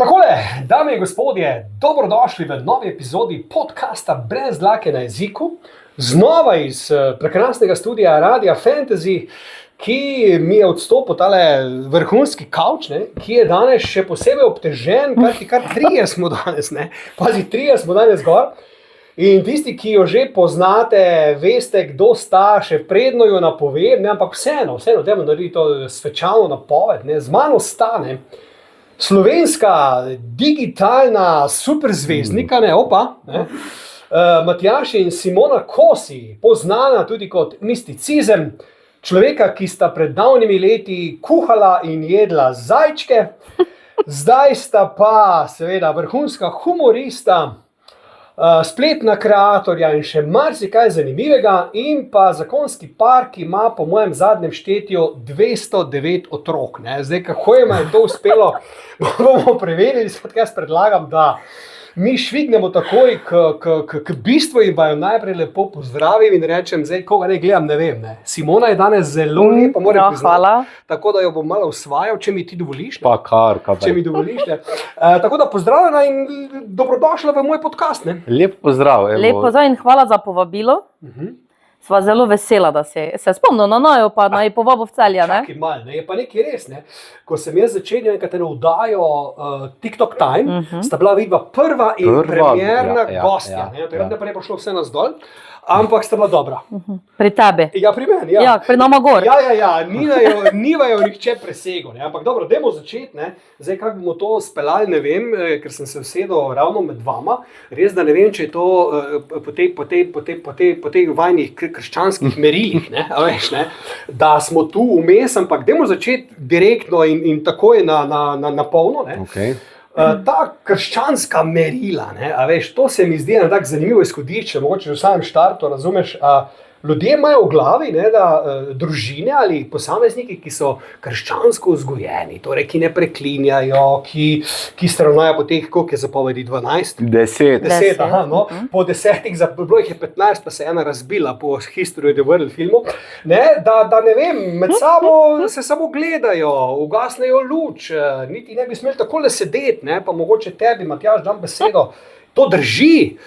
Takole, dame in gospodje, dobrodošli v novi epizodi podcasta Brez dlake na jeziku. Znova iz prekrasnega studia Radia Fantasy, ki mi je odstopil tale vrhunski kavč, ki je danes še posebej obtežen, kar trije smo danes, trije smo danes gor. In tisti, ki jo že poznate, veste, kdo sta, še predno jo napovem, ampak vseeno, dajmo narediti to svečano napoved, z mano stane slovenska digitalna superzvezdnika, Matjaž in Simona Kosi, poznana tudi kot misticizem, človeka, ki sta pred davnimi leti kuhala in jedla zajčke, zdaj sta pa seveda vrhunska humorista, spletna kreatorja in še marsikaj zanimivega in pa zakonski par, ki ima po mojem zadnjem štetju 209 otrok. Zdaj, kako jim je to uspelo, bomo preverili, jaz predlagam, da mi švignemo takoj k bistvu in jo najprej lepo pozdravim in rečem, zdaj, koga ne gledam, ne vem. Simona je danes zelo lepa, moram priznati, tako da jo bom malo usvajal, če mi ti dovoliš. Pa kar. Če mi dovoliš. Tako da pozdravljena in dobrodošla v moj podcast. Lep pozdrav. Lep pozdrav in hvala za povabilo. Sva zelo vesela, da se spomnil na nojo, pa naj povabo v Celje. Čakaj malo, je pa nekaj res. Ko sem jaz začenjal nekatero vdajo TikTok Time, sta bila vidva prva in premierna gostja. Takrat ne pa je prišlo vse nas dol, ampak sta bila dobra. Pri tebi? Ja, pri meni. Ja, pri nama gor. Ja, niva jo nihče presegel. Ampak dobro, dajmo začeti. Zdaj, kako bomo to speljali, ne vem, ker sem se usedel ravno med vama. Res, da ne vem, če je to po teh vajnih krščanskih merilih, da smo tu vmes, ampak dajmo začeti direktno in takoj na polno. Okay. Ta krščanska merila, to se mi zdi tako zanimivo izhodišče, mogoče v samem štartu, razumeš, ljudje imajo v glavi, da družine ali posamezniki, ki so krščansko vzgojeni, torej ki ne preklinjajo, ki ravnajo po teh, koliko je zapovedi, 12? 10. Aha, po 10, bilo jih je 15, pa se je ena razbila po History of the World filmu, da ne vem, med sabo se samo gledajo, ugasnejo luč, niti ne bi smeli takole sedeti, pa mogoče tebi, Matjaž, dam besedo. To drži,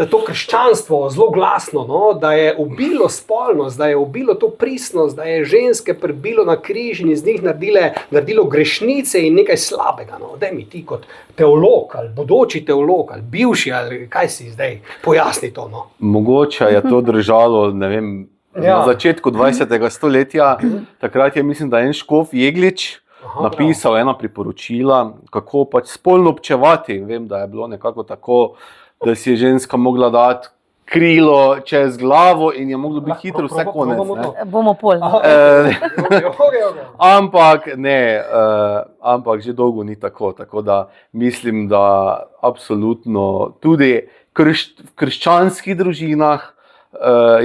to krščanstvo zelo glasno, da je ubilo spolnost, da je ubilo to pristnost, da je ženske prebilo na križ in iz njih naredilo grešnice in nekaj slabega. Daj mi ti kot teolog ali bodoči teolog ali bivši ali kaj si zdaj, pojasni to. Mogoče je to držalo, ne vem, na začetku 20. stoletja, takrat je, mislim, da en škof Jeglič napisal ena priporočila, kako pač spolno občevati. Vem, da je bilo nekako tako, da si je ženska mogla dati krilo čez glavo in je moglo biti hitro vse konec. Bomo pol. Ampak že dolgo ni tako. Tako da mislim, da absolutno tudi v krščanskih družinah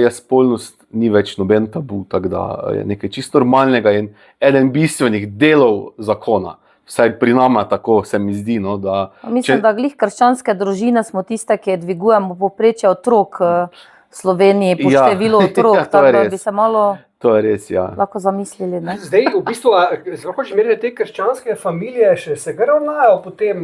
je spolnost ni več noben tabu, tako da je nekaj čisto normalnega in eden bistvenih delov zakona. Vsaj pri nama tako se mi zdi. Mislim, da glih krščanske družine smo tiste, ki dvigujemo povprečje otrok v Sloveniji po številu otrok, tako da bi se malo to je res, lahko zamislili. Zdaj, v bistvu, hočeš meriti, te krščanske familije še se ravnajo potem,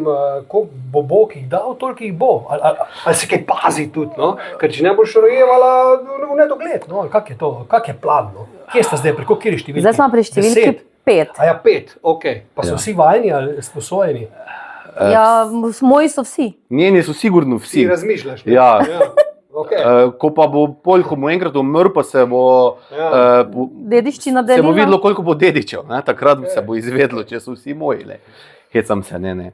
koliko bo Bog jih dal, toliko jih bo. Ali se kaj pazi tudi, ker če ne boš rojevala v nedogled, kak je to, kak je plan, Kje sta zdaj, preko kjeri številki? Zdaj smo pri številki 5. A ja, 5, okej. Pa so vsi vajni ali sposojeni? Ja, moji so vsi. Njeni so sigurno vsi. Ti razmišljaš? Ja. Okay. Ko pa bo ko mu enkrat umrl, pa se bo dediščina delila. Se bo videlo, koliko bo dedičev. Takrat se bo izvedlo, če so vsi moji. Hecam se, ne.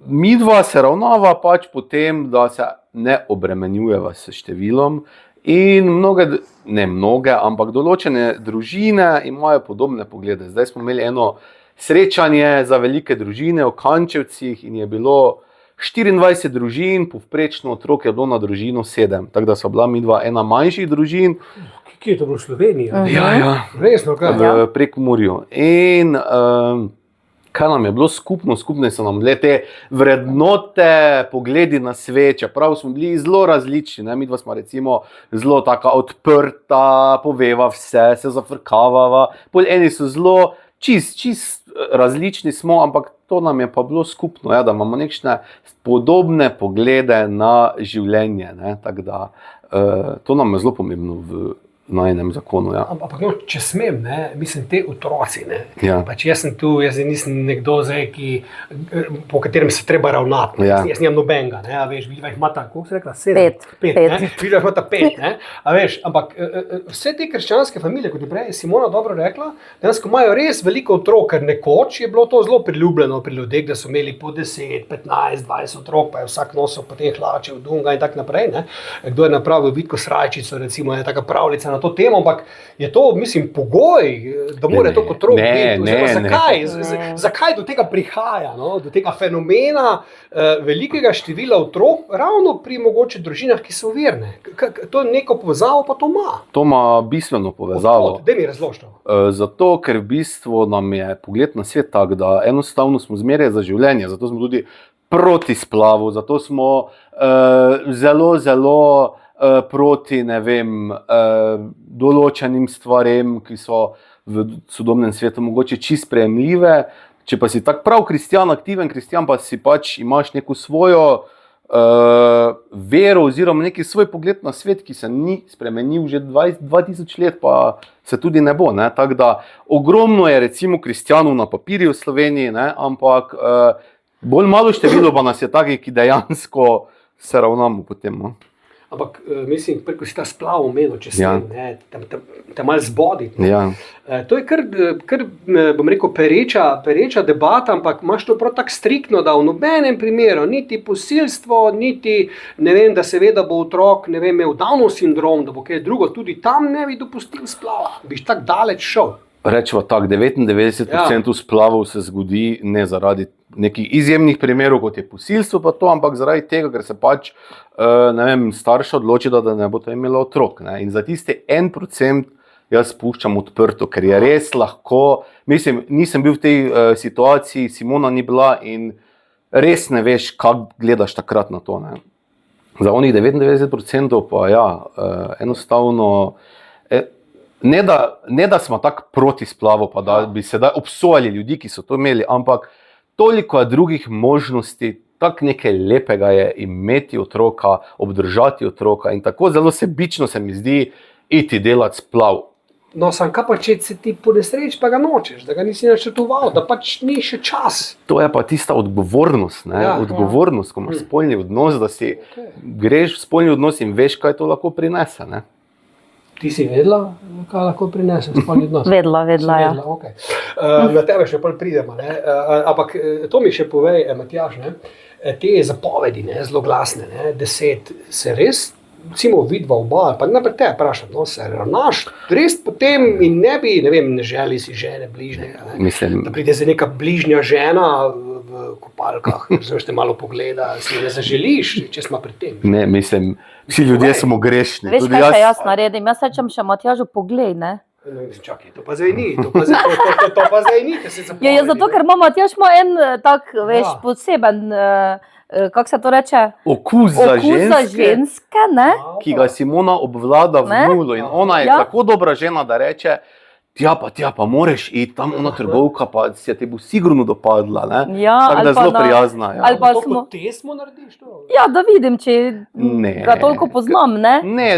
Midva se ravnava pač po tem, da se ne obremenjujeva s številom in ampak določene družine imajo podobne poglede. Zdaj smo imeli eno srečanje za velike družine v Kančevcih in je bilo 24 družin, povprečno otrok je bilo na družino 7, tako da so bila midva ena manjših družin. Kje je to bilo v Sloveniji? Ja. Resno, kaj? V Prekmurju. In kaj nam je bilo skupno so nam bile te vrednote, pogledi na svet, čeprav smo bili zelo različni. Midva smo recimo zelo taka odprta, poveva vse, se zafrkavava. Eni so zelo čist različni smo, ampak to nam je pa bilo skupno, ja, da imamo nekšne podobne poglede na življenje. Ne, tako da to nam je zelo pomembno v najnem zakonu. Ja. Ampak no, če smem, ne, mislim, te otroci. Ne, Ja. pač jaz sem tu, jaz nisem nekdo, zdaj, po katerem se treba ravnati. Ne. Ja. Jaz nimam nobenega. Ne, a veš, vidva jih imata, koliko si rekla? 7? Pet. 5. Vidva jih imata 5. Ne, a veš, ampak vse te krščanske familije, kot je prej Simona dobro rekla, dejansko imajo res veliko otrok, ker nekoč je bilo to zelo priljubljeno pri ljudeh, da so imeli po 10, 15, 20 otrok, pa je vsak nosil po teh hlače v dunga in tako naprej. Ne. Kdo je napravil Vitko Srajčico, recimo, je taka pravljica na to temo, ampak je to, mislim, pogoj, da mora to kot otrok biti. Zakaj do tega prihaja, no? Do tega fenomena velikega števila otrok, ravno pri mogoče družinah, ki so verne. To neko povezavo pa to ima. To ima bistveno povezavo. Daj mi razloži to. Zato, ker v bistvu nam je pogled na svet tak, da enostavno smo zmeraj za življenje, zato smo tudi proti splavu, zato smo zelo proti, ne vem, določenim stvarem, ki so v sodobnem svetu mogoče čisto sprejemljive. Če pa si tak prav kristjan, aktiven kristjan, pa si pač imaš neko svojo vero oziroma neki svoj pogled na svet, ki se ni spremenil že 2000 let, pa se tudi ne bo. Ne? Tako da ogromno je recimo kristjanov na papirju v Sloveniji, ne? Ampak bolj malo število pa nas je takih, ki dejansko se ravnamo potem. No? Ampak mislim, preko si ta splav omenil, če se te malo zboditi. Ja. To je kar bom rekel, pereča debata, ampak imaš to prav tako striktno, da v nobenem primeru, niti posilstvo, niti, ne vem, da seveda bo otrok, ne vem, imel Downov sindrom, da bo kaj drugo, tudi tam ne bi dopustil splava. Biš tako daleč šel. Rečemo tako, 99% splavov se zgodi ne zaradi nekih izjemnih primerov, kot je posilstvo, pa to, ampak zaradi tega, ker se pač ne vem, starša odloči, da ne bo to imelo otrok. Ne? In za tiste 1% jaz puščam odprto, ker je res lahko, mislim, nisem bil v tej situaciji, Simona ni bila in res ne veš, kako gledaš takrat na to. Ne? Za onih 99% pa ja, enostavno. Ne da smo tako proti splavu, pa da bi sedaj obsojali ljudi, ki so to imeli, ampak toliko je drugih možnosti, tako nekaj lepega je imeti otroka, obdržati otroka in tako zelo sebično se mi zdi iti delati splav. No, sam kaj pa, če se ti ponesreči, pa ga nočeš, da ga nisi načrtoval, da pač ni še čas. To je pa tista odgovornost, ne? Odgovornost, ko imaš spolni odnos, da si greš v spolni odnos in veš, kaj to lahko prinese. Ne? Ti si vedela, kaj lahko prinese spolni odnos? Vedela, ja. Okay. Na tebe še pol pridemo. Ne? Ampak to mi še povej, Matjaž, ne? Te zapovedi, ne? Zelo glasne, ne? 10, se res, recimo vidva oba, pa najprej te vprašam, no, se ravnaš res potem in ne bi, ne vem, ne želi si žene bližnjega, ne? Mislim, da pride za neka bližnja žena v kopalkah, znaš te malo pogleda, si ne zaželiš, če smo pri tem. Ne, mislim, vsi ljudje smo grešni. Veš, kaj se jaz naredim? Jaz rečem še Matjažu, poglej, ne? Čakaj, to pa zdaj ni, to pa zdaj ni, da se zapovedi. Ja, zato, ker Matjaž ima en tak, veš, poseben, kako se to reče? Okus za ženske, ne? Ki ga Simona obvlada v nulo in ona je tako dobra žena, da reče, tja pa moreš iti, tam ona trgovka, pa se ti bo sigurno dopadla, ne? Ja, tako da zelo prijazna. Ja. Ali pa smo... Te smo narediš to? Ja, da vidim, če ga toliko poznam, ne? Ne,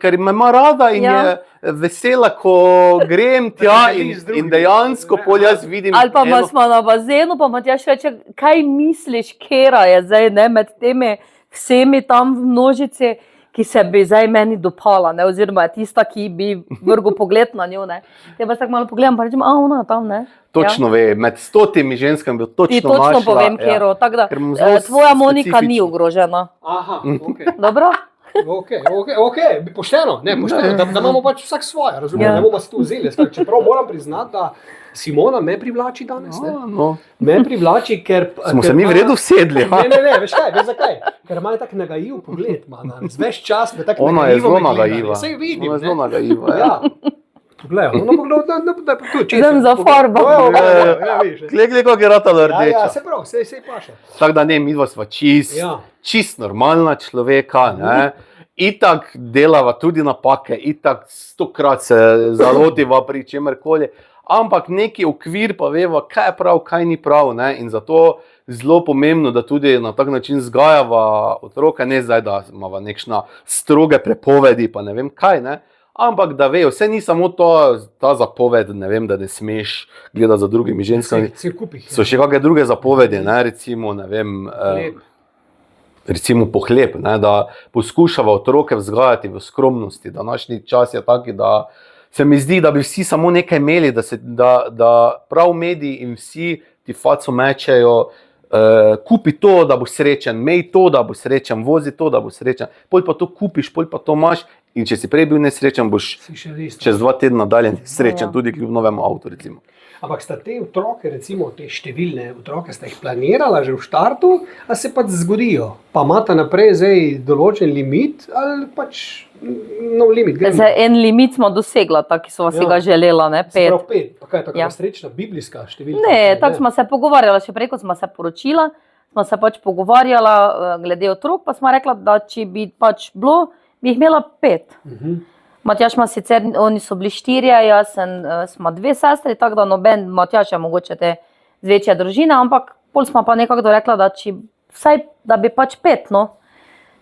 ker me ima rada in je vesela, ko grem tja in dejansko pol jaz vidim... Ali pa smo na bazenu, pa Matjaž reče, kaj misliš, kera je zdaj, ne, med temi vsemi tam v množici, ki se bi zdaj meni dopala, ne, oziroma tista, ki bi vrgel pogled na njo, ne. Te pa tako malo pogledam, pa rečem, ona tam, ne. Točno ve, med 100 ženskami bi točno našla. Ti točno povem, kero, tako da tvoja Monika ni ogrožena. Aha, ok. Dobro? Ok, pošteno, da imamo pač vsak svoje, razumem, ne bomo se tu vzeli, čeprav moram priznati, da Simona me privlači danes, ne? Me privlači, ker... Smo se mi v redu vsedli, ha? Ne, veš zakaj? Ker ima tak nagajiv pogled, danes, veš čas, me tak nagajivo me gleda. Sej vidim, ona je zelo nagajiva, ja. Poglej, ona pogleda, tu, če... Idem za farbo. Glej, kako je ratala rdeča. Ja, se prav, sej paše. Tako da ne, midva sva čist normalna človeka, ne? Itak delava tudi napake, itak 100-krat se zalotiva pri čemerkoli, ampak neki okvir pa veva, kaj je prav, kaj ni prav. Ne? In zato zelo pomembno, da tudi na tak način vzgajava otroke, ne zdaj, da imamo nekšna stroge prepovedi, pa ne vem kaj, ne? Ampak da vejo, vse ni samo ta zapoved, ne vem, da ne smeš gledati za drugimi ženskami. So še kakšne druge zapovedi, ne? Recimo, ne vem, recimo pohleb, ne? Da poskušava otroke vzgajati v skromnosti. Današnji čas je taki, da se mi zdi, da bi vsi samo nekaj imeli, da prav mediji in vsi ti faco mečejo, kupi to, da boš srečen, mej to, da boš srečen, vozi to, da boš srečen, pol pa to kupiš, pol pa to imaš in če si prej bil nesrečen, boš čez 2 tedna dalje srečen, tudi kljub novemu avtu, recimo. Ampak sta te otroke, recimo te številne otroke, sta jih planirala že v štartu, a se pač zgodijo? Pa imata naprej zdaj določen limit ali pač limit? En limit smo dosegla, tak, ki so si ga želela, ne? 5. Prav 5. Pa kaj je tako srečna biblijska številka? Ne, tako smo se pogovarjala, še prej, ko smo se poročila, smo se pač pogovarjala glede otrok, pa smo rekla, da če bi pač bilo, bi jih imela 5. Matjaž ima sicer, oni so bili 4, jaz smo 2 sestri, tako da noben Matjaž je mogoče te z večje družine, ampak pol smo pa nekako rekla, da če vsaj, da bi pač 5, no.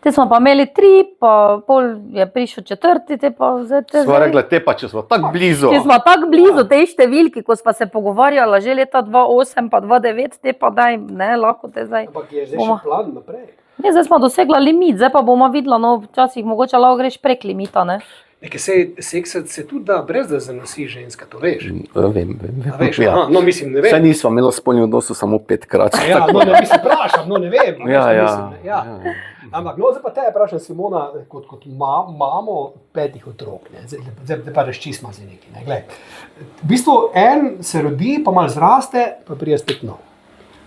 Te smo pa imeli 3, pa pol je prišel 4, te pa zdaj... Sva rekla, te pa, če smo tako blizu. Če smo tako blizu tej številki, ko smo se pogovarjala že leta 2008 pa 2009, te pa daj, ne, lahko te zdaj... Ampak je zdaj še plan naprej? Ne, zdaj smo dosegla limit, zdaj pa bomo videla, no, včasih mogoče lahko greš prek limita, ne. Nekaj seksat se tudi da, brez da zanosi ženska, to veš? Vem. A veš, aha, no mislim, ne vem. Saj nisva imela spolnih odnosov samo 5-krat. Ja, no ne mislim, prašam, no ne vem. Ja. Ampak, no zdaj pa te vprašam, Simona, kot mamo 5 otrok, ne, zdaj pa razčisma za nekaj, ne, gled. V bistvu en se rodi, pa malo zraste, pa prije spet nov.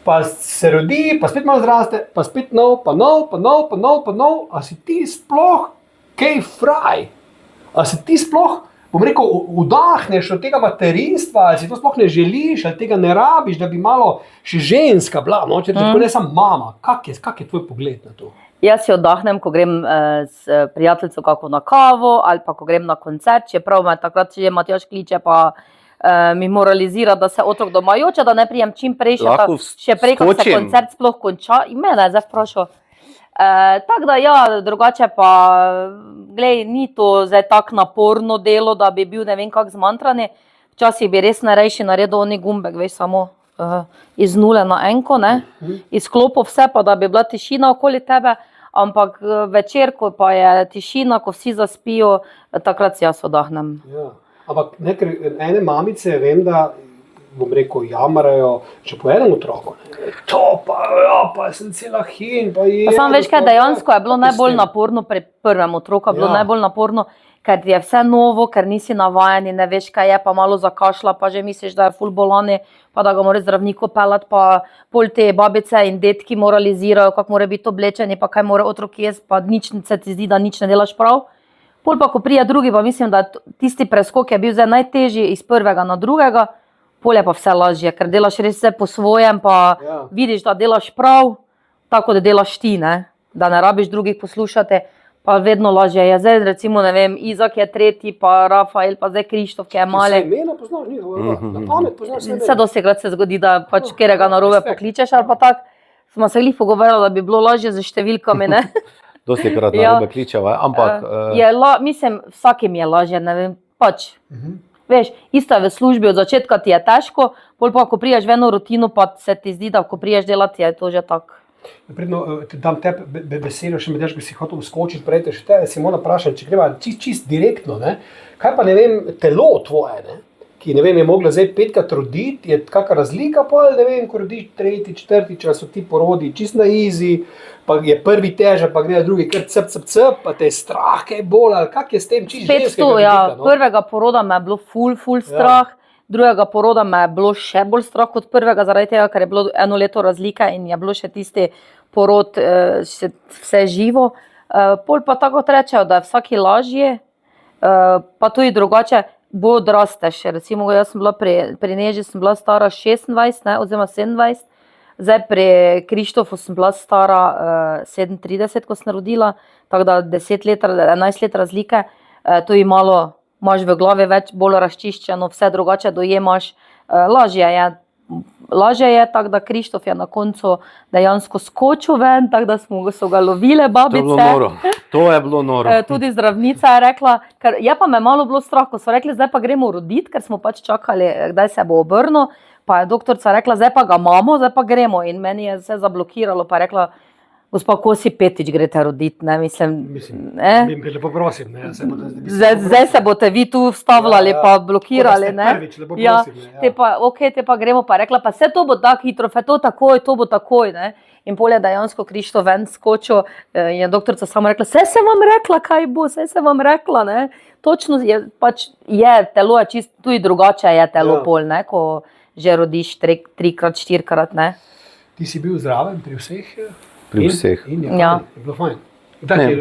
Pa se rodi, pa spet malo zraste, pa spet nov, pa nov, a si ti sploh kaj fraj? A si ti sploh, bom rekel, vdahneš od tega materinstva, ali si to sploh ne želiš, ali tega ne rabiš, da bi malo še ženska bila, no, če tako ne samo mama. Kak je tvoj pogled na to? Jaz si oddahnem, ko grem s prijateljico kako na kavo, ali pa ko grem na koncert, čeprav me takrat že Matjaž kliče, pa mi moralizira, da se otrok doma joče, da ne prijem čim prej, še prej, ko se koncert sploh konča. In mene je zdaj vprašal. Tako da ja, drugače pa, glej, ni to zdaj tako naporno delo, da bi bil ne vem kak zmantrani. Včasih bi res najrajši naredil oni gumbek, veš, samo iz 0 na 1, ne, izklopil vse, pa da bi bila tišina okoli tebe, ampak večer, ko pa je tišina, ko vsi zaspijo, takrat si jaz oddahnem. Ja. Ampak ene mamice, vem, da bom rekel, jamrajo, če po enem otroku, ne, to pa sem cela hin, pa je... Pa sam veš kaj, dejansko je bilo najbolj naporno pri prvem otroku, bilo najbolj naporno, ker je vse novo, ker nisi navajen in ne veš kaj je, pa malo zakašla, pa že misliš, da je ful bolani, pa da ga mora zdravniku peljati, pa pol te babice in detki moralizirajo, kako mora biti oblečeni, pa kaj mora otrok jesti, pa nič se ti zdi, da nič ne delaš prav. Pol pa, ko prije drugi, pa mislim, da tisti preskok je bil zdaj najtežji iz prvega na drugega, pol je pa vse lažje, ker delaš res vse po svojem, pa vidiš, da delaš prav, tako da delaš ti, ne? Da ne rabiš drugih poslušati, pa vedno lažje je. Zdaj recimo, ne vem, Izak je 3, pa Rafael, pa zdaj Krištof, ki je mali. Se imena poznaš, na pamet poznaš se imena. Vse dostikrat se zgodi, da pač kjerega narobe pokličeš ali pa tak. Smo se glih pogovarjali, da bi bilo lažje z številkami, ne? Dostikrat narobe kličeva, ampak... Mislim, vsakim je lažje, ne vem, pač. Veš, isto je v službi, od začetka ti je težko, pol pa, ko priješ v eno rutino, pa se ti zdi, da ko priješ delati, je to že tako. Predno, dam tebi besedo, še Matjaž, bi si hotel skočiti prej, še te, Simona vprašam, če greva čist direktno, ne? Kaj pa, ne vem, telo tvoje, ne? Ki, ne vem, je mogla zdaj 5krat roditi, je kakšna razlika, pa ne vem, ko rodiš 3., 4., če so ti porodi čist na easy, pa je prvi težak, pa gre drugi kar cp, pa te je strah, kaj bolj, ali kak je s tem čist ženskega vidika, no? Prvega poroda me je bilo ful strah, drugega poroda me je bilo še bolj strah kot prvega, zaradi tega, ker je bilo 1 leto razlika in je bilo še tisti porod vse živo. Pol pa tako rečejo, da je vsaki lažje, pa tudi drugače, bolj odrasteš. Recimo, jaz sem bila pri Neži sem bila stara 26, ne, oziroma 27, zdaj pri Krištofu sem bila stara 37, ko sem rodila, tako da 11 let razlike, to je malo imaš v glavi bolj razčiščeno, vse drugače dojemaš, lažje je, tako da Krištof je na koncu dejansko skočil ven, tako da so ga lovile babice. To je bilo noro. Tudi zdravnica je rekla, je pa me malo bilo strah, ko so rekli, zdaj pa gremo roditi, ker smo pač čakali, kdaj se bo obrnil, pa je doktorica rekla, zdaj pa ga imamo, zdaj pa gremo in meni je vse zablokiralo, pa je rekla, gospa, ko si petič greste roditi, ne, mislim, lepo prosim, ne, zdaj se boste vi tu vstavljali, pa blokirali, ne. Prvič, lepo prosim, ne. Te pa gremo, pa rekla, pa vse to bo tako hitro, to bo takoj, ne. In pol je dejansko Krištof ven skočil in je doktorica samo rekla, saj sem vam rekla, kaj bo, saj sem vam rekla, ne. Točno je, pač je, telo je čisto, tudi drugače je telo pol, ne, ko že rodiš 3-krat, 4-krat, ne. Ti si bil zraven pri vseh? Pri vseh. In je bilo fajn.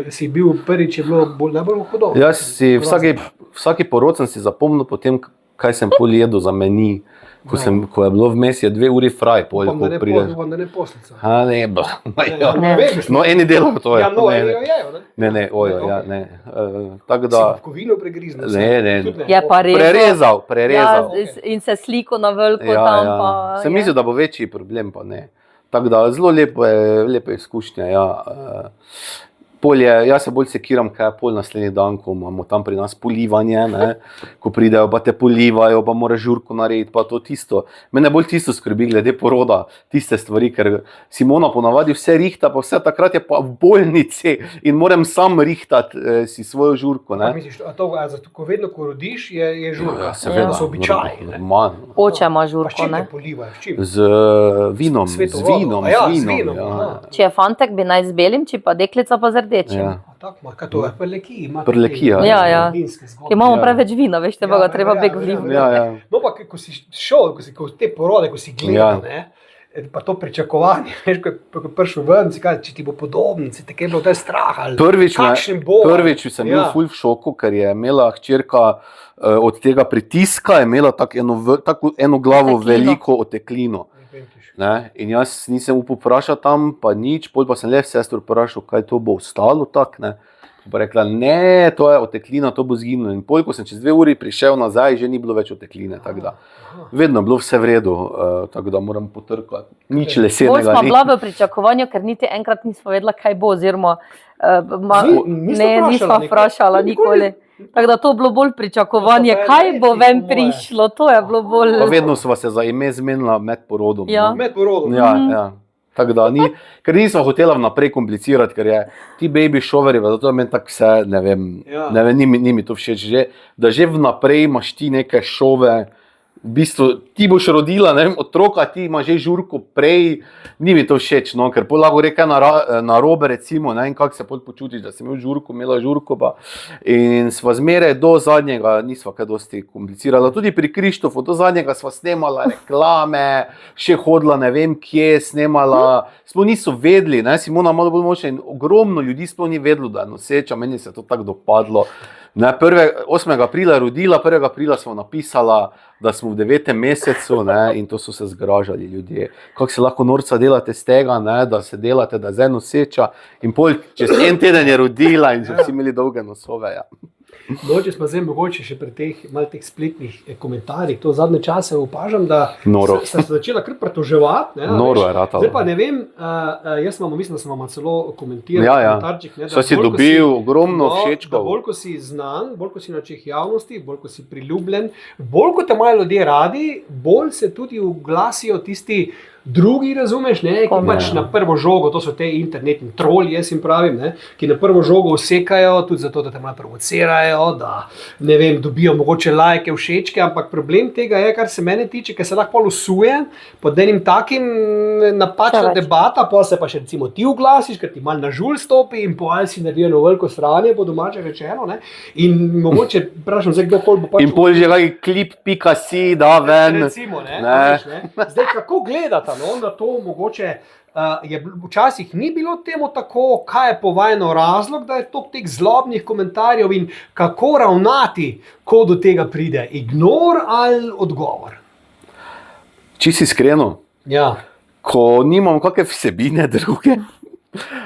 Si bil prvič, je bilo najbolj hudo? Jaz si vsaki porod sem si zapomnil potem, kaj sem pol jedel za meni. Ko je bilo vmes, je 2 uri fraj. Upam, da ne poslica. Ne, no, eni delajo to. Ja, no, eni jo jejo, ne? Ne, ne. Tako da... Si kovino pregriznil? Ne. Je pa Prerezal. Ja, in se sliko na veliko tam pa... Sem mislil, da bo večji problem, pa ne. Tako da zelo lepe izkušnje, ja. Jaz se bolj sekiram, kaj je pol naslednji dan, ko imamo tam pri nas polivanje, ne, ko pridejo, pa te polivajo, pa moraš žurko narediti, pa to tisto. Mene bolj tisto skrbi glede poroda, tiste stvari, ker Simona ponavadi vse rihta, pa vse takrat je pa v bolnici in moram sam rihtati si svojo žurko, ne. Misliš, ko vedno, ko rodiš, je žurka? Ja, seveda. So običaji, ne? Normalno. Oče ima žurko, Pa s čim ne. te polivajo, s čim? Z vinom, Ja, z vinom, ja. aha. Če je fantek, bi naj z belim, če pa deklica pa z rdečim. Ja. Tako, kaj to je prleki? Prlekija. Ja. Ki imamo preveč vina, veš, teba ga treba bek vlivati. Ja. No pa, ko si šel, ko te porode, ko si gledal, ne, pa to pričakovanje, veš, ko je prišel ven, si kaj, če ti bo podobno, si te kaj bilo te strah, ali kakšen bo. Prvič sem bil ful v šoku, ker je imela hčerka od tega pritiska, je imela tako eno glavo veliko oteklino. Ne? In jaz nisem upal vprašati tam, pa nič, pol pa sem le sestro vprašal, kaj to bo ostalo tak, ne. Pa rekla, ne, to je oteklina, to bo zginilo. In pol, ko sem čez 2 uri prišel nazaj, že ni bilo več otekline, tako da. Vedno je bilo vse v redu, tako da moram potrkati. Nič lesenega ni. Bolj smo bila v pričakovanju, ker niti enkrat nismo vedela, kaj bo, oziroma nismo vprašala nikoli. Tako da to je bilo bolj pričakovanje, kaj bo ven prišlo, to je bilo bolj... Pa vedno sva se za ime zmenila med porodom. Ja. Med porodom. Ja. Tako da ker nisva hotela vnaprej komplicirati, ker je ti baby showerji, zato je meni tako vse, ne vem, ni mi to všeč, da že vnaprej imaš ti neke šove, v bistvu ti boš rodila, ne vem, otroka, ti ima že žurko prej, ni mi to všeč, no, ker pol lahko reka narobe recimo, ne, in kako se pol počutiš, da si imela žurko pa. In sva zmeraj do zadnjega, nisva kaj dosti komplicirala, tudi pri Krištofu, do zadnjega sva snemala reklame, še hodila ne vem kje, snemala, sploh niso vedeli, ne, Simona malo bolj močna in ogromno ljudi sploh ni vedelo, da je noseča, meni se to tako dopadlo. Ne, 8. aprila rodila, 1. aprila smo napisala, da smo v 9. mesecu, ne, in to so se zgražali ljudje. Kako se lahko norca delate z tega, ne, da se delate, da je zdaj noseča in pol čez 1 teden je rodila in so vsi imeli dolge nosove. Ja. Mogoče smo zdaj še pri teh spletnih komentarjih, to zadnje čase opažam, da sta se začela kar pritoževati. Noro je ratalo. Zdaj pa ne vem, mislim, da sem vam celo komentiral v komentarčih. So si dobil ogromno všečkov. Bolj ko si znan, bolj ko si na očeh javnosti, bolj ko si priljubljen, bolj ko te imajo ljudje radi, bolj se tudi oglasijo tisti drugi, razumeš, ne, ki pač na prvo žogo, to so te internetni troli, jaz jim pravim, ne, ki na prvo žogo usekajo, tudi zato, da te malo provocirajo, da, ne vem, dobijo mogoče lajke, všečke, ampak problem tega je, kar se mene tiče, ker se lahko pol usuje pod enim takim napačna debata, pa se pa še recimo ti oglasiš, ker ti malo na žulj stopi in pol si naredijo eno veliko sranje, po domače rečeno, ne, in mogoče, vprašam, zdaj kdokoli bo pač... In pol že kaj klip.si da ven. Recimo, ne. Zdaj, kako gledata, no, da to mogoče včasih ni bilo temu tako, kaj je po vajno razlog, da je to teh zlobnih komentarjev in kako ravnati, ko do tega pride, ignor ali odgovor? Čisto iskreno, ko nimam kakve vsebine druge,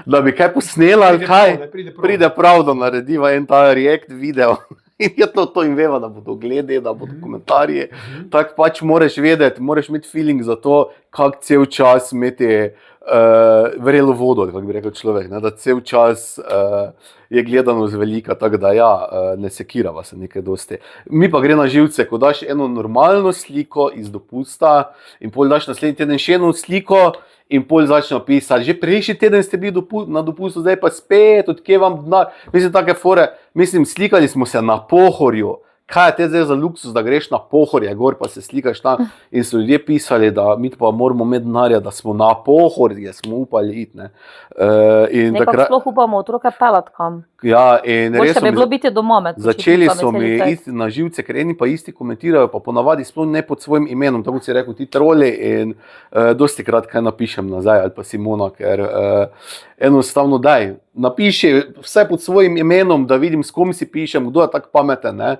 da bi kaj posnela ali kaj, pride prav, da narediva en ta react video. In je to in veva, da bodo glede, da bodo komentarji. Tako pač moraš vedeti, moraš imeti feeling za to, kako cel čas imeti vrelo vodo, kako bi rekel človek, ne? Da cel čas je gledanost velika, tako da ja, ne sekirava se nekaj dosti. Mi pa gre na živce, ko daš eno normalno sliko iz dopusta in pol daš naslednji teden še eno sliko in pol začne pisati, že prejšnji teden ste bili na dopustu, zdaj pa spet, odkje vam denar. Mislim, take fore, slikali smo se na Pohorju. Kaj je te zdaj za luksus, da greš na Pohorje gor, pa se slikaš tam in so ljudje pisali, da mi pa moramo imeti denarja, da smo na Pohorje, smo upali iti. Nekako sploh upamo otroke pelat kam. Ja, in res bi bilo biti doma med začeli so mi isti na živce, ker eni pa isti komentirajo, pa ponavadi sploh ne pod svojim imenom, tako si rekel, ti troli in dosti krat kaj napišem nazaj, ali pa Simona, ker enostavno daj, napiši vse pod svojim imenom, da vidim, s kom si pišem, kdo je tak pameten, ne.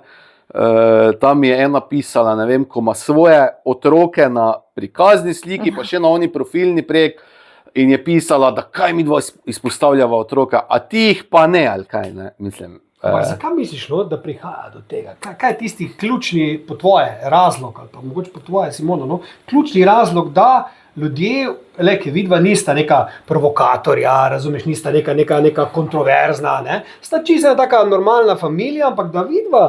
Tam je ena pisala, ne vem, ko ima svoje otroke na prikazni sliki, pa še na oni profilni prek in je pisala, da kaj mi dva izpostavljava otroka, a ti jih pa ne, ali kaj, ne, mislim. Zakaj misliš, no, da prihaja do tega? Kaj je tisti ključni po tvoje razlog, ali pa mogoče po tvoje, Simona, no, ključni razlog, da ljudje, ki vidva nista neka provokatorja, razumeš, nista neka kontroverzna, ne, sta čisto taka normalna familija, ampak da vidva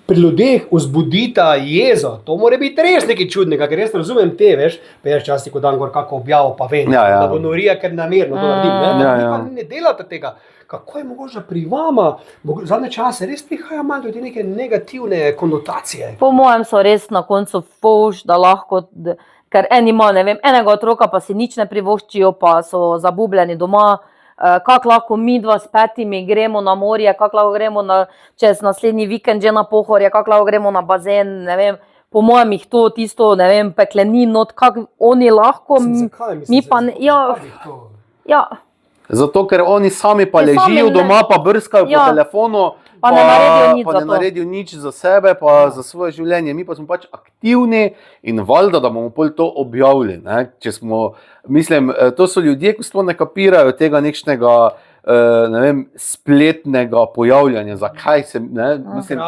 pri ljudeh vzbudita jezo, to mora biti res nekaj čudnega, ker jaz razumem te, veš, pa jaz časti, ko dan gor kako objavo, pa vem, da bo norija, ker namerno to naredim, ne, pa ne delate tega. Kako je mogoče pri vama, zadnje čase res prihaja malo tudi neke negativne konotacije? Po mojem so res na koncu fouš, da lahko, ker eni ima, ne vem, enega otroka pa si nič ne privoščijo, pa so zabubljeni doma. Kako lahko mi dva s 5 gremo na morje, kako lahko gremo čez naslednji vikend že na Pohorje, kako lahko gremo na bazen, ne vem, po mojem jih to tisto, ne vem, pekleni not, kako oni lahko, mi pa ne, ja. Zato, ker oni sami pa ležijo doma, pa brskajo po telefonu, pa ne naredijo nič za sebe, pa za svoje življenje. Mi pa smo pač aktivni in valjda, da bomo pol to objavili, ne. Če smo, mislim, to so ljudje, ki sploh ne kapirajo tega nekšnega, ne vem, spletnega pojavljanja, zakaj se, ne, mislim,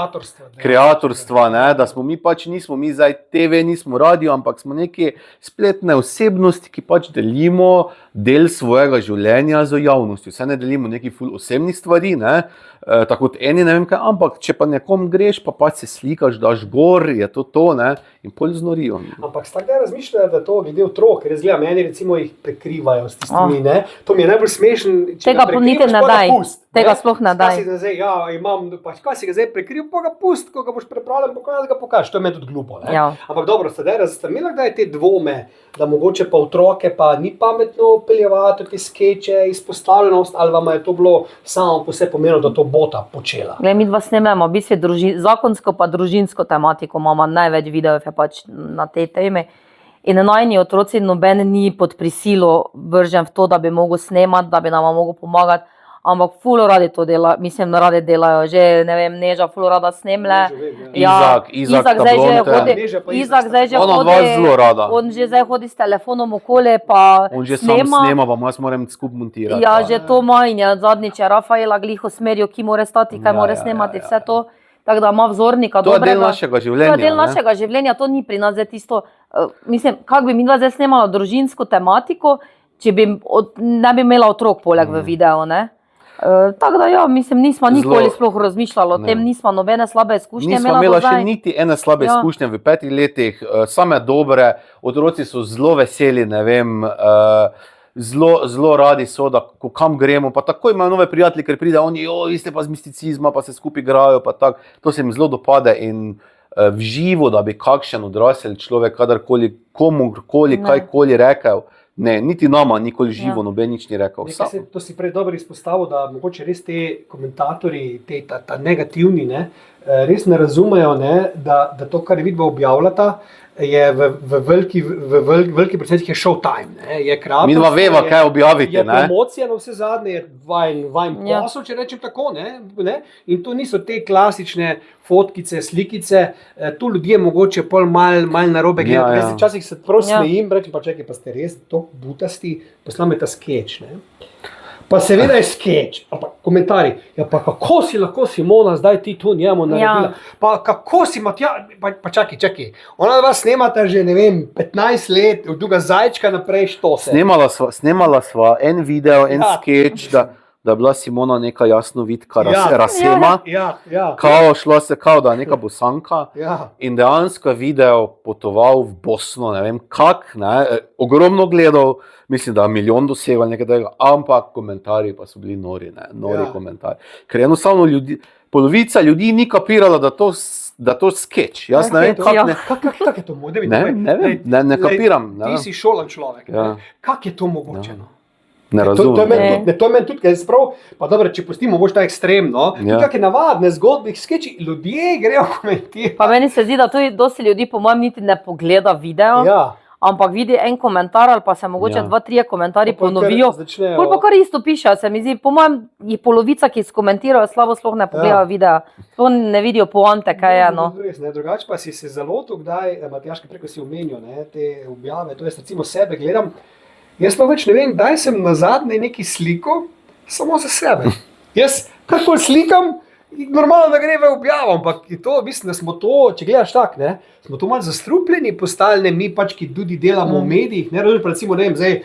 kreatorstva, ne, da smo mi pač nismo, mi zdaj TV, nismo radio, ampak smo neke spletne osebnosti, ki pač delimo del svojega življenja z javnostjo. Vse ne delimo nekih ful osebnih stvari, ne, tako kot eni, ne vem kaj, ampak če pa nekom greš, pa pač se slikaš, daš gor, je to, ne, in pol znorijo. Ampak sta kdaj razmišljala, da to glede otrok, ker jaz gledam, meni recimo jih prekrivajo s tistimi, ne, to mi je najbolj smešen, če ga prekrivaš, pa ga pust. Tega sploh ne daj. Ja, imam, pač, kaj si ga zdaj prekril, pa ga pust, ko ga boš pripravljen pokazati, ga pokažeš, to je meni tudi glupo, ne. Ja. Ampak dobro, ste imeli kdaj te dvome, da mogoče pa otroke pa ni pametno peljevati te skeče, izpostavljenost, ali vam je to bilo samo po sebi pomenilo, da to bota počela? Glej, mi dva snemamo, v bistvu zakonsko pa družinsko tematiko, imamo največ videov je pač na tej temi. In najni otroci noben ni pod prisilo vržen v to, da bi mogel snemati, da bi nama mogel pomagati. Ampak ful radi to dela, mislim, radi delajo, že, ne vem, Neža ful rada snemle. Izak Tablonte. Izak zdaj že on že zdaj hodi s telefonom okoli, pa on že sam snema, pa jaz moram skup montirati. Ja, že to ima in je zadnjič Rafaela glih usmeril, ki mora stati, kaj mora snemati, vse to. Tako da ima vzornika dobrega. To je del našega življenja. To je del našega življenja, to ni pri nas zdaj tisto, mislim, kako bi mi dva zdaj snemala družinsko tematiko, če bi ne bi imela otrok poleg v videu, ne? Tako da ja, mislim, nismo nikoli sploh razmišljali o tem, nismo nobene slabe izkušnje imela. Nismo imela še niti ene slabe izkušnje v 5 letih, same dobre, otroci so zelo veseli, ne vem, zelo radi so, da kam gremo, pa tako imajo nove prijatelji, ker pride oni, vi ste pa z misticizma, pa se skupaj igrajo, pa tako, to se jim zelo dopade in v živo, da bi kakšen odrasel človek, kadarkoli, komukoli, kajkoli rekel. Ne, niti nama nikoli živo, noben nič ni rekel. To si prej dobro izpostavil, da mogoče res te komentatorji, ta negativni, ne, res ne razumejo, ne, da to, kar vidva objavljata, je v veliki procentih je showtime, ne, je kratek. Mi dva veva, kaj objavite, ne. Je promocija na vse zadnje, je vajen posel, če rečem tako, ne, in to niso te klasične fotkice, slikice, tu ljudje mogoče pol malo narobe gledajo. Jaz včasih se prav smejim, rečem pa čekaj, pa ste res to butasti, poslame ta skeč, ne. Pa seveda je skeč, pa komentarji. Ja, pa kako si lahko Simona zdaj ti tu njemu naredila? Ja. Pa kako si Matja, pa čakaj. Ona vas snemata že, ne vem, 15 let, od druga zajčka naprej štose. Snemala sva en video, en Ja. skeč, da je bila Simona neka jasnovidka Ja. razsema. Ja. Kao šla se kao, da je neka bosanka. Ja. In dejansko je video potoval v Bosno, ne vem kak, ne, ogromno gledal, mislim, da je milijon dosegel nekaj tega, ampak komentarji pa so bili nori, ne, nori Ja. komentarji. Ker enostavno polovica ljudi ni kapirala, da to skeč. Jaz ne vem, Ja. kak ne. Kak je to mogoče? Ne vem, ne kapiram. Ne, Ti si šolan človek. Ja. Kak je to mogoče? No? ne To je razumem. meni tudi, ker je sprav, pa dobro, če pustimo, boš ta ekstremno. Ja. Tudi kakšne navadne zgodbe, skeči, ljudje grejo komentirati. Pa meni se zdi, da tudi dosti ljudi, po mojem, niti ne pogleda video, Ja. ampak vidi en komentar ali pa se mogoče Ja. 2-3 komentarji Pa kar ponovijo. začnejo- Pol pa kar isto piše, se mi zdi, po mojem, jih polovica, ki skomentirajo slabo, sploh ne pogledajo videa, sploh ne vidijo poante, kaj je. No. Res, ne, drugače pa si se zalotil, kdaj, Matjaš, preko si omenil, ne, te objave, to jaz recimo sebe gledam. Jaz pa več ne vem, kdaj sem nazadnje neki sliko samo za sebe. Jaz karkoli slikam, normalno, da gre v objavo, ampak je to, mislim, da smo to, če gledaš tak, ne, smo to malo zastrupljeni postali, ne, mi pač, ki tudi delamo v medijih, ne, razumem, recimo, ne vem, zdaj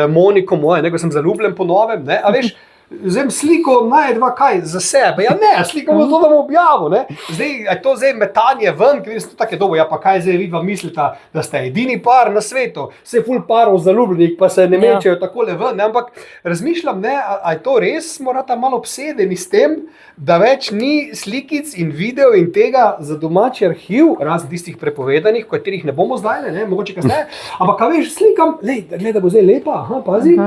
Moniko moje, ne, ko sem zaljubljen po novem, ne, a veš, zdaj sliko najdva kaj za sebe, ja ne, slikamo to, da bomo objavili, ne, zdaj, je to zdaj metanje ven, ker je to tako dobro, ja pa kaj zdaj vidva mislita, da ste edini par na svetu, se ful parov zaljubljenih, pa se ne Ja. mečejo takole ven, ne, ampak razmišljam, ne, a je to res, morata malo obsedeni s tem, da več ni slikic in video in tega za domači arhiv, razen tistih prepovedanih, o katerih ne bomo zdaj, ne, mogoče kasneje, ampak kaj veš, slikam, lej, da gleda bo zdaj lepa, aha, pazi,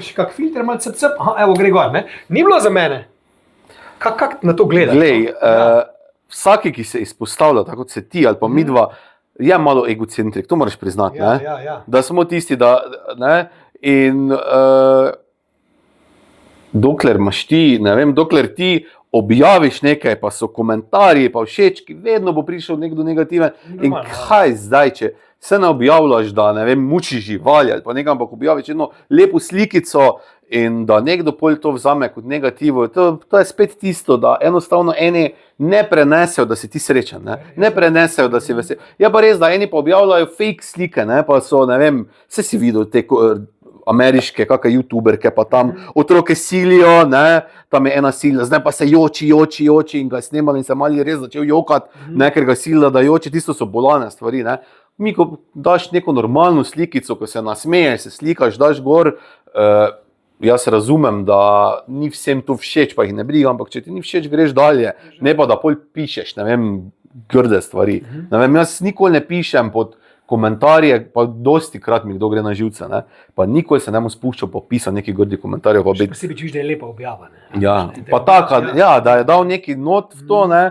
še kak filter, malo cep, aha, evo, gre gor, ne, ni bilo za mene. Kak na to gledaš? Glej, vsaki, ki se izpostavlja, tako kot se ti ali pa midva, je malo egocentrik, to moraš priznati. Ne? Ja. Da smo tisti, da ne, in dokler imaš ti, ne vem, dokler ti objaviš nekaj, pa so komentarji, pa všečki, vedno bo prišel nekdo negativen. In Normalno. kaj zdaj, če se ne objavljaš, da ne vem, mučiš živali ali pa nekaj, ampak objaviš eno lepo slikico in da nekdo pol to vzame kot negativo, to je spet tisto, da enostavno eni ne prenesejo, da si ti srečen, ne prenesejo, da si vesel. Je pa res, da eni pa objavljajo fake slike, ne, pa so, ne vem, vse si videl te ameriške, kakšne youtuberke, pa tam otroke silijo, ne, tam je ena sila, zdaj pa se joči in ga je snemali in se mali res začel jokati, ne, ker ga sila, da joči, tisto so bolane stvari, ne. Mi, ko daš neko normalno slikico, ko se nasmeješ, se slikaš, daš gor, jaz razumem, da ni vsem to všeč, pa jih ne briga, ampak če ti ni všeč, greš dalje, ne pa da pol pišeš, ne vem, grde stvari. Ne vem, jaz nikoli ne pišem pod komentarje, pa dosti krat mi kdo gre na živce, ne, pa nikoli se ne bom spuščal pa pisati nekih grdih komentarjev, pa biti. Posebej čuš, da je lepa objava. Ne? Ja, pa taka, ja, da je dal neki not v to, ne,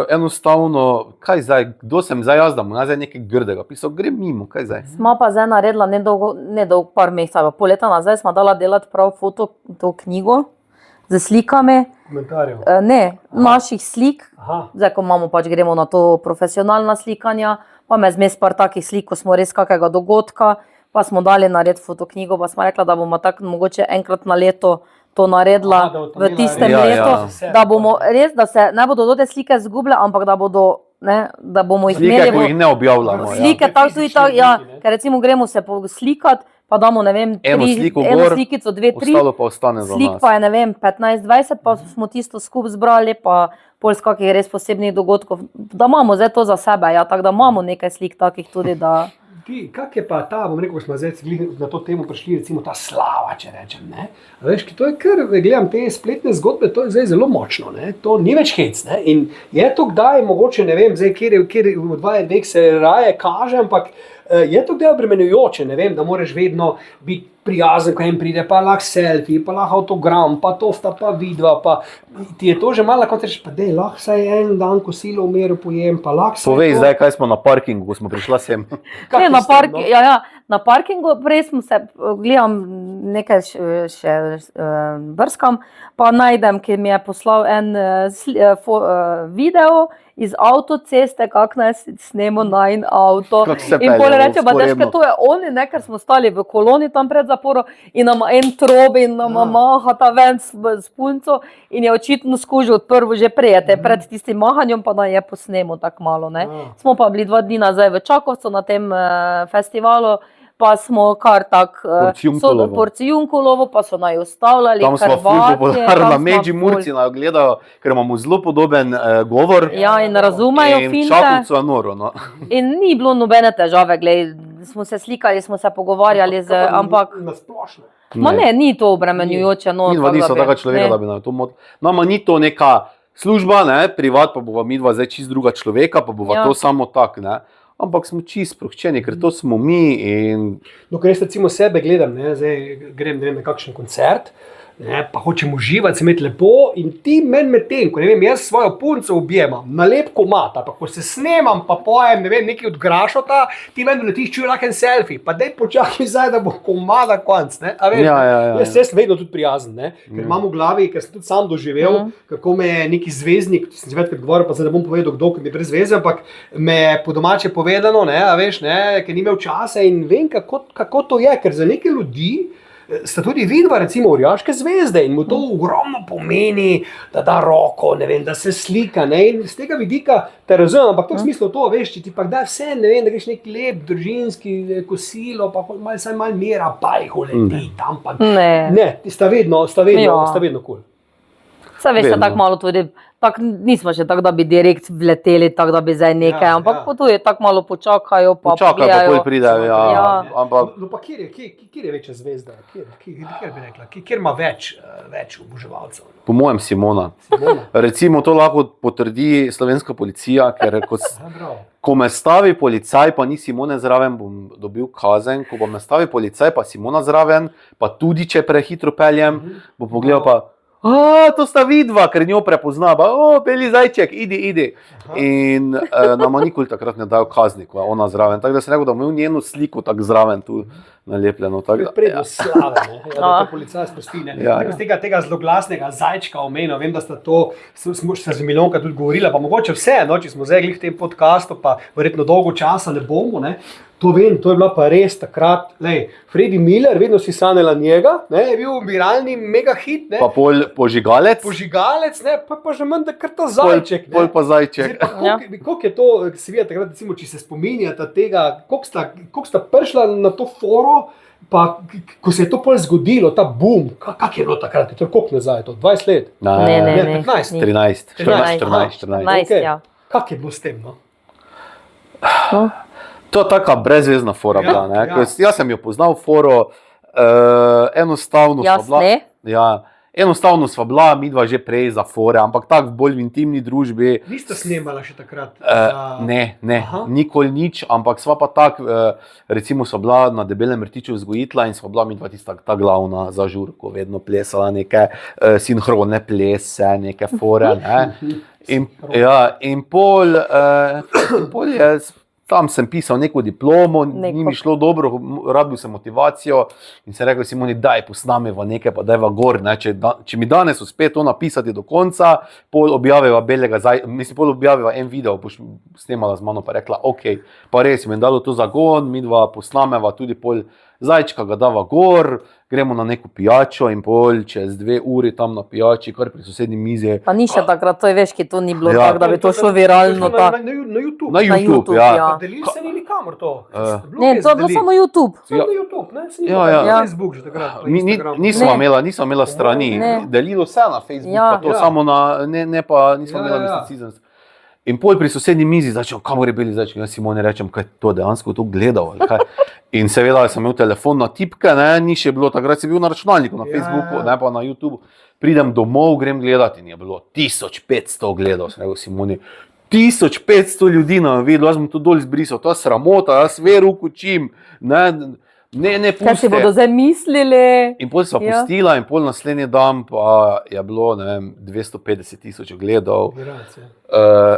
enostavno, kaj zdaj, kdo sem zdaj jaz, da mu zdaj nekaj grdega pisal, gre mimo, kaj zdaj. Smo pa zdaj naredila nedolgo, par mesecev, pol leta nazaj smo dala delati prav to knjigo z slikami, Komentarjev. naših slik, Aha. zdaj ko imamo pač gremo na to profesionalna slikanja, pa me zmes par takih slik, ko smo res kakega dogodka, pa smo dali narediti fotoknjigo, pa smo rekla, da bomo tako mogoče enkrat na leto to naredila Aha, da bo to v imela tistem res- letu, Ja. da bomo res, da se ne bodo te slike zgubile, ampak da bodo, ne, da bomo jih Slike, imeli ko jih ne objavljamo. Ja. slike, tako tudi tako, ja, ker recimo gremo se poslikati, pa damo, ne vem, Eno sliko eno gor, slikico, 2-3, Ostalo pa ostane za slik nas. pa je, ne vem, 15-20, pa smo tisto skupaj zbrali, pa pol z kakih res posebnih dogodkov, da imamo zdaj to za sebe, ja, tako da imamo nekaj slik takih tudi, da... Kak je pa ta, bom rekel, ko smo zdaj na to temo prišli, recimo ta slava, če rečem, ne? A veš, to je kar, gledam te spletne zgodbe, to je zdaj zelo močno, ne? To ni več hec, ne? In je to kdaj, mogoče, ne vem, zdaj, kjer v 2 se raje kaže, ampak je to kdaj obremenjujoče, ne vem, da moraš vedno biti prijazen, ko en pride, pa lahko selfie, pa lahko autogram, pa to sta pa vidva, pa ti je to že malo, kot rečeš, pa dej, lahko saj en dan kosilo v miru pojem, pa lahko saj Povej to. zdaj, kaj smo na parkingu, ko smo prišla sem. Kak Ne, je na s tem, park, no? ja, na parkingu, prej smo se, gledam nekaj še brskam, pa najdem, ki mi je poslal en video iz avtoceste, kako naj snemo najin avto. Kako se In pelje pol reče, pa vzporedno. deške, to je oni, ne, ker smo stali v koloni tam pred zaporom in nam en trobi in nam maha ta ven s punco in je očitno skužil prvo že prijete, pred tistim mahanjem pa naj je posnemo tako malo, ne. Smo pa bili 2 dni nazaj v Čakovcu na tem festivalu, pa smo kar tak Porcijunkolovo. Porcijunkolovo, pa so naj ustavljali Tam smo ful popularni, na Međi ful- Murci naj gledajo, ker imamo zelo podoben govor. Ja, in razumejo In finte. Čakovcu je noro, no. In ni bilo nobene težave, glej, smo se slikali, smo se pogovarjali, ampak Na splošno. ma ne, ni to obremenjujoče. No, Midva tako nisva da bi- taka človeka, ne. da bi nam to motilo. Nama ni to neka služba, ne, privat, pa bova midva zdaj čist druga človeka, pa bova Ja. to samo tak, ne. Ampak smo čist sproščeni, ker to smo mi in No, ker jaz recimo sebe gledam, ne, zdaj grem ne vem, na kakšen koncert, ne, pa hočem uživati, se imeti lepo in ti meni medtem, ko ne vem, jaz svojo punco objemam, nalepko mata, pa ko se snemam, pa pojem, ne vem, nekaj od Grašota, ti meni doletiš čuraken selfie, pa daj počakaj zdaj, da bo komada konc, ne, a veš, Ja. jaz sem vedno tudi prijazen, ne, ker imam v glavi, ker sem tudi sam doživel, kako me je neki zvezdnik, sem že večkrat govoril, pa zdaj ne bom povedal, kdo, ker mi je brez veze, ampak me je po domače povedano, ne, a veš, ne, ker ni imel časa in vem, kako to je, ker za neke ljudi sta tudi vidva, recimo, orjaške zvezde in mu to ogromno pomeni, da da roko, ne vem, da se slika, ne, in z tega vidika te razumem, ampak to v smislu to, veš, če ti pa kdaj vse, ne vem, da greš nek lep družinski kosilo, pa saj malo mera, pajho leti tam, pa Ne. sta vedno Ja. cool. Saj veš, Vedno. tako malo tudi, tako nismo še tako, da bi direkt vleteli, tako da bi zdaj nekaj, Ja, ampak ja. potuje tako malo počakajo, pa počakaj, pa pogledajo. pol pridejo, ja. Ja. Ampak No, pa kjer je večja zvezda? Kjer bi rekla? Kjer ima več oboževalcev? po mojem Simona. Simona? Recimo to lahko potrdi slovenska policija, ker Ja, bravo. ko me stavi policaj, pa ni Simone zraven, bom dobil kazen. Ko me stavi policaj, pa Simona zraven, pa tudi če prehitro peljem, bo pogledal pa, to sta vidva, ker njo prepozna, pa, peli zajček, idi. In nama nikoli takrat ne dajo kazni, ko je ona zraven. Tako da sem rekel, da bom imel njeno sliko tako zraven tu nalepljeno. Tako da- Prednost slave, ne? Ja, da te policaj spusti. Ne? Ja, Tako z tega zloglasnega zajčka omenil, vem, da sta to, smo se z milijonka tudi govorila, pa mogoče vse, no, če smo zdaj glih v tem podcastu, pa verjetno dolgo časa ne bomo, ne? To vem, to je bila pa res takrat, lej, Freddie Miller, vedno si sanjala njega, ne, je bil viralni mega hit, ne, Pa pol požigalec, požigalec, ne, pa že manj, da kar ta zajček, ne. pol pa zajček. Zdaj, pa koliko je to, se vidi takrat, recimo, če se spominjate tega, koliko sta prišla na to foro, pa ko se je to pol zgodilo, ta boom, kak je bilo takrat, to je koliko nazaj, to 20 let, Ne, 15, ni. 13, 14, 14. 14, Okej. ja. Kak je bilo s tem, no? No. To je taka brezvezna fora Ja, bila. Ne? ja. Ko jaz sem jo poznal foro, enostavno sva Jaz bila. ne. Ja, enostavno sva bila, midva že prej za fore, ampak tako bolj v intimni družbi. Niste snemala še takrat? Ne, Aha. nikoli nič, ampak sva pa tako, recimo sva bila na Debelem rtiču vzgojitla in sva bila midva tista ta glavna za žurko, vedno plesala neke sinhrone plese, neke fore. Ne? In pol je, tam sem pisal neko diplomo, ni mi šlo dobro, rabil sem motivacijo in sem rekel Simoni, daj posnamiva nekaj, pa dajva gor, ne? Če mi danes uspe to napisati do konca, pol objaviva pol objaviva en video, boš snemala z mano, pa rekla, ok, pa res, mi je dalo to zagon, midva posnameva tudi pol zajčka, ga dava gor, gremo na neko pijačo in pol čez 2 uri tam na pijači, kar pri sosednji mizi. Pa ni še takrat, to je veš, ki to ni bilo Ja. tako, da bi to šlo viralno. Na YouTube. Na YouTube, YouTube, ja. ja. Pa delili se ni nikamor to. Ne, to je bilo samo YouTube. Samo na YouTube, ne? Se ni Ja, bilo ja. na Facebook že takrat. pa Instagram. Nismo imela strani, Ne. delilo se na Facebooku, Ja. pa to Ja. samo na, ne pa nismo Ja, imela ja. misticizem. In pol pri sosednji mizi začel, kamor je bili začeli, jaz Simone rečem, kaj je to dejansko to gledal, ali kaj. In seveda sem imel telefon na tipke, ne, ni še bilo, takrat si bil na računalniku, na Ja, Facebooku, ja. ne pa na YouTubu. Pridem domov, grem gledati in je bilo 1500 gledov, sem rekel Simoni, 1500 ljudi nam je videlo, jaz bom to dol izbrisal, to je sramota, jaz veru kučim, ne. Ne, Kaj si puste. bodo zdaj mislili? In pol sva Ja. pustila in pol naslednji dan pa je bilo, ne vem, 250.000 ogledov.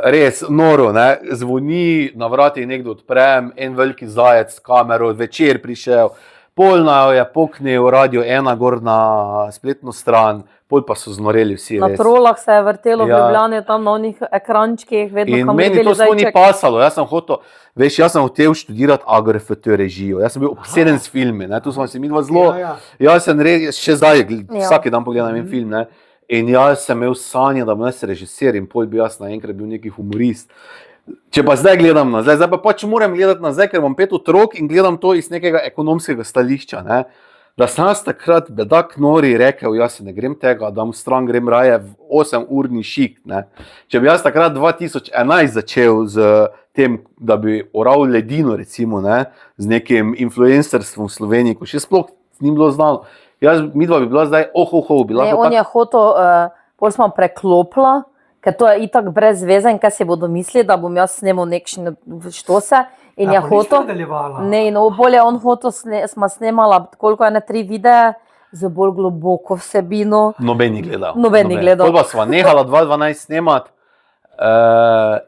Res noro, ne? Zvoni, na vratih nekdo odprem, en veliki zajec s kamero, večer prišel, polna je poknil Radio 1 gor na spletno stran, pol pa so znoreli vsi Na res. trolah se je vrtelo v Ja. Ljubljani, tam na onih ekrančkih, vedno In kam meni gledali to sploh ni zajček. pasalo, jaz sem hotel študirati AGRFT režijo, jaz sem bil obseden s filmi, ne? Tu smo se midva zelo, jaz sem še zdaj, Ja. vsak dan pogledam en film, ne? In jaz sem imel sanje, da bom jaz režiser in pol bi jaz naenkrat bil neki humorist. Če pa zdaj gledam nazaj, zdaj pa pač moram gledati nazaj, ker imam 5 otrok in gledam to iz nekega ekonomskega stališča, ne? Da sem jaz takrat bedak nori rekel, jaz se ne grem tega, dam stran, grem raje v 8-urni šik, ne? Če bi jaz takrat 2011 začel z tem, da bi oral ledino, recimo, ne? Z nekim influencerstvom v Sloveniji, ko še sploh ni bilo znano, midva bi bila zdaj, bi Ne, lahko on je hotel, pol smo preklopila, ker to je itak brez veze in kaj si bodo mislili, da bom jaz snemal nekšne štose. In je hotel, ne, in bolje on hotel, sma snemala koliko je 3 videe z bolj globoko vsebino. Noben ni gledal. Noben ni gledal. Pol pa sva nehala 2012 snemat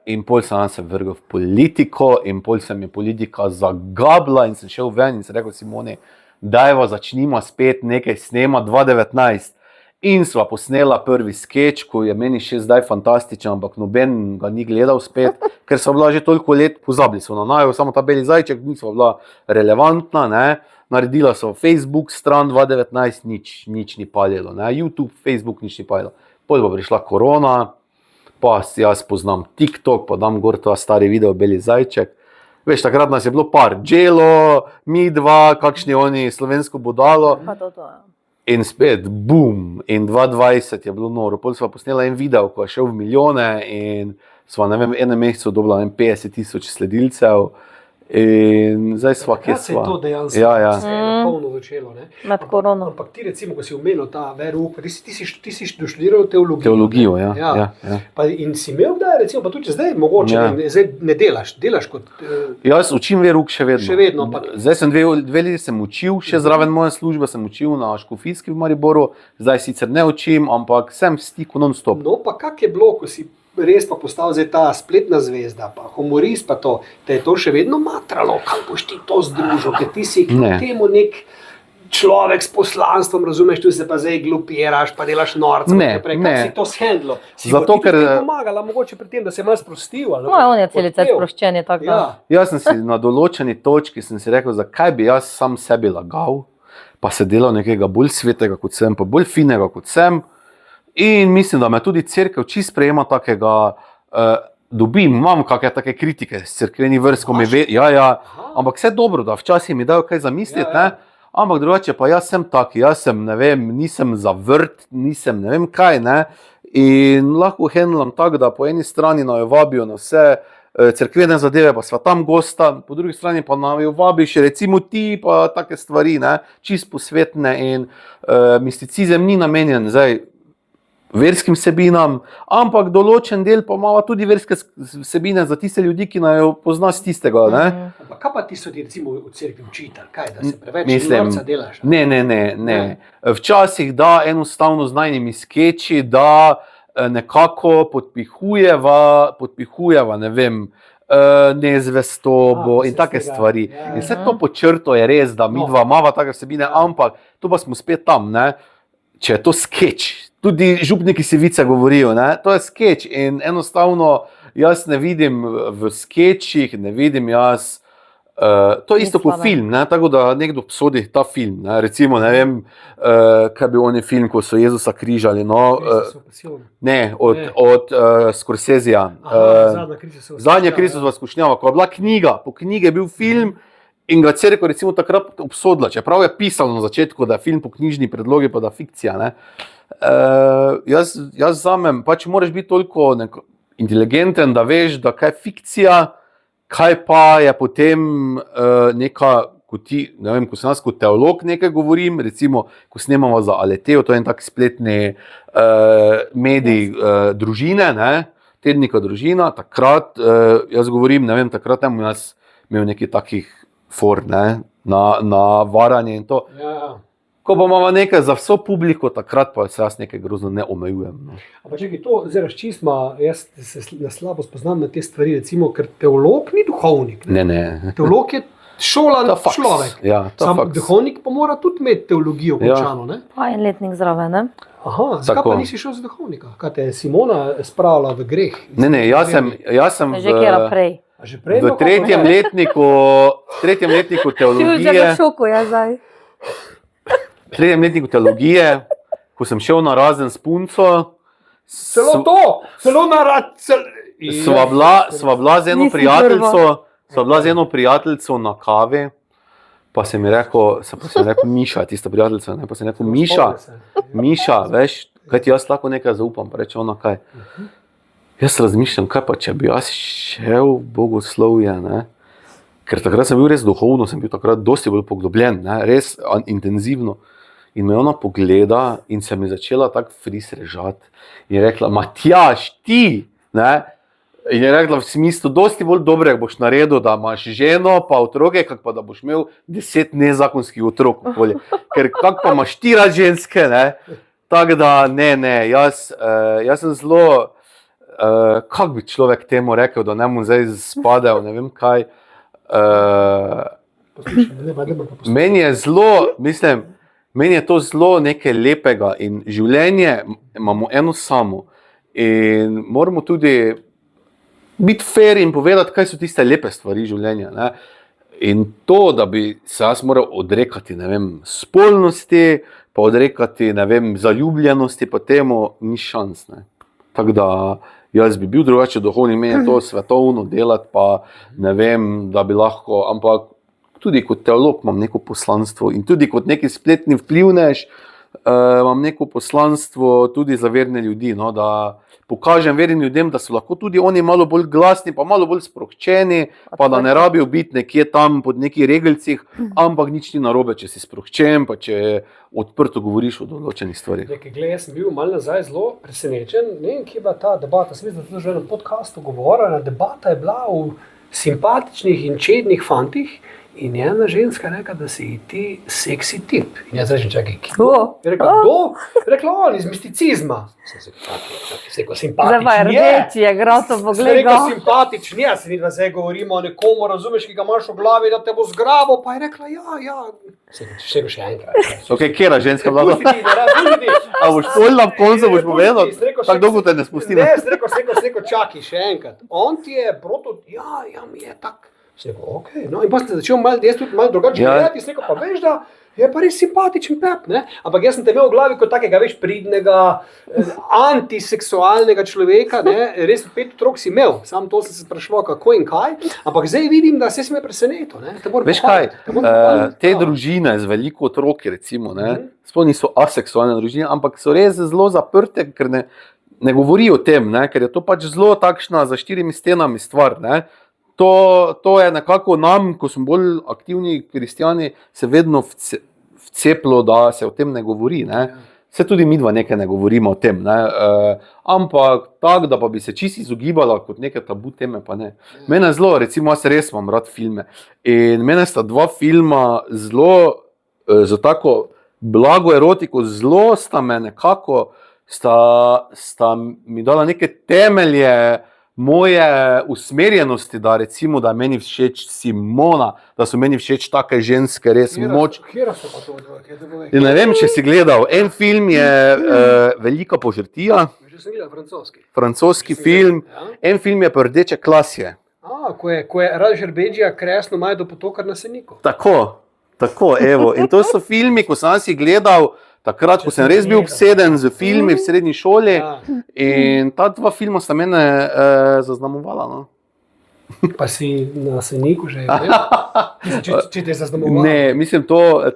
in pol sem se vrgel v politiko in pol se mi politika zagabla in sem šel ven in sem rekel Simoni, dajva začnimo spet nekaj snemati 2019. In sva posnela prvi skeč, ko je meni še zdaj fantastičen, ampak noben ga ni gledal spet, ker so bila že toliko let, pozabili so na najo, samo ta beli zajček, nisva bila relevantna, ne. Naredila so Facebook stran 2019, nič ni palilo, ne. YouTube, Facebook, nič ni palilo. Potem pa prišla korona, pa jaz poznam TikTok, pa dam gor ta stari video, beli zajček. Veš, takrat nas je bilo par, Dželo, mi dva, kakšni oni, slovensko budalo. Pa to je. In spet, bum, in 2020 je bilo noro. Potem sva posnela en video, ko je šel v milijone in sva, ne vem, v enem mesecu dobila 50.000 sledilcev. In zdaj sva, kje Kaj se je sva. to dejansko Ja. se je na polno začelo, ne? Med korono. Ampak ti recimo, ko si omenil ta verouk, ti si doštudiral teologijo. Teologijo, ne? ja. Pa in si imel kdaj, recimo, pa tudi zdaj mogoče, Ja. zdaj ne delaš kot... Jaz učim verouk še vedno. Še vedno, ampak- Zdaj sem dve leti sem učil, še zraven moje službe sem učil na Škofijski v Mariboru. Zdaj sicer ne učim, ampak sem v stiku non-stop. No, pa kak je bilo, ko si res pa postal zdaj ta spletna zvezda, pa humorist, pa to, te je to še vedno matralo, kako boš ti to združil, ker ti si Ne. k temu nek človek s poslanstvom, razumeš, tu se pa zdaj glupiraš, pa delaš norca. Ne, Kako ne. si to shendlo? Zato, ker- pomagala mogoče pri tem, da se malo sprostil. ali No, on je celice odpel. sproščen, je tako da. Ja. Jaz sem si na določeni točki sem si rekel, zakaj bi jaz sam sebi lagal, pa se delal nekega bolj svetega kot sem, pa bolj finega kot sem. In mislim, da me tudi cerkev čist sprejema takega, dobim, imam kakšne take kritike s cerkvenih vrst, ko mi ve, ja, ampak vse dobro, da včasih mi dajo kaj zamisliti, Ja, ja. ne. Ampak drugače pa jaz sem tak, jaz sem, ne vem, nisem zavrt, nisem ne vem kaj, ne. In lahko handlam tako, da po eni strani naj jo vabijo na vse cerkvene zadeve, pa sva tam gosta, po drugi strani pa naj jo vabiš, recimo ti, pa take stvari, ne, čist posvetne in misticizem ni namenjen zdaj verskim vsebinam, ampak določen del pa ima tudi verske vsebine za tiste ljudi, ki naj jo pozna z tistega, ne. Ampak kaj pa ti so ti recimo v cerkvi učitelj? Kaj, da se preveč Mislim, norca delaš? Ne. Včasih da enostavno z najnimi skeči, da nekako podpihujeva, ne vem, nezvestobo in vse take tega. stvari. Ja, In vse to pod črto je res, da mi dva imava take vsebine, ampak tu pa smo spet tam, ne. Če je to skeč, tudi župniki Sivice govorijo, ne, to je skeč in enostavno jaz ne vidim v skečih, ne vidim jaz, to je isto kot Mislim, film, ne, tako da nekdo obsodi ta film, ne, recimo, ne vem, kaj bi on je film, ko so Jezusa križali, no, Kristusov pasijon. ne, Ne. od Scorsesea, Zadnja Kristusova Zadnja skušnjava, Kristusova skušnjava, ko je bila knjiga, po knjigi je bil film in ga cerkev recimo takrat obsodila, čeprav je pisalo na začetku, da je film po knjižni predlogi, pa da je fikcija, ne. Jaz zamem, pač moraš biti toliko inteligenten, da veš, da kaj je fikcija, kaj pa je potem neka, ko ti, ne vem, ko sem jaz kot teolog nekaj govorim, recimo, ko snemamo za Aleteo, to je en tak spletni medij družine, ne, tednika družina, takrat, jaz govorim, ne vem, takrat sem jaz imel nekaj takih for, ne, na varanje in to. Ja. Ko pa imamo nekaj za vso publiko, takrat pa se jaz nekaj grozno ne omejujem. No. Ampak čekaj, to zdaj razčistma, jaz se slabo spoznam na te stvari, recimo, ker teolog ni duhovnik. Ne. Teolog je šolan Ta faks. človek. Ja, ta Sam faks. duhovnik pa mora tudi imeti teologijo končano, ne? Pa en letnik zraven, ne? Aha, zakaj Tako. pa nisi šel za duhovnika? Kaj te je Simona spravila v greh? Ne, jaz sem Že kjera prej. A že prej? v tretjem letniku Ti v že v teologije, šoku, ja, zdaj. ko sem šel na razen s punco, Celo to, celo na rad. sva bila z eno Nisi prijateljico, sva bila z eno prijateljico na kavi, pa sem ji rekel, Miša, tista prijateljica, ne, pa sem rekel, Miša, veš, kaj ti jaz lahko nekaj zaupam, pa reče ona kaj. Jaz razmišljam, kaj pa, če bi jaz šel v bogoslovje, ne? Ker takrat sem bil res duhovno, sem bil takrat dosti bolj poglobljen, ne? Res intenzivno. In me ona pogleda in se mi začela tako fris režati. In je rekla, Matjaž, ti, ne? In je rekla v smislu, dosti bolj dobrega boš naredil, da imaš ženo pa otroke, kak pa da boš imel 10 nezakonskih otrok okoli. Ker kak pa imaš ti rad ženske, ne? Tako da, ne, jaz sem zelo, kak bi človek temu rekel, da ne mu zdaj spadal, ne vem kaj. Meni je zelo, mislim, meni je to zelo nekaj lepega in življenje imamo eno samo in moramo tudi biti fair in povedati, kaj so tiste lepe stvari življenja. Ne? In to, da bi se jaz moral odrekati, ne vem, spolnosti, pa odrekati, ne vem, zaljubljenosti, pa temu ni šans. Ne? Tako da jaz bi bil drugače duhovni, meni je to svetovno delati, pa ne vem, da bi lahko, ampak tudi kot teolog imam neko poslanstvo in tudi kot neki spletni vplivnež imam neko poslanstvo tudi za verne ljudi, no, da pokažem vernim ljudem, da so lahko tudi oni malo bolj glasni, pa malo bolj sproščeni, pa da ne rabijo biti nekje tam pod neki regelcih, ampak nič ni narobe, če si sproščen, pa če odprto govoriš o določenih stvarih. Jaz sem bil malo nazaj zelo presenečen, ne vem, kje je bila ta debata, sem mislim, da tudi že na podcastu govorila, debata je bila o simpatičnih in čednih fantih, in ena ženska je rekla, da si ti seksi tip. In jaz rečem, čakaj, kdo? Je rekla, kdo? Je rekla, on iz misticizma. Sem rekel, simpatičen Zdaj pa je rdeči, je groto Sem pogled. rekel, simpatičen je, se vidva zdaj govorimo o nekomu, razumeš, ki ga imaš v glavi, da te bo zgrabil, pa je rekla, ja. Še enkrat. Ok, kjera ženska vlada? Pusti ti, ne razumiš ti. A boš pol na koncu boš povedal? Tako dolgo te ne spusti. Ne, sem rekel, čakaj, še enkrat. On ti je ja, mi je tak. Sem rekel, ok, no in pa sem začel jaz tudi malo drugače gledati, sem rekel, pa veš, da je pa res simpatičen pep, ne? Ampak jaz sem te imel v glavi kot takega, veš, pridnega, antiseksualnega človeka, ne? Res 5 otrok si imel, sam to sem se spraševal, kako in kaj, ampak zdaj vidim, da se me presenetil, ne? Veš kaj, te družine z veliko otroki, recimo, ne, sploh niso aseksualne družine, ampak so res zelo zaprte, ker ne govorijo o tem, ne, ker je to pač zelo takšna za 4 stenami stvar, ne. To je nekako nam, ko smo bolj aktivni kristjani, se vedno vceplo, da se o tem ne govori, ne. Se tudi midva nekaj ne govorimo o tem, ne. Ampak tako, da pa bi se čisto izogibala kot neke tabu teme, pa ne. Mene zelo, recimo jaz res imam rad filme in mene sta 2 filma zelo, za tako blago erotiko, zelo sta me nekako, sta mi dala neke temelje moje usmerjenosti, da recimo, da je meni všeč Simona, da so meni všeč take ženske, res moč. Kjera so pa to dva? In ne vem, če si gledal, en film je Velika požrtija, Že sem gledal francoski film, en film je pa Rdeče klasje. Ko je Rad Žerbeđija kresno maj do potoka na Seniku. Tako, evo. In to so filmi, ko sem si gledal, takrat, ko sem res bil obseden z filmi v srednji šoli, in ta 2 filma sta mene zaznamovala. No. Pa si na Seniku že bil? Če te je zaznamovala? Ne, mislim,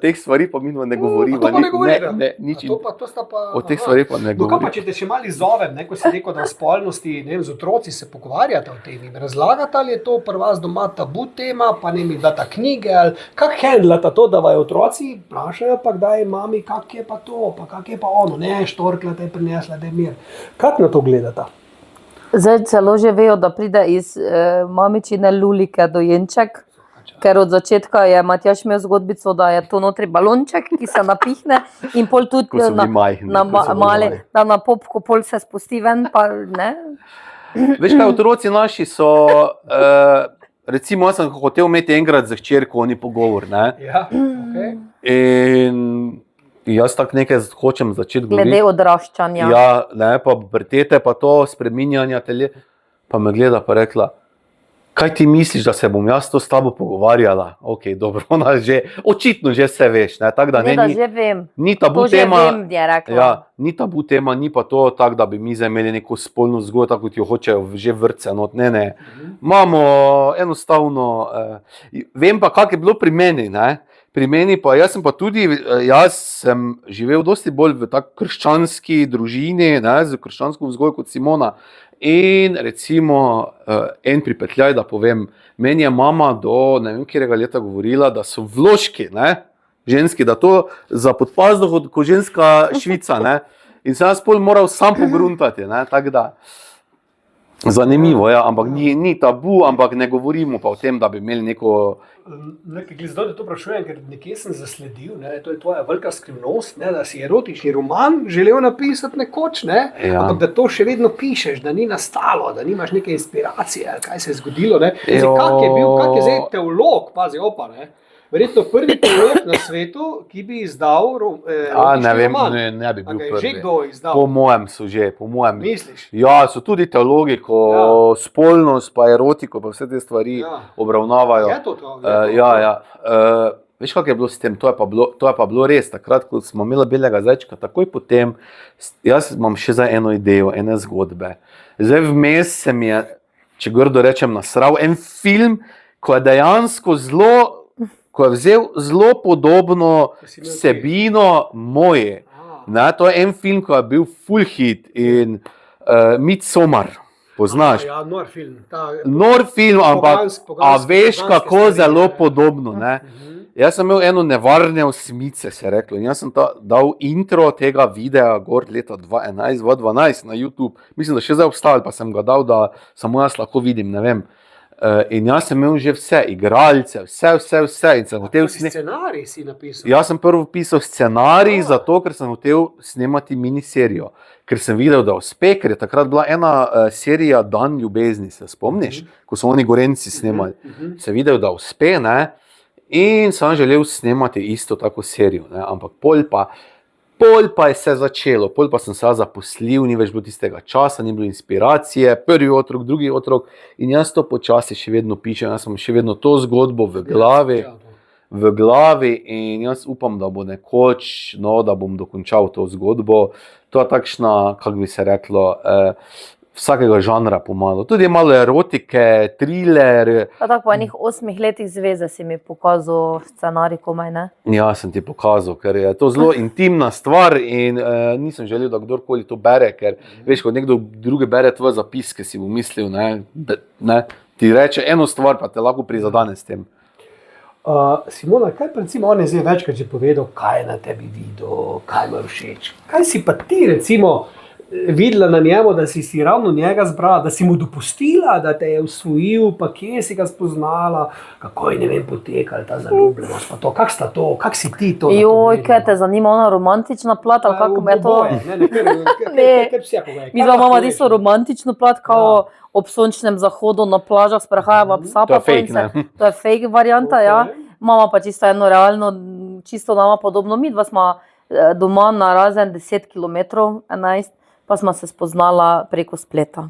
teh stvari pa midva ne govoriva. To pa ne govoriva? Ne, nič. To sta pa... O teh stvari pa ne Kaj pa, govoriva. če te še malo izzovem, ne, ko si rekel, da v spolnosti, ne vem, z otroci se pogovarjate o tem in razlagate, ali je to pri vas doma tabu tema, pa ne mi data knjige, ali kak handlata to, da vajo otroci vprašajo, pa kdaj mami, kak je pa to, pa kak je pa ono, ne, štorkla te je prinesla, da je mir. Kak na to gledata? Zdaj celo že vejo, da pride iz mamičine lulike dojenček, Ker od začetka je Matjaž imel zgodbico, da je to notri balonček, ki se napihne in pol tudi Ko so bili majhni, ko so bili mali, mali. da na popku pol se spusti ven, pa ne. Veš kaj, otroci naši so, recimo, jaz sem hotel imeti enkrat za hčerko oni pogovor, ne? Ja, okay. In jaz tako nekaj hočem začeti Glede govoriti. odraščanja. Ja, ne, pa pubertete, pa to spreminjanja tele. Pa me gleda pa rekla, kaj ti misliš, da se bom jaz to s tabo pogovarjala? Ok, dobro, ona že, očitno že vse veš, ne, tako da Ne, da ni, že vem. ni tabu To že tema. vem, je rekla. Ja, ni tabu tema, ni pa to tako, da bi mi zdaj imeli neko spolno vzgojo, tako kot jo hočejo že vrtce. No, ne. Imamo enostavno, vem pa, kak je bilo pri meni. Ne? Pri meni pa, jaz sem živel dosti bolj v tako krščanski družini, ne, z krščansko vzgojo kot Simona. In recimo en pripetljaj, da povem, meni je mama do ne vem katerega leta govorila, da so vložki, ne, ženski, da to za podpazduh kot ženska švica, ne. In sem jaz pol moral sam pogruntati, ne, tako da. Zanimivo, ja, ampak ni tabu, ampak ne govorimo pa o tem, da bi imeli neko. Nekaj zdaj to vprašujem, ker nekje sem zasledil, ne, to je tvoja velika skrivnost, ne, da si erotični roman želel napisati nekoč, ne, Ja. ampak da to še vedno pišeš, da ni nastalo, da nimaš neke inspiracije, ali kaj se je zgodilo. Ne. Zdaj, Jo. kak je zdaj teolog, pazi, opa, ne, verjetno prvi teolog na svetu, ki bi izdal erotični Ne vem, roman. ne bi A bil ga je že prvi. kdo izdal? Po mojem so že, po mojem. Misliš? Ja, so tudi teologi, ko spolnost pa erotiko pa vse te stvari Ja. obravnavajo. Je to? Ja. Veš, kako je bilo s tem? To je pa bilo res. Takrat, ko smo imeli belega zajčka, takoj potem, jaz imam še za eno idejo, ene zgodbe. Zdaj vmes se mi je, če grdo rečem, nasral en film, ko je dejansko ko je vzel zelo podobno si imel vsebino moje. Ne, to je en film, ko je bil full hit in Midsommar, poznaš? Ja, nor film. Nor film, ampak Poganske veš, kako stvari, zelo ne. podobno. Ne? Jaz sem imel eno nevarne osmice, se je reklo, in jaz sem dal intro tega videa gor leta 2011-2012 na YouTube. Mislim, da še zdaj obstaja, pa sem ga dal, da samo jaz lahko vidim, ne vem. In jaz sem imel že vse, igralce, vse. In sem hotel Scenarij si napisal. Jaz sem prvo pisal scenarij, zato ker sem hotel snemati miniserijo. Ker sem videl, da uspe, ker je takrat bila ena serija Dan ljubezni, se spomniš, ko so oni Gorenci snemali. Sem videl, da uspe, ne? In sem želel snemati isto tako serijo, ne? Ampak pol pa je se začelo, pol pa sem se zaposlil, ni več bilo tistega časa, ni bilo inspiracije, prvi otrok, drugi otrok in jaz to počasi še vedno pišem, jaz sem še vedno to zgodbo v glavi in jaz upam, da bo nekoč, no, da bom dokončal to zgodbo. To je takšna, kako bi se reklo, vsakega žanra pomalo. Tudi malo erotike, thriller. Pa tako po enih 8 letih zveze si mi pokazal scenarij komaj, ne? Ja, sem ti pokazal, ker je to zelo intimna stvar in nisem želel, da kdorkoli to bere, ker veš, ko nekdo drugi bere tvoj zapiske, si bo mislil, ne, ti reče eno stvar, pa te lahko prizadene s tem. Simona, kaj pa recimo on je zdaj večkrat že povedal, kaj je na tebi videl, kaj mu je všeč. Kaj si pa ti recimo videla na njemu, da si ravno njega zbrala, da si mu dopustila, da te je usvojil, pa kje si ga spoznala, kako je, ne vem, potekala ta zaljubljenost, pa to, kak si ti to? Joj, kaj te zanima ona romantična plat, ali kako je to? Mi dva imamo tisto romantično plat, kao ob sončnem zahodu na plažah sprehajava psa, To je fake, ne? To je fake varianta, ja. Imamo pa čisto eno realno, čisto nama podobno. Mi dva smo doma na razen 10 km, 11, pa smo se spoznala preko spleta.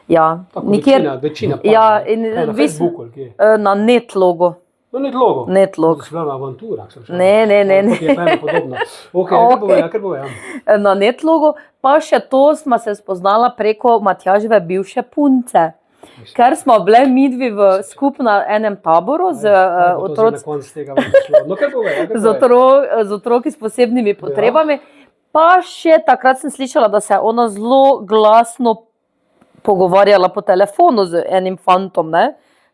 Ja, nikjer. Večina. Ja, in na Facebooku ali kje? Na netlogo. No, Netlog. Netlog. To je bila avantura. Ne. Kar bo, ja. Na netlogu, pa še to smo se spoznala preko Matjaževe bivše punce. Ker smo bile midvi v skupno enem taboru z otroki s posebnimi potrebami. Pa še takrat sem slišala, da se je ona zelo glasno pogovarjala po telefonu z enim fantom, ne?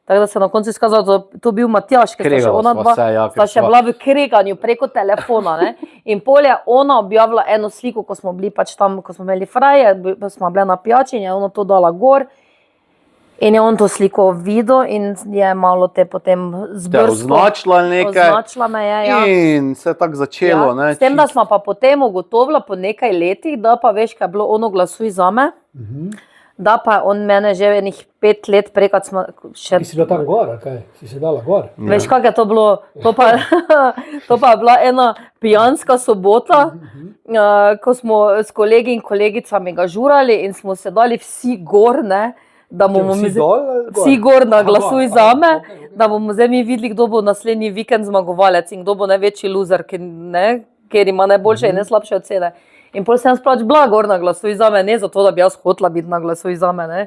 Tako da se na koncu izkazalo, da to bil Matjaž, ker sta še ona dva, sta še bila v kreganju preko telefona, ne? In pol je ona objavila eno sliko, ko smo bili pač tam, ko smo imeli fraje, smo bile na pijači in je ona to dala gor. In je on to sliko videl in je malo te potem Označila nekaj. Označila me je, ja. In se je tako začelo. Ja. Ne, S tem, da smo pa potem ugotovila po nekaj letih, da pa veš, kaj je bilo ono glasuj zame, da pa on mene že enih 5 let prej, kad smo še... Ti si bila tam gor, kaj? Si se dala gor? Veš, kak je to bilo? To pa je bila ena pijanska sobota, ko smo s kolegi in kolegicami ga žurali in smo se dali vsi gor, ne, da bomo vsi gor na glasuj zame, da bomo zdaj mi videli, kdo bo naslednji vikend zmagovalec in kdo bo največji loser, ker ima najboljše in najslabše ocene. In potem sem pač bila gor na glasuj zame, ne zato, da bi jaz hotela biti na glasuj zame, ne.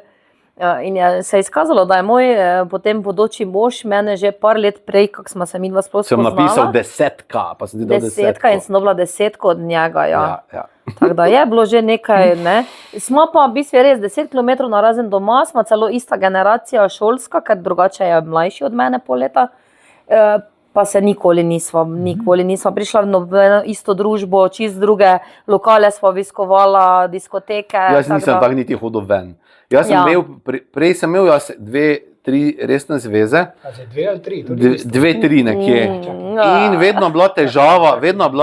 In se je izkazalo, da je moj potem bodoči mož mene že par let prej, kak smo se midva sploh spoznala. Sem napisal 10, pa sem ti dal 10. In sem dobila 10 od njega, ja. Ja. Tako da je bilo že nekaj, ne. Smo pa v bistvu res 10 km narazen doma, smo celo ista generacija šolska, ker drugače je mlajši od mene pol leta. Pa se nikoli nisva prišla v isto družbo, čist druge lokale sva obiskovala, diskoteke. Jaz nisem tako niti hodil ven. Jaz sem imel, prej sem imel 2-3 resne zveze. 2 ali 3? 2-3 nekje. In vedno je bila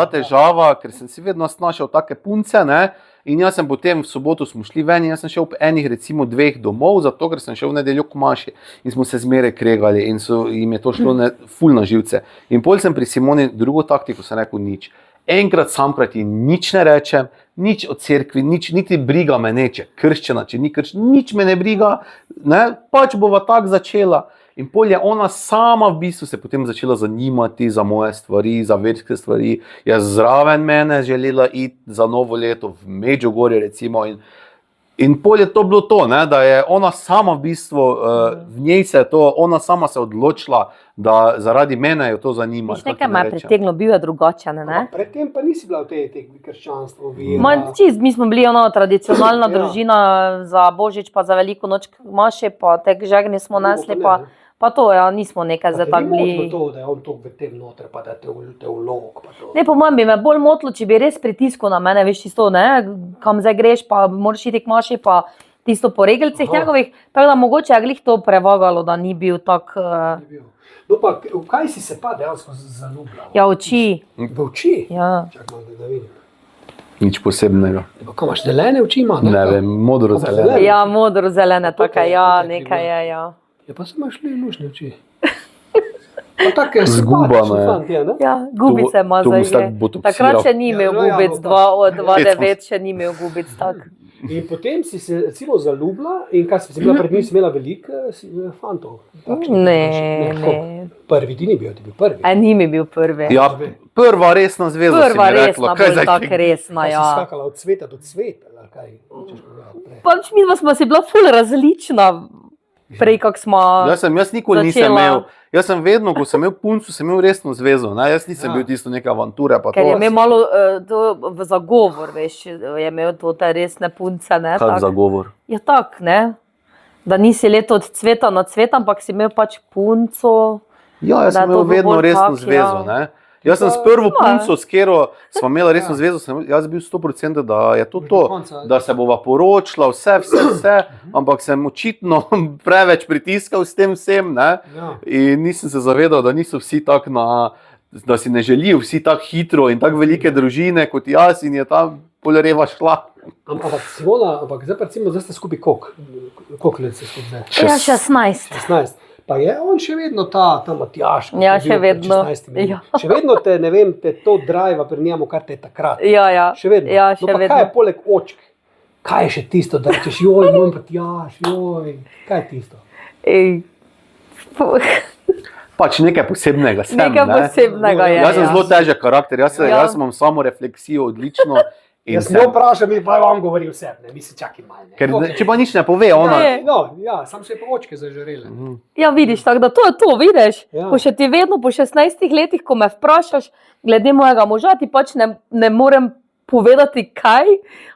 težava, ker sem si vedno našel take punce, ne. In jaz sem potem v soboto smo šli ven in jaz sem šel ob enih recimo 2 domov, zato ker sem šel v nedeljo k maši in smo se zmeraj kregali in jim je to šlo ful na živce. In pol sem pri Simoni drugo taktiko sem rekel nič. Enkrat samkrat ji nič ne rečem, nič o cerkvi, niti briga me ne, če krščena, če ni krščena, nič me ne briga, ne, pač bova tako začela. In pol je ona sama v bistvu se potem začela zanimati za moje stvari, za verske stvari. Je zraven mene želela iti za novo leto v Medžugorje recimo in pol je to bilo to, ne, da je ona sama v bistvu, v njej se je to, ona sama se odločila, da zaradi mene jo to zanima. Viš, nekaj me je priteglo, bil je drugačen, ne? Predtem pa nisi bila v tej krščanstvu. Mi smo bili tradicionalna družina za Božič, pa za veliko noč maše, pa tek žegni smo nesli, pa to, ja, nismo nekaj za tak bili. Pa te ni motilo to, da je on to v tem noter, pa da te vlog, pa to. Ne, po mojem bi me bolj motilo, če bi res pritiskal na mene, veš tisto, ne, kam zdaj greš, pa moraš iti k maši, pa tisto po regelcih njegovih, tako da mogoče je glih to prevagalo, da ni bil tak... No pa, v kaj si se pa dejansko zaljubljala? Ja, oči. V oči? Ja. Čakaj, da vidim. Nič posebnega. Kaj imaš, zelene oči ima? Ne vem, modro-zelene. Ja, modro-zelene, taka, ja, nekaj je, ja. Ja, pa se imaš lušne oči. Pa tako je zgubano simpatičen fant, ne? Ja, gubice ima zdaj. Takrat še ni imel gubic, 2-9 še ni imel gubic, tak. In potem si se recimo zaljubila in kaj si bila pred njim, si imela veliko fantov? Ne. Prvi, ti ni bil, ti bil prvi. Ni mi bil prvi. Ja, prva resna zveza si mi rekla. Prva resna, bolj tak resna, ja. Pa si skakala od cveta do cveta, ali kaj? Pač mi smo si bila ful različna. Prej, kak smo Jaz nikoli nisem imel, jaz sem vedno, ko sem imel puncu, sem imel resno zvezo, ne? Jaz nisem bil tisto neka avantura. Ker je imel malo v zagovor, veš, je imel to te resne punce, ne? Kak zagovor? Ja, tak, ne? Da nisi leto od cveta na cvet, ampak si imel pač punco. Ja, jaz sem imel vedno resno zvezo, ne? Jaz sem s prvo punco, s katero sva imela resno zvezo, jaz bil 100%, da je to, da se bova poročila, vse, ampak sem očitno preveč pritiskal s tem vsem, ne? In nisem se zavedal, da niso vsi tak da si ne želijo vsi tako hitro in tako velike družine kot jaz in je ta polareva šla. Ampak Simona, zdaj ste skupaj koliko let ste skupaj zdaj? Ja, 16. 16. Pa je on še vedno ta Matjaž, ja, še vedno. Ja. Še vedno te, ne vem, te to driva pri njemu, kar te je takrat. Ja. Še vedno. Ja, še vedno. Kaj je poleg očk? Kaj je še tisto, da rečeš, joj, moj Matjaž, joj, kaj je tisto? Pač nekaj posebnega sem, nekaj posebnega je. Jaz sem zelo težek karakter, jaz imam samo refleksijo odlično. Jaz ne vprašam, pa vam govori vse, ne, mislim, čakaj malo. Ker če pa nič ne pove, ona... Ja, sam se je pa očke zažarele. Ja, vidiš, tako da to je to, vidiš, ko še ti vedno po 16 letih, ko me vprašaš, glede mojega moža, ti pač ne morem povedati kaj,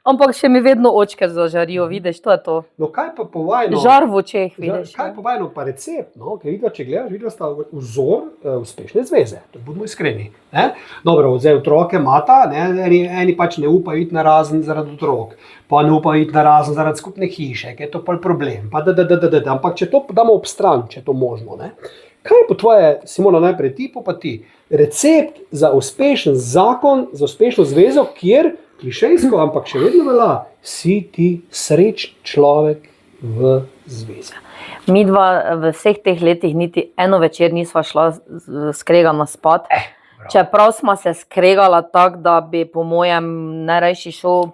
ampak še mi vedno očke zažarijo, vidiš, to je to. No, kaj pa povajno? Žar v očeh, vidiš. Kaj povajno pa recept, no? Ker vidva, če gledaš, vidva sta vzor uspešne zveze, to budemo iskreni. Ne? Dobro, zdaj otroke mata, ne? Eni pač ne upajo iti na razen zaradi otrok, pa ne upajo iti na razen zaradi skupne hiše, ker je to pa problem, pa ampak če to damo ob stran, če je to možno, ne? Kaj je po tvoje, Simona, najprej ti, pa ti, recept za uspešen zakon, za uspešno zvezo, kjer, klišejsko, ampak še vedno velja, si ti srečen človek v zvezi. Midva v vseh teh letih niti eno večer nisva šla skregana spat. Čeprav sva se skregala tako, da bi po mojem najrajši šel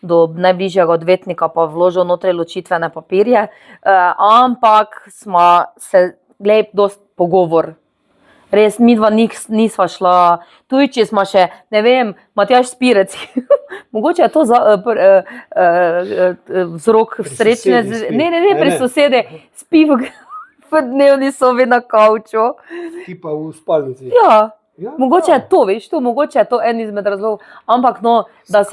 do najbližjega odvetnika pa vložil notri ločitvene papirje, ampak sva se dost pogovor. Res, midva nisva šla, tudi če sva še, ne vem, Matjaž Spirec, mogoče je to vzrok srečne, pri sosede, spi v dnevni sobi na kavču. Ti pa v spalnici. Ja, mogoče je to, veš, mogoče je to en izmed razlogov, ampak no, da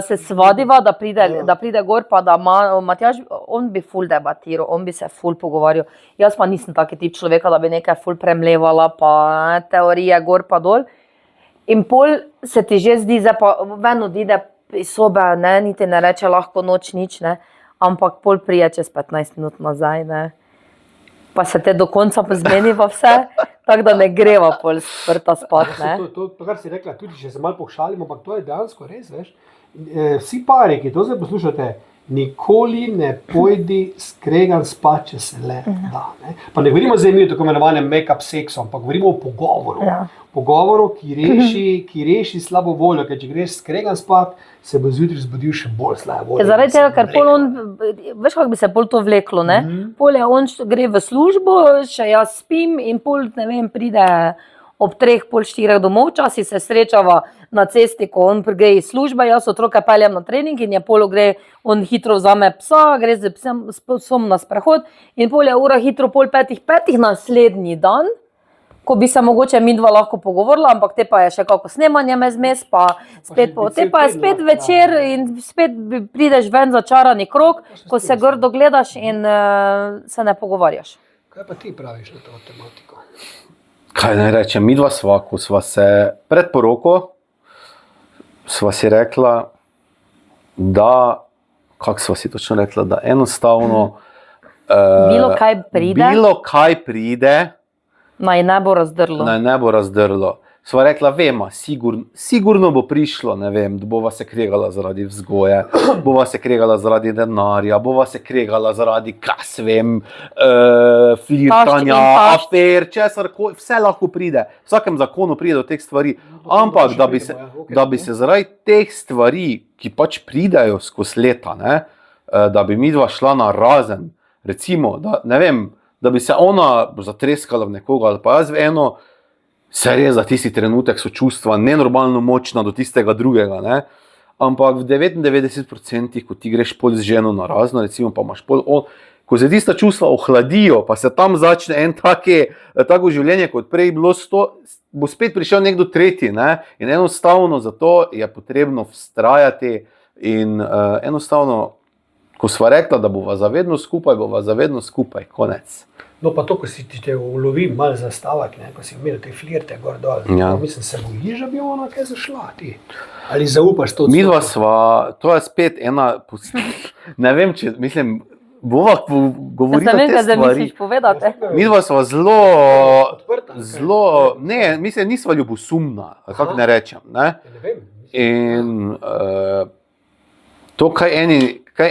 se svadiva, da pride gor, pa da Matjaž, on bi ful debatiral, on bi se ful pogovarjal. Jaz pa nisem taki tip človeka, da bi nekaj ful premlevala, pa teorije gor pa dol. In pol se ti že zdi, zdaj pa ven odide iz sobe, ne, niti ne reče lahko noč nič, ne, ampak pol prije čez 15 minut nazaj, ne. Pa se te do konca zmeniva vse, tako da ne greva pol sprta spat, ne. To, kar si rekla, tudi če se malo pohšalimo, ampak to je dejansko res, veš. Vsi pari, ki to zdaj poslušate, nikoli ne pojdi skregan spat, če se le da. Ne? Pa ne govorimo zdaj mi o tako imenovanem make-up seksu, ampak govorimo o pogovoru. Ja. Pogovoru, ki reši slabo voljo, ker če greš skregan spat, se bo zjutraj zbudil še bolj slabo voljo. Zaradi tega, ker pol on, veš kako bi se pol to vleklo, ne? Pol je on gre v službo, še jaz spim in pol, ne vem, pride ob 3, pol 4 domov, včasih se srečava na cesti, ko on gre iz službe, jaz otroke peljem na trening in je pol gre, on hitro vzame psa, gre z psom na sprehod in pol je ura hitro pol 5:05 naslednji dan, ko bi se mogoče midva lahko pogovorila, ampak te pa je še kako snemanje mezmes, pa spet te pa je spet večer in spet prideš ven začarani krog, ko se grdo gledaš in se ne pogovarjaš. Kaj pa ti praviš na to tematiko? Kaj naj rečem, midva sva, ko sva se pred poroko, sva si rekla, da, kako sva si točno rekla, da enostavno Bilo kaj pride, naj ne bo razdrlo. Sva rekla, vema, sigurno bo prišlo, ne vem, bova se kregala zaradi vzgoje, bova se kregala zaradi denarja, bova se kregala zaradi, kas vem, flirtanja, afer, česar, vse lahko pride. V vsakem zakonu pride do teh stvari, ampak da bi se zaradi teh stvari, ki pač pridejo skozi leta, ne, da bi midva šla na razen, recimo, da, ne vem, da bi se ona zatreskala v nekoga, ali pa jaz v eno, se res za tisti trenutek so čustva nenormalno močna do tistega drugega, ne? Ampak v 99%, ko ti greš pol z ženo na razno, recimo pa imaš pol, ko se tista čustva ohladijo, pa se tam začne en tako življenje, kot prej bilo 100, bo spet prišel nekdo tretji, ne? In enostavno zato je potrebno vztrajati in enostavno, ko sva rekla, da bova zavedno skupaj, konec. No pa to, ko si te ulovim malo za stavek, ne, ko si imel te flirte gor dol, mislim, se bojiš, da bi ona kaj zašla ti? Ali zaupaš to? Midva sva, to je spet ena, ne vem, če, mislim, bova govorila te stvari. Jaz ne vem, kaj misliš povedati. Midva sva zelo, ne, mislim, nisva ljubosumna, kako ne rečem, ne? In to, kaj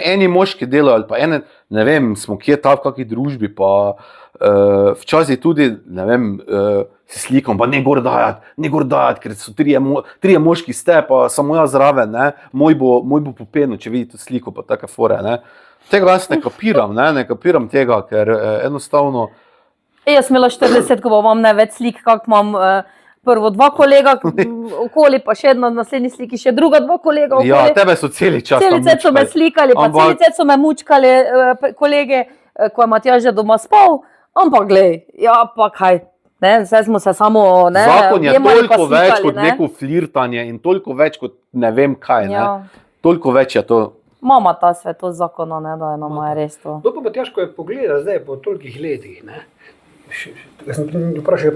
eni moški delajo, ali pa ene, ne vem, smo kje ta v kakšni družbi, pa včasih tudi, ne vem, se slikam, pa ne gor dajati, ker so trije moški ste, pa samo jaz zraven, ne, moj bo popeno, če vidite sliko, pa take fore, ne. Tega jaz ne kapiram tega, ker enostavno... Jaz imela 40, ko imam največ slik, kak imam prvo 2 kolega okoli, pa še na naslednji sliki še druga 2 kolega okoli. Ja, tebe so celi čas tam mučkali. Celice so me slikali, pa celice so me mučkali kolege, ko je Matjaž že doma spal, ampak glej, ja pa kaj, Ne, vse smo se samo Zakon je jemali pa toliko več slikali, kot neko flirtanje in toliko več kot ne vem kaj. Ja. Toliko več je to. Mama ta sveto zakona, ne, da je nama res to. No, pa Matjaž, ko je pogleda zdaj po tolikih letih, ne? Jaz sem vprašal,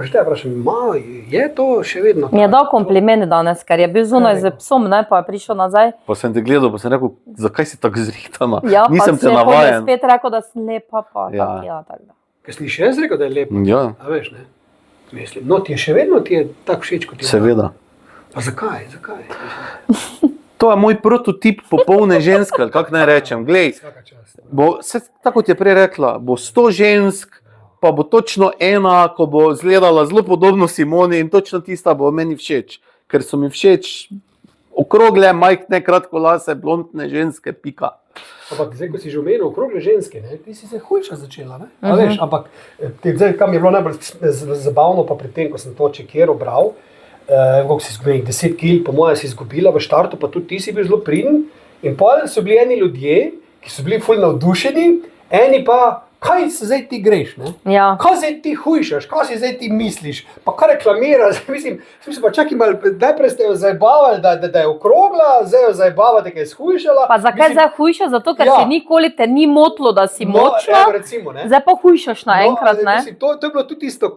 je to še vedno Mi je dal kompliment danes, ker je bil zunaj z psom, ne, pa je prišel nazaj. Pa sem te gledal, pa sem rekel, zakaj si tako zrihtana? Ja, Nisem pa te še on je navajen. spet rekel, da sem lepa, pa Ja. tak, ja, tak da. Ker si še jaz rekel, da je lepo. Ja, A veš, ne? Mislim, no, ti je še vedno tako všeč, kot ti je. seveda. Pa zakaj? To je moj prototip popolne ženske, ali kako naj rečem. Glej, Vsaka čast. tako kot je prej rekla, bo 100 žensk, pa bo točno ena, ko bo izgledala zelo podobno Simoni in točno tista bo meni všeč. Ker so mi všeč okrogle, majhne, kratkolase, blondne ženske, pika. Ampak zdaj, ko si že omenil okrogle ženske, ne, ti si se hujša začela, ne? A veš, ampak zdaj, kam je bilo najbolj zabavno, pa pri tem, ko sem to čekero bral, koliko si izgubil, 10 kg, po mojem si izgubila v štartu, pa tudi ti si bil zelo priden. In pa so bili eni ljudje, ki so bili ful navdušeni, eni pa, kaj se zdaj ti greš, ne? Ja. Kaj zdaj ti hujšaš, kaj si zdaj ti misliš, pa kaj reklamiraš, mislim, pa čakaj malo, najprej ste jo zajebavali, da je okrogla, zdaj jo zajebavate, ker je shujšala. Pa zakaj zdaj hujša? Zato, ker Ja. si nikoli te ni motilo, da si močna, evo, recimo, ne. zdaj pa hujšaš naenkrat, ne? Mislim, to je bilo tudi isto,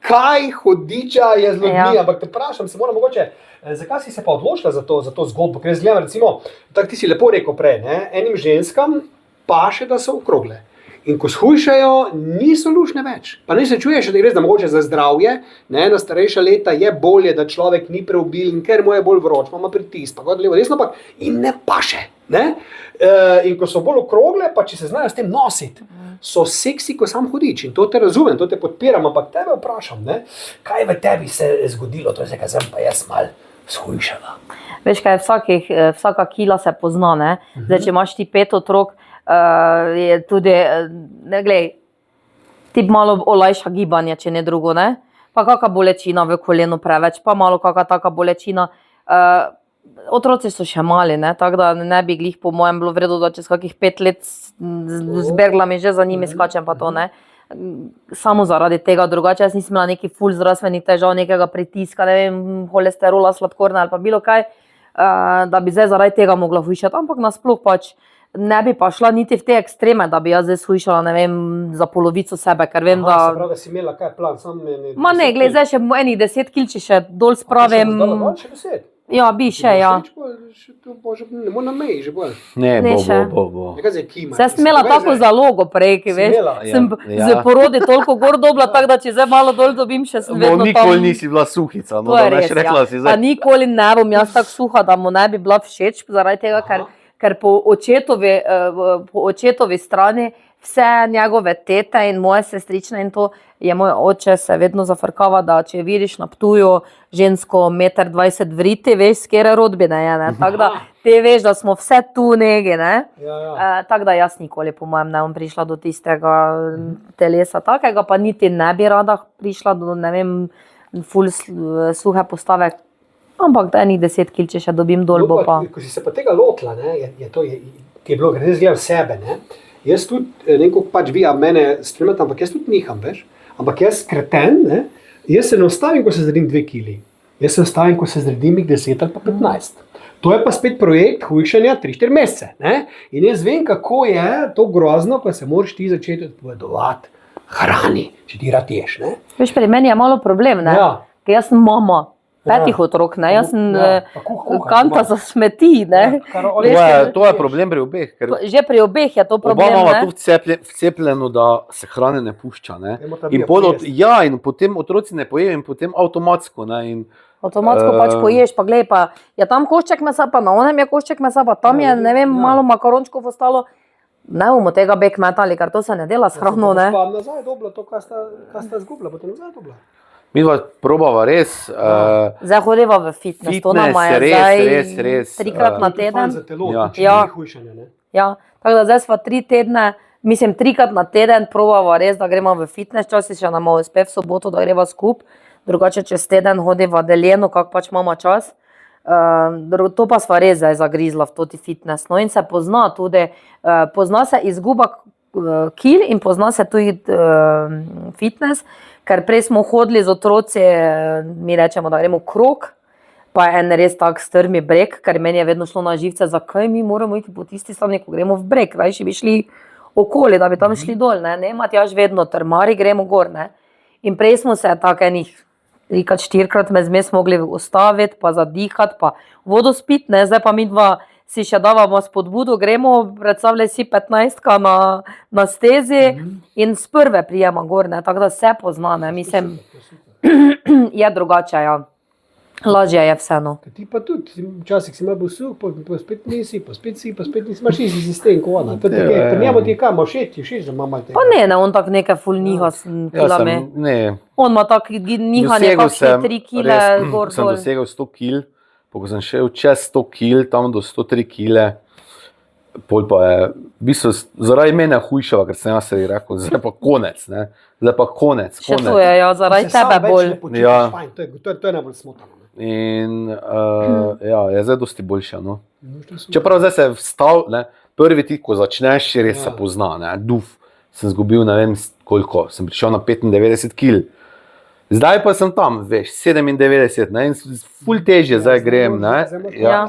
kaj hodiča je z ljudmi, Ja. ampak te vprašam, se moram mogoče, zakaj si se pa odločila za to zgodbo, ker jaz gledam, recimo, tako ti si lepo rekel prej, ne, enim ženskam paše, da so okrogle. In ko shujšajo, niso lušne več. Pa ne se čuješ, da gre za mogoče za zdravje, ne, na starejša leta je bolje, da človek ni preubilen, ker mu je bolj vroč, ima pritisk, pa god levo, desno, ampak in ne paše. Ne? In ko so bolj okrogle, pa če se znajo s tem nositi, so seksi, ko sam hodič. In to te razumem, to te podpiram, ampak tebe vprašam, ne, kaj v tebi se je zgodilo, to je zdaj, sem pa jaz mal shujšala. Veš kaj, vsaka kila se pozna, ne? Zdaj, če imaš ti 5 otrok, je tudi, ne glej, ti malo olajša gibanje, če ne drugo, ne? Pa kakšna bolečina v kolenu preveč, pa malo kakšna taka bolečina. Otroci so še mali, ne? Tako da ne bi glih po mojem bilo vredno, da čez kakih 5 let z berglami že za njimi skačem pa to, ne? Samo zaradi tega, drugače jaz nisem imela nekih ful zdravstvenih težav, nekega pritiska, ne vem, holesterola, sladkorna ali pa bilo kaj, da bi zdaj zaradi tega mogla hujšati, ampak nasploh pač ne bi pa šla niti v te ekstreme, da bi jaz zdaj shujšala, ne vem, za polovico sebe, ker vem, Aha, se da... pravi, da si imela kaj plan, sam Ma ne, gled, zdaj še enih 10 kil, če še dol spravim. Še 10. Ja, bi še, ja. Ne bo na meji že bolj. Ne, Ne še. bo. Nekaj zdaj kima. Zdaj sem imela tako zalogo prej, ki Si veš, imela? sem Ja. z porodi toliko gor dobila, tako da če zdaj malo dol dobim, še sem Bo vedno tam. nikoli nisi bila suhica, no To je da res, veš, rekla si ja. Pa zdaj. nikoli ne bom jaz tako suha, da mu ne bi bila všeč, zaradi tega, ker po očetovi strani vse njegove tete in moje sestrične in to je moj oče se vedno zafrkava, da če vidiš na Ptuju žensko 1,20 m vriti, veš, s kere rodbine je, ne? Tako da ti veš, da smo vse tu negi, ne? Ja. Tako da jaz nikoli, po mojem, ne bom prišla do tistega telesa takega, pa niti ne bi rada prišla do, ne vem, ful suhe postave, ampak da enih 10 kil, če še dobim dol, bo pa. Ko si se pa tega lotila, ne, ti je bilo, ker jaz gledam sebe, ne, jaz tudi, nekako pač vi, mene spremljate, ampak jaz tudi niham, veš, ampak jaz kreten, ne, jaz se ne ostavim, ko se zredim 2 kili, jaz se ostavim, ko se zredim jih 10 ali pa 15. To je pa spet projekt hujšanja 3-4 mesece, ne, in jaz vem, kako je to grozno, ko se moraš ti začeti odpovedovati hrani, če ti rad ješ, ne. Veš, pri meni je malo problem, ne, Ja. ker jaz sem mama 5 otrok, ne, jaz sem pa kuhar, kanta za smeti, ne. Veš, To je problem pri obeh, ker Že pri obeh je to oba problem, imamo ne. tu vcepljeno, da se hrane ne pušča. Ne? Ne morata In, biti pojesti. ja, in potem otroci ne pojejo in potem avtomatsko. Ne? In, Avtomatsko pač poješ, pa glej, pa je tam košček mesa, pa na onem je košček mesa, pa tam je, ne vem, malo makarončkov ostalo. Ne bomo tega bek metali, ker to se ne dela s hrano, ne. Pa nazaj dobila to, kar sta zgubila, boste nazaj dobila. mi dva probava res. Zdaj hodiva v fitness, to nama je Fitness, zdaj res. 3-krat na To je fajn teden. za telo, Ja. tudi če Ja. ni hujšanja, ne. Ja, tako da zdaj sva 3 tedne, mislim 3-krat na teden probava res, da gremo v fitness, časi še nam uspe v soboto, da greva skup, drugače čez teden hodiva deljeno, kak pač imamo čas. To pa sva res zdaj zagrizla v toti fitness. No in se pozna tudi, pozna se izguba kil in pozna se tudi fitness, ker prej smo hodili z otroci, mi rečemo, da gremo krog, pa je en res tak strmi breg, ker meni je vedno šlo na živce, zakaj mi moramo iti po tisti strani, ko gremo v breg, rajši bi šli okoli, da bi tam šli dol, ne, Matjaž vedno trmari, gremo gor, ne. In prej smo se tako enih 3-4krat me zmes mogli ustaviti, pa zadihati, pa vodo spiti, ne, zdaj pa mi dva si še davamo spodbudo, gremo, predstavljaj si 15 na stezi in s prve prijema gor, ne, tako da se pozna, ne, mislim, je drugače, ja. Lažje je vseeno. Ti pa tudi, včasih si malo bolj suh, pa spet nisi, pa spet nisi, imaš isti sistem kot ona. Pri njemu ti je kaj, imaš všeč, da ima malo tega. Pa ne, on tak nekaj ful niha s kilami. Ne. On ima tak nihanje, kakšne 3 kile gor Sem dol. dosegel 100 kil, pa ko sem šel čez 100 kil, tam do 103 kile, pol pa je, v bistvu zaradi mene hujšava, ker sem jaz rekel, zdaj pa konec, ne. Zdaj pa konec. Še to je, ja, zaradi tebe bolj. Ja. To je najbolj smotano. In ja, je zdaj dosti boljše, no. Čeprav zdaj se je vstal, ne, prvi ti, ko začneš, res se pozna, ne, duf, sem zgubil, ne vem koliko, sem prišel na 95 kil. Zdaj pa sem tam, veš, 97, ne, in ful težje zdaj grem, ne. Ja.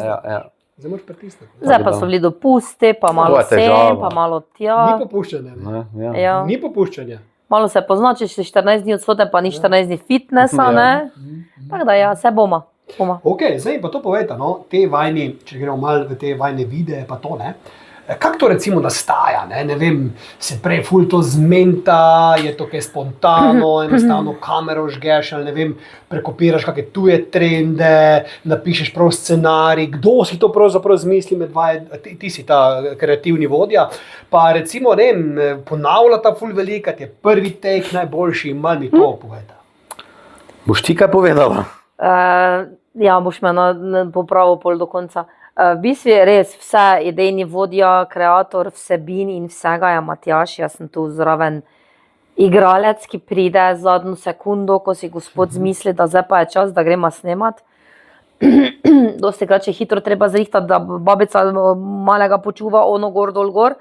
Zdaj moraš pritisniti. Zdaj pa so bili dopusti, pa malo sem, pa malo tja. Ni popuščanja, ne. Ja. Ni popuščanja. Malo se pozna, če si 14 dni odsoten, pa ni 14 dni fitnessa, ne. Tako da ja, se bomo. Ok, zdaj pa to povejte, no, te vajni, če gremo malo v te vajne videe, pa to, ne. Kako to recimo nastaja, ne vem, se prej ful to zmenta, je to kaj spontano, enostavno kamero žgeš, ali ne vem, prekopiraš kakšne tuje trende, napišeš prav scenarij, kdo si to pravzaprav zmisli med ti si ta kreativni vodja, pa recimo, ne vem, ponavljata ful veliko, je prvi take najboljši, malo mi to povejte. Boš ti kaj povedala? Ja, boš me popravil pol do konca. V bistvu je res vse, idejni vodja, kreator, vsebin in vsega je Matjaž, jaz sem tu zraven igralec, ki pride zadnjo sekundo, ko si gospod zmisli, da zdaj pa je čas, da gremo snemat. Dostikrat je hitro treba zrihtati, da babica malega počuva ono gor, dol, gor.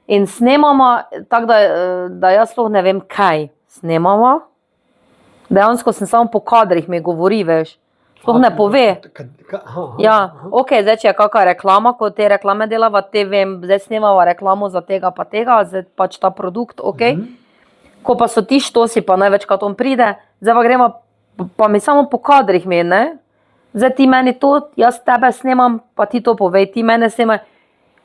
In snemamo, tako da jaz sploh ne vem, kaj snemamo. Dejansko sem samo po kadrih mi govori, veš. Sploh ne pove. Ja, ok, zdaj če je kakšna reklama, ko te reklame delava, te vem, zdaj snemava reklamo za tega pa tega, zdaj pač ta produkt, ok. Ko pa so ti štosi, pa največkrat on pride, zdaj pa gremo, pa mi samo po kadrih mi, ne. Zdaj ti meni to, jaz tebe snemam, pa ti to povej, ti mene snemaj.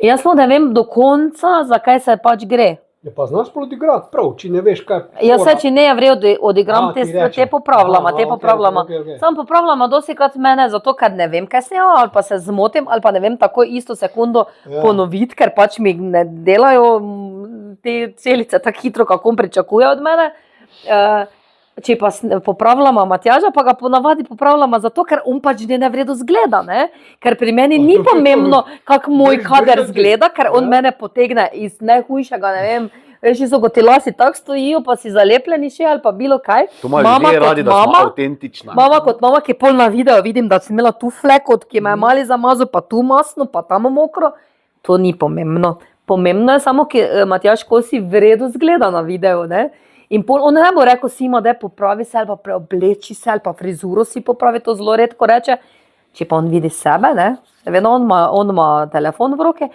Jaz sploh ne vem do konca, zakaj se pač gre. Ja, pa znaš pa odigrati, prav, če ne veš, kaj... Jaz se, če ne je vred, odigram te popravljama, Okay. Sam popravljama dostikrat mene, zato ker ne vem, kaj snema, ali pa se zmotim, ali pa ne vem tako isto sekundo ponoviti, ker pač mi ne delajo te celice tako hitro, kako on pričakuje od mene. Če pa popravljama Matjaža, pa ga ponavadi popravljama zato, ker on pač ne vredo zgleda, ne? Ker pri meni ni pomembno, kak moj kader zgleda, ker on mene potegne iz najhujšega, ne vem, reči so, ko ti lasi tako stojijo, pa si zalepljeni še ali pa bilo kaj. To imajo ljudje radi, da smo avtentična. Mama kot mama, ki je pol na video, vidim, da si imela tu flekot, ki me je mali zamazal, pa tu masno, pa tam mokro. To ni pomembno. Pomembno je samo, ki Matjaž Kosi vredo zgleda na videu, ne? In pol, on ne bo rekel, Sima, da popravi se ali pa preobleči se ali pa frizuro si popravi, to zelo redko reče. Če pa on vidi sebe, ne, vedno on ima telefon v roke,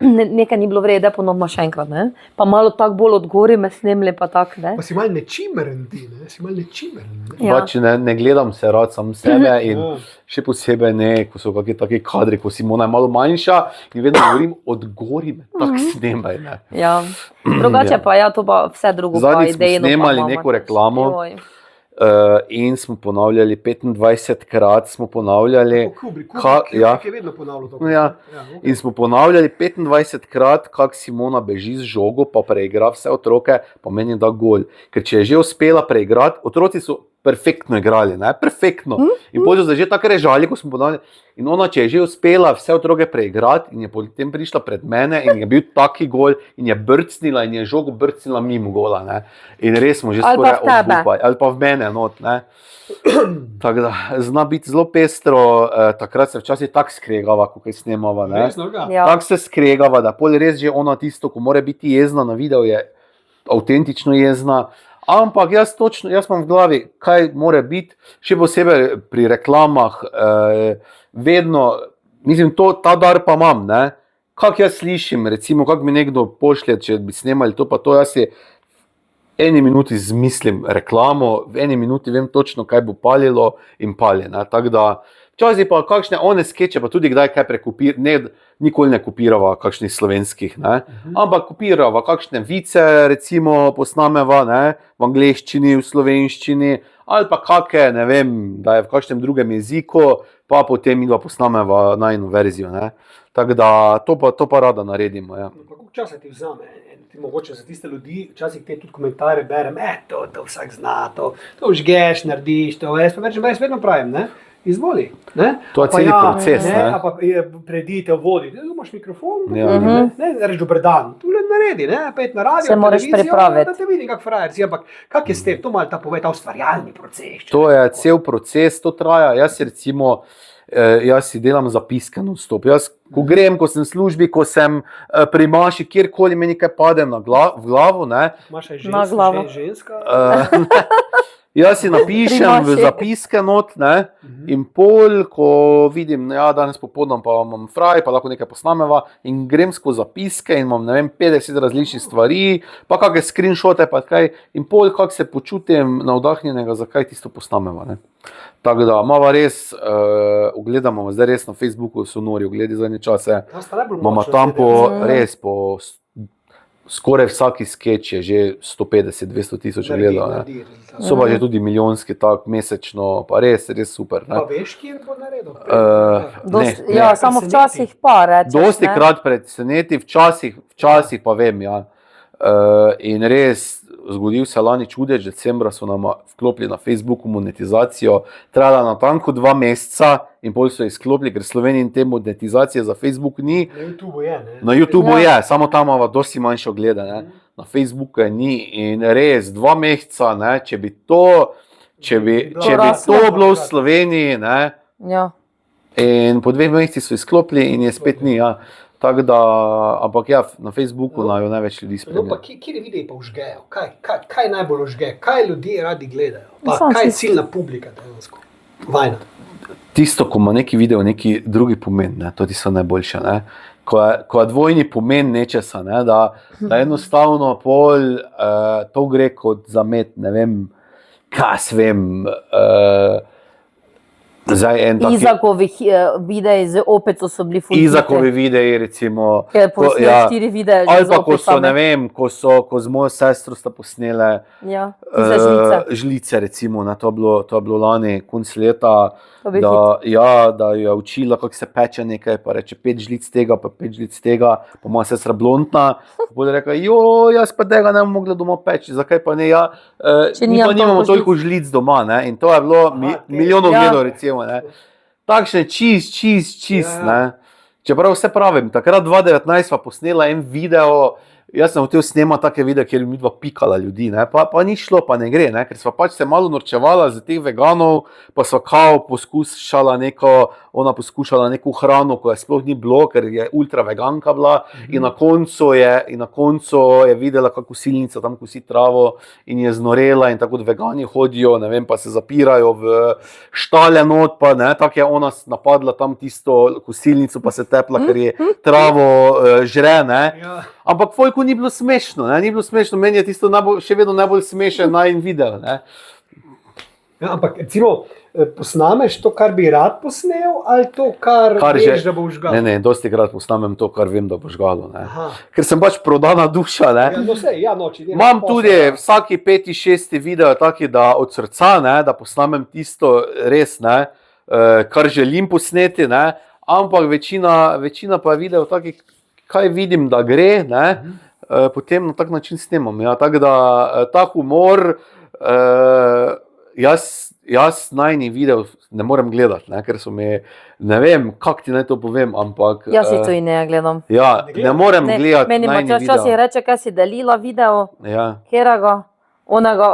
nekaj ni bilo vrede, ponovno še enkrat, ne. Pa malo tako bolj odgori me snemli, pa tak, ne. Pa si malo nečimeren ti, ne, si malo nečimeren, ne. Ja. Pač ne gledam se rad sam sebe in še posebej ne, ko so kakšni taki kadri, ko Simona je malo manjša in vedno govorim, odgori me, tak snemaj, ne. Ja, drugače pa ja, to pa vse drugo pa Zadnjič smo idejno. snemali neko reklamo. In smo ponavljali 25krat, smo ponavljali. Kubrick je vedno ponavljal to. Ja. In smo ponavljali 25krat, kako Simona beži z žogo, pa preigra vse otroke, pa meni da gol. Ker če je že uspela preigrati, otroci so perfektno igrali, ne? Perfektno. In potem so že tako režali, ko smo podali. In ona, če je že uspela vse otroke preigrati in je potem prišla pred mene in je bil taki gol in je brcnila in je žogo brcnila mimo gola, ne? In res smo že skoraj obupali. Ali pa v mene, not, ne? Tako da, zna biti zelo pestro, takrat se včasih tako skregava, ko kaj snemava, ne? Ja. Tako se skregava, da pol res že ona tisto, ko mora biti jezna na video, je avtentično jezna. Ampak jaz imam v glavi, kaj mora biti, še posebej pri reklamah, vedno, mislim, ta dar pa imam, ne? Kak jaz slišim, recimo, kak mi nekdo pošlje, če bi snemali to pa to, jaz si eni minuti zmislim reklamo, v eni minuti vem točno, kaj bo palilo in palje, ne? Tako da, včasih pa kakšne one skeče, pa tudi kdaj kaj nikoli ne kopirava kakšnih slovenskih, ne? Ampak kopirava kakšne vice, recimo, posnameva, ne? V angleščini, v slovenščini, ali pa kake, ne vem, da je v kakšnem drugem jeziku, pa potem midva posnameva najino verzijo, ne? Tako da, to pa rada naredimo, ja. Kako časa ti vzame? Mogoče za tiste ljudi, včasih te tudi komentarje berem, to vsak zna, to vžgeš, narediš, to jaz vedno pravim, ne? Izvoli, ne? To je celi proces, ne? A pa predite, vodi, imaš mikrofon, ne reč dober dan, tu le naredi, ne? Pet na radio, se moraš pripraviti. Da te vidi kak frajer si, ampak kak je s tem, to malo ta pove, ta ustvarjalni proces. To je cel proces, to traja, jaz si delam zapiske non-stop. Jaz, ko grem, ko sem v službi, ko sem pri maši, kjerkoli mi nekaj padem v glavo, ne. Maša je ženska? Jaz si napišem v zapiske not, ne, in pol, ko vidim, ja, danes popoldan pa imam fraj, pa lahko nekaj posnameva in grem skozi zapiske in imam, ne vem, 50 različnih stvari, pa kakšne screenshote, pa kaj, in pol, kak se počutim navdahnjenega, zakaj tisto posnameva, ne. Tako da, imamo res, ogledamo, zdaj res na Facebooku so nori ogledi zadnje čase, imamo tam res po skoraj vsaki skeč je že 150-200 tisoč gledal. So pa že tudi milijonski tak mesečno, pa res super. Ne? Pa veš, kjer bo naredil? Ja, samo včasih pa rečeš. Dosti krat preseneti, včasih pa vem, ja. In res, zgodil se lani čudež, decembra so nam vklopili na Facebooku monetizacijo, trajala natanko 2 meseca in pol so izklopili, ker v Sloveniji te monetizacije za Facebook ni. Na YouTubeu je, ne? Na YouTubeu je, samo tam imamo dosti manjše oglede, ne? Na Facebooku je ni in res, 2 meseca, ne, če bi to bilo v Sloveniji, ne, ja. In po 2 meseci so izklopili in je spet ni, ja. Tako da, ampak ja, na Facebooku najo največ ljudi spremlja. No pa, kjer videi pa užgejo? Kaj najbolj užge? Kaj ljudje radi gledajo? Pa kaj je ciljna publika dejansko? Vajna. Tisto, ko ima neki video neki drugi pomen, ne, to so najboljše, ne. Ko je dvojni pomen nečesa, ne, da enostavno pol to gre kot zamet, ne vem, kaj vem, Izakovih videi z Opeco so bili ful. Izakovi videi, recimo. Ker posnel 4 videe že z Opecami. Ali pa ko so, ne vem, ko z mojo sestro sta posnele žlice, recimo, ne, to je bilo lani, konc leta, da jo je učila, kako se peče nekaj, pa reče 5 žlic tega, pa 5 žlic tega, pa moja sestra blondna, pa je rekla, jaz pa tega ne bom mogla doma peči, zakaj pa ne, mi pa nimamo toliko žlic doma, ne, in to je bilo milijonov gledov, recimo, ne. Takšne čist, ne. Čeprav vse pravim, takrat 2019 sva posnela en video, jaz sem hotel snemati take videe, kjer bi midva pikala ljudi, ne, pa ni šlo, pa ne gre, ne, ker sva pač se malo norčevala z teh veganov, pa sva ona poskušala neko hrano, ko je sploh ni bilo, ker je ultra veganka bila, in na koncu je videla, kako kosilnica tam kosi travo in je znorela in tako vegani hodijo, ne vem, pa se zapirajo v štale not, pa ne, tako je ona napadla tam tisto kosilnico, pa se tepla, ker je travo žre, ne. Ampak folku ni bilo smešno, ne, meni je tisto še vedno najbolj smešen najin video, ne. Ja, ampak recimo, posnameš to, kar bi rad posnel, ali to, kar veš, da bo žgalo? Ne, dosti krat posnamem to, kar vem, da bo žgalo, ne. Ker sem pač prodana duša, ne. Imam tudi vsaki 5., 6. video taki, da od srca, ne, da posnamem tisto res, ne, kar želim posneti, ne, ampak večina pa je video taki, kaj vidim, da gre, ne, potem na tak način snemam, ja, tako da ta humor jaz najni video ne morem gledati, ne, ker so mi, ne vem, kako ti naj to povem, ampak... Jaz si to in ne gledam. Ja, ne morem gledati Meni najni Matjaž video. včasih reče, kaj si delila video, Ja. kjerega, onega,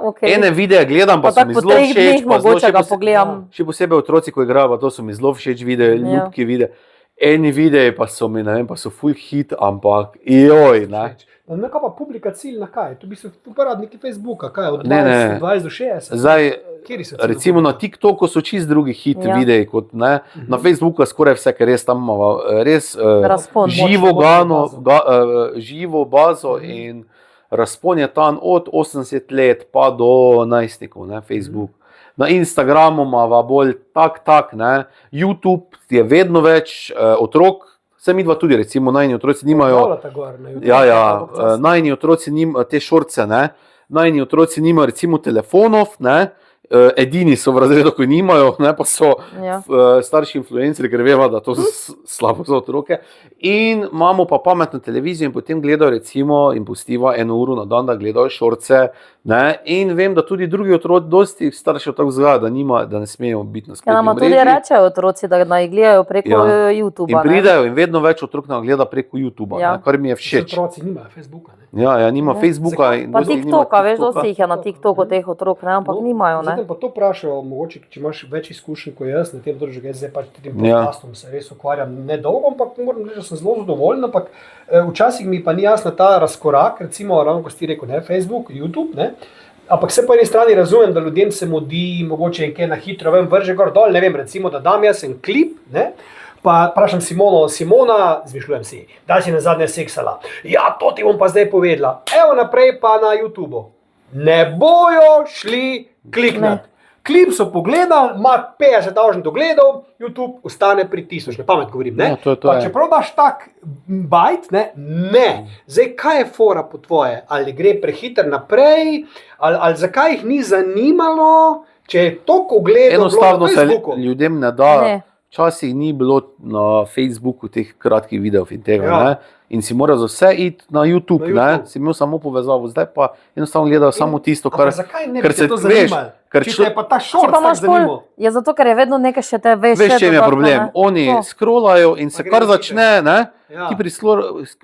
okej. Ene videe gledam, pa Pa so tako mi po zelo 3 všeč, dneh pa zelo mogoče ga pogledam. še posebej otroci, ko igrajo, pa to so mi zelo všeč videe, Ja. ljubki videe. Eni videi pa so mi, ne vem, pa so full hit, ampak joj, ne. No, kaj pa publika cilj na kaj? To bi se uporabniki Facebooka, kaj od Ne. 20 do 60. Zdaj, Kateri so cilj recimo na publika? TikToku so čist drugi hit Ja. videi, kot ne. Na Facebooku je skoraj vse, ker res tam imamo res Razpon. živo bazo in razpon je tam od 80 let pa do najstnikov, ne, Facebook. Na Instagramu imamo bolj tak, ne. YouTube je vedno več otrok, vse midva tudi, recimo, najni otroci nimajo. Objavljata gor na YouTube, Ja, koliko časa? najni otroci nimajo te šorce, ne. Najni otroci nimajo recimo telefonov, ne. Edini so v razredu, ko nimajo, ne, pa so Ja. starši influencerji, ker veva, da to je slabo za otroke. In imamo pa pametno televizijo in potem gledajo recimo in pustiva 1 uro na dan, da gledajo šorce. Ne? In vem, da tudi drugi otroci, dosti staršev tako vzgaja, da ne smejo biti na Ja, spletni nama tudi mreži. rečejo otroci, da naj gledajo preko Ja. YouTubea. In pridejo in vedno več otrok nam gleda preko YouTubea, Ja. ne, kar mi je Vsi všeč. otroci nimajo Facebooka. Ne? Ja, nima Ja. Facebooka. Zakaj? In Pa dosti jih nima TikToka, veš, TikToka. dosti jih je na TikToku teh otrok, ne, ampak nimajo, Zdaj ne. te pa to vprašal, mogoče, če imaš več izkušenj kot jaz na tem področju, jaz zdaj pač tem Ja. podcastom se res ukvarjam nedolgo, ampak moram reči, da sem zelo zadovoljen, ampak včasih mi pa ni jasna ta razkorak, recimo, ravno ko si rekel, ne, Facebook, YouTube, ne, ampak se po eni strani razumem, da ljudem se mudi, mogoče je kaj na hitro, vem, vrže gor dol, ne vem, recimo, da dam jaz en klip, ne, pa vprašam Simona, zmišljujem si, da si na zadnje seksala. Ja, to ti bom pa zdaj povedala. Evo naprej pa na YouTubu. Ne bojo šli kliknati. Klip so pogledali, ima 50.000 ogledov, YouTube ostane pri 1000, na pamet govorim. Ne? Ja, to Pa je. čeprav daš tak bajt, ne. Zdaj, kaj je fora po tvoje? Ali gre prehiter naprej, ali zakaj jih ni zanimalo, če je toliko ogledov Enostavno na se Facebooku? ljudem ne da. Ne. Včasih ni bilo na Facebooku teh kratkih videov in tega. Ja. Ne? In si moral za vse iti na YouTube, Na YouTube. ne? Si imel samo povezavo, zdaj pa enostavno gledajo samo tisto, kar Ampak zakaj ne ker bi se te to veš, zanimalo? ker Če člo- te je pa ta Če šort pa tako imaš zanimal. pol, je zato, ker je vedno nekaj še te veš. Veš, še čem je dodatno, problem. ne. Oni To. scrollajo in se Pa gre kar na začne, ne? Ja. Ti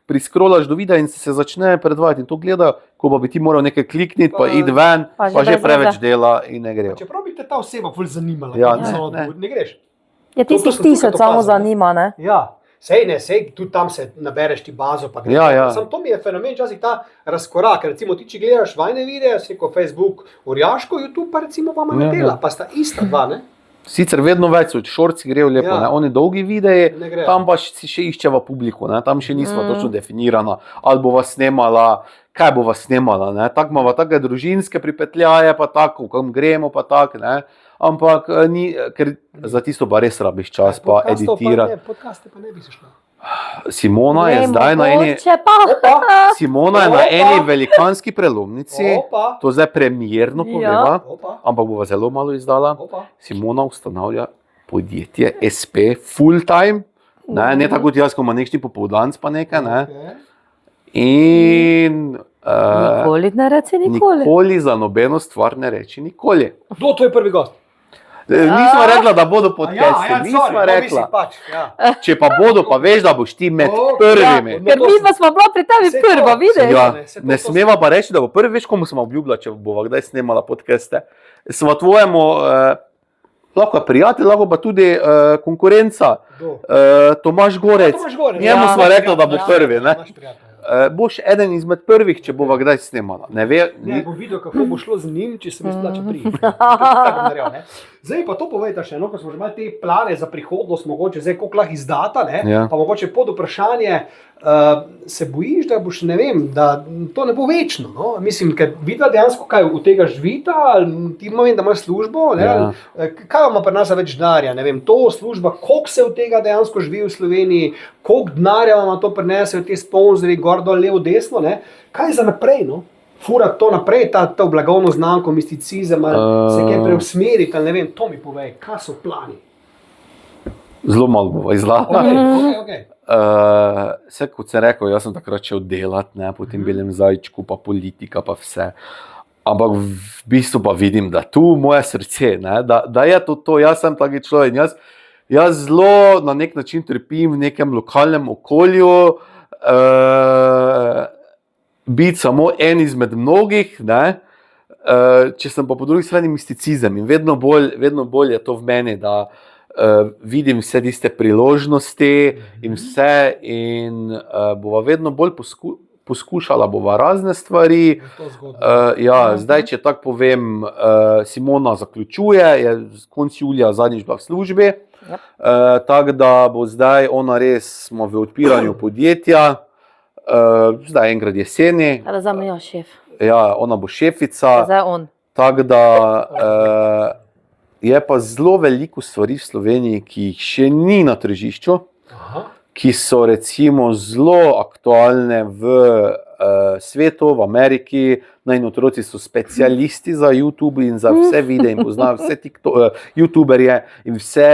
priskrolaš do videa in se začne predvajati in to gledajo, ko pa bi ti moral nekaj klikniti, pa Pa- iti ven, Pa pa že že brez preveč veze. dela in ne grejo. Čeprav bi te ta oseba ful zanimala, Ja, ne greš. Je To tistih sem tukaj 1000 samo opazil, ne. zanima, ne. Ja, sej, tudi tam se nabereš ti bazo. Pa greš. Ja. Sam to mi je fenomen, včasih ta razkorak. Recimo, ti, če gledaš vajne videe, si kot Facebook, Orjaško, YouTube, pa recimo pa manj Ja, dela, ja. pa sta ista dva, ne? Sicer vedno več, šorci grejo lepo, Ja. ne? Oni dolgi videi, Ne grejo. tam pa si še iščeva publiko, ne? Tam še nismo točno definirana, ali bo vas snemala, kaj bo vas snemala. Tako imamo take družinske pripetljaje, pa tako, kam gremo, pa tako. Ampak ker za tisto pa res rabiš čas, pa editira. Podcaste pa ne bi se šlo. Simona je Ne, zdaj na eni, mogoče pa. Opa, Simona je na Opa. eni velikanski prelomnici, opa, to zdaj premierno Ja. poveva, opa, ampak bova zelo malo izdala. opa. Simona ustanavlja podjetje SP full time, ne tako kot jaz, ko ima nekšni popoldanc pa nekaj. Ne? Okay. In Nikoli ne reci nikoli. nikoli za nobeno stvar ne reči nikoli. Kdo to je prvi gost? Nismo rekla, da bodo A podcasti, nismo sorry, rekla. Pač, ja. Če pa bodo, pa veš, da boš ti med O, prvimi. ja, Ker mi pa smo bila pri tebi Saj prva, to, vidiš? Ja, se to- ne to- smeva pa reči, da bo prvi, veš, komu smo obljubila, če bova kdaj snemala podcaste. Sva tvojemu, lahko je prijatelj, lahko pa tudi konkurenca, Kdo? Tomaž Gorec. Tomaž Gorec, Njemu ja. sva rekla, da bo Ja, prvi. Ne? naš prijatelj. Boš eden izmed prvih, če bova kdaj snemala. Ne ve, Ne, bo videl, kako bo šlo z njim, če se mi splača priti. Tako bom naredil, ne. Zdaj pa to povejte še, no, ko smo že imeli te plane za prihodnost, mogoče zdaj koliko lahko izdata, ne, Ja. pa mogoče pod vprašanje, se bojiš, da boš, ne vem, da to ne bo večno, no? Mislim, ker vidva dejansko kaj od tega živita, ali ti ima vem, da imaš službo, ne, Ja. kaj ima pri nas več denarja, ne vem, to služba, koliko se od tega dejansko živi v Sloveniji, koliko denarja vam to prinesejo ti sponzorji, gor dol, levo, desno, ne, kaj za naprej, no? Fura to naprej, to blagovno znamko, misticizem, ali se kaj preusmeriti, ali ne vem, to mi povej, kaj so plani. zelo malo bova izdala. Okay. Vse, kot sem rekel, jaz sem takrat šel delati, ne, po tem belem zajčku, pa politika, pa vse. Ampak v bistvu pa vidim, da tu moje srce, ne, da je to, jaz sem taki človek. Jaz zelo na nek način trpim v nekem lokalnem okolju, biti samo en izmed mnogih, ne, če sem pa po drugi strani misticizem in vedno bolj je to v meni, da vidim vse tiste priložnosti in vse in bova vedno bolj poskušala bova razne stvari. Zdaj, če tako povem, Simona zaključuje, je konec julija zadnjič bila v službi, tako da bo zdaj ona res, smo v odpiranju podjetja, zdaj enkrat jeseni. Razumem, šef. Ja, ona bo šefica. Zdaj on. Tako da je pa zelo veliko stvari v Sloveniji, ki jih še ni na tržišču, ki so recimo zelo aktualne v svetu, v Ameriki. Najni otroci so specialisti za YouTube in za vse videe in poznajo vse YouTuberje in vse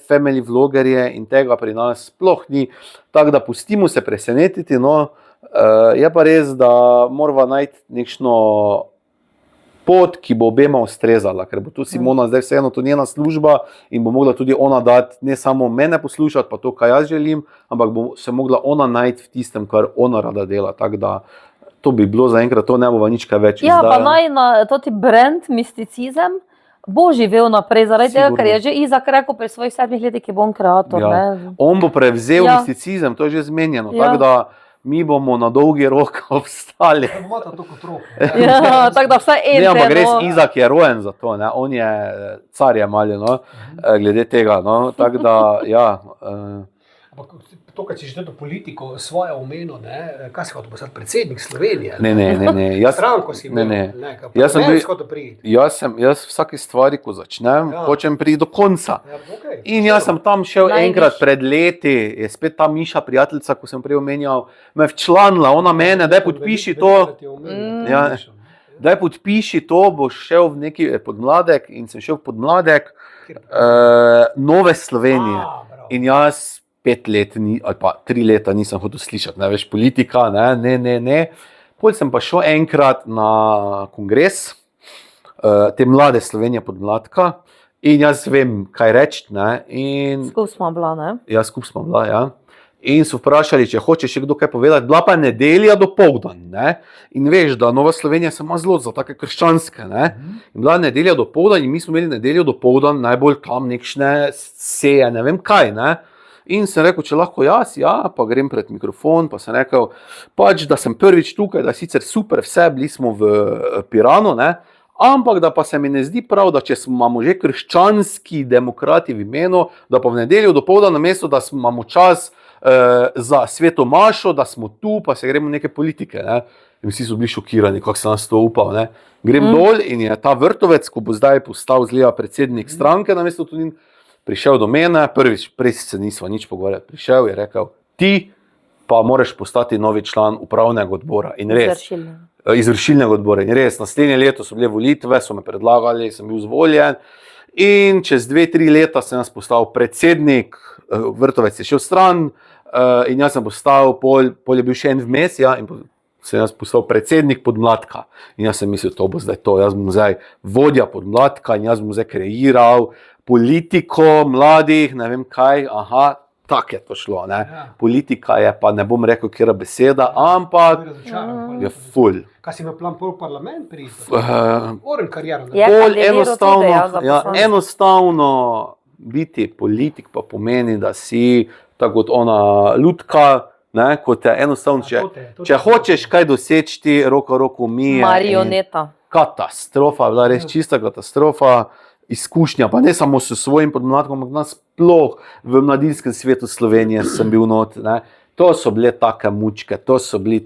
family vlogerje in tega pri nas sploh ni. Tako da pustimo se presenetiti, no. Je pa res, da morava najti nekšno pot, ki bo obema ustrezala, ker bo tu Simona zdaj vseeno to njena služba in bo mogla tudi ona dati, ne samo mene poslušati, pa to, kaj jaz želim, ampak bo se mogla ona najti v tistem, kar ona rada dela. Tako da to bi bilo zaenkrat, to ne bova nič kaj več Ja, pa izdajala. naj toti brand misticizem bo živel naprej, zaradi tega, ker je že Izak rekel pri svojih 7 letih, ki bo on kreator. Ja. Ne? On bo prevzel Ja. misticizem, to je že zmenjeno, Ja. tako da mi bomo na dolgi rok obstali. Imata to kot rok. Ja, tako da vsaj en Ne, ampak res no. Izak je rojen za to, ne? On je car je mali, no? Glede tega, no? Tako da, ja. Ampak to, kar si že to politiko svoje omenil, ne, kaj si hotel postati predsednik Slovenije? Ne. Stranko si imel, ne. Jaz sem bil- Jaz vsake stvari, ko začnem, Ja. hočem priti do konca. Ja, okay. In jaz sem tam šel Najviš. enkrat pred leti, je spet ta Miša, prijateljica, ko sem prej omenjal, me včlanila, ona mene, daj podpiši to, Ja. daj podpiši to, boš šel v neki podmladek in sem šel v podmladek Nove Slovenije. In jaz 5 let ali pa 3 leta nisem hotel slišati, ne veš, politika, ne. Potem sem pa šel enkrat na kongres te Mlade Slovenije podmladka in jaz vem, kaj reči, ne. In Skupaj smo bila, ne? ja, skupaj smo bila, ja. In so vprašali, če hoče še kdo kaj povedati. Bila pa je nedelja dopoldan, ne. In veš, da Nova Slovenija se ima zelo za take krščanske, ne. In bila je nedelja dopoldan in mi smo imeli nedeljo dopoldan najbolj tam nekšne seje, ne vem kaj, ne. In sem rekel, če lahko jaz, ja, pa grem pred mikrofon, pa sem rekel, pač, da sem prvič tukaj, da je sicer super vse, bili smo v Piranu, ne. Ampak da pa se mi ne zdi prav, da če imamo že krščanski demokrati v imenu, da pa v nedeljo dopoldan namesto, da imamo čas za sveto mašo, da smo tu, pa se gremo neke politike, ne. In vsi so bili šokirani, kako sem nas to upal, ne. Grem dol in je ta Vrtovec, ko bo zdaj postal zgleda predsednik stranke namesto Tonin, prišel do mene, prej se nisva nič pogovarjali, prišel je rekel, ti pa moraš postati novi član upravnega odbora. In res, izvršilnega odbora. In res, naslednje leto so bile volitve, so me predlagali, sem bil izvoljen. In čez 2-3 leta sem jaz postal predsednik, Vrtovec je šel stran in jaz sem postal, pol je bil še en vmes, ja, in sem jaz postal predsednik podmladka. In jaz sem mislil, to bo zdaj to, jaz bom zdaj vodja podmladka in jaz bom zdaj kreiral politiko mladih, ne vem kaj, tako je to šlo, ne. Ja. Politika je pa, ne bom rekel, kjera beseda, ampak je ful. Kaj si imel plan pol parlament priti? Uh, Oren kariero. Ja. Bolj kandidiral enostavno, tudi, ja, za poslanca. enostavno biti politik pa pomeni, da si tako kot ona lutka, ne, kot je enostavno, če hočeš kaj doseči, roko umije. Marioneta. Katastrofa, bila res čista katastrofa, izkušnja, pa ne samo s svojim podmladkom, ampak nasploh v mladinskem svetu Slovenije sem bil not, ne. To so bile take mučke, to so bile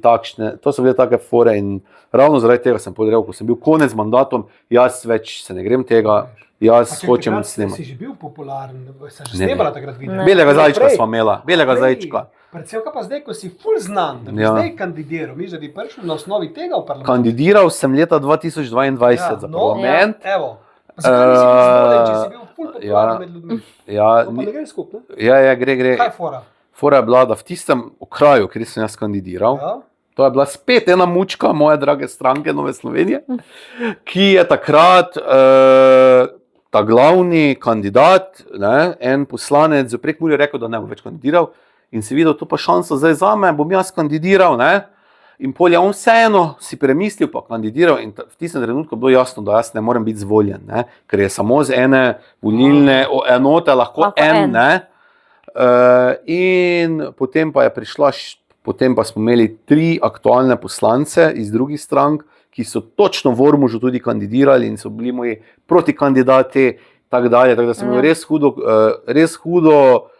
take fore in ravno zaradi tega sem povedal, ko sem bil konec z mandatom, jaz več se ne grem tega, jaz hočem snemati. Si že bil popularen, si že snemala takrat video? Belega zajčka sva imela, belega zajčka. Predvsem pa zdaj, ko si ful znan, da bi zdaj kandidiral, misliš, da bi prišel na osnovi tega v parlament? Kandidiral sem leta 2022 za parlament. Evo. Zakaj nisi bil izvoljen, če si bil ful popularen med ljudmi? Ja, Pa ne gre skupaj, ne? ja, gre. Kaj je fora? Fora je bila, da v tistem okraju, kjer sem jaz kandidiral, To je bila spet ena mučka moje drage stranke Nove Slovenije, ki je takrat ta glavni kandidat, ne, en poslanec v Prekmurju rekel, da ne bo več kandidiral in si videl, to pa šansa zdaj zame, bom jaz kandidiral, ne. In pol je on vseeno si premislil pa kandidiral in v tistem trenutku bilo jasno, da jaz ne morem biti zvoljen, ne, ker je samo z ene volilne enote lahko en, ne. In potem pa je prišla, potem pa smo imeli 3 aktualne poslance iz drugih strank, ki so točno v Ormožu tudi kandidirali in so bili moji protikandidati, tako dalje, tako da sem imel res hudo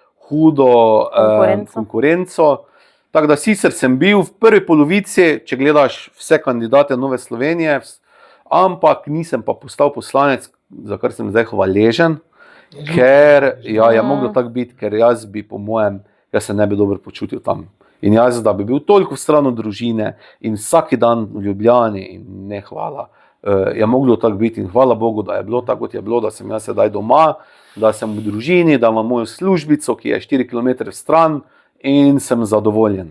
konkurenco. Tako da sicer sem bil v prvi polovici, če gledaš vse kandidate Nove Slovenije, ampak nisem pa postal poslanec, za kar sem zdaj hvaležen, ker je moglo tako biti, ker jaz bi po mojem, jaz se ne bi dobro počutil tam. In jaz, da bi bil toliko v stranu družine in vsak dan v Ljubljani in ne hvala, je moglo tako biti in hvala Bogu, da je bilo tako, kot je bilo, da sem jaz sedaj doma, da sem v družini, da imam mojo službico, ki je 4 km stran in sem zadovoljen.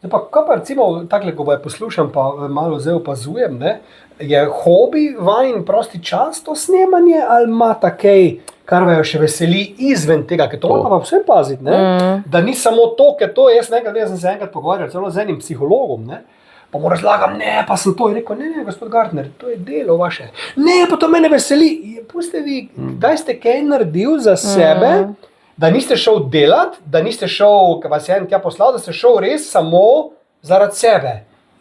Pa, kaj pa recimo, takle, ko poslušam, pa malo zdaj opazujem, ne, je hobi vajin prosti čas to snemanje ali ima takej, kar vajo še veseli izven tega, ker to moramo pa vse paziti, ne? Da ni samo to, ker to jaz sem se enkrat pogovarjal celo z enim psihologom, ne? Pa mu razlagam, ne, pa sem to in rekel, ne, gospod Gartner, to je delo vaše. Ne, pa to mene veseli. Puste vi, kdaj ste kaj naredil za sebe, da niste šel delat, da niste šel, ker vas je en tja poslal, da ste šel res samo zaradi sebe.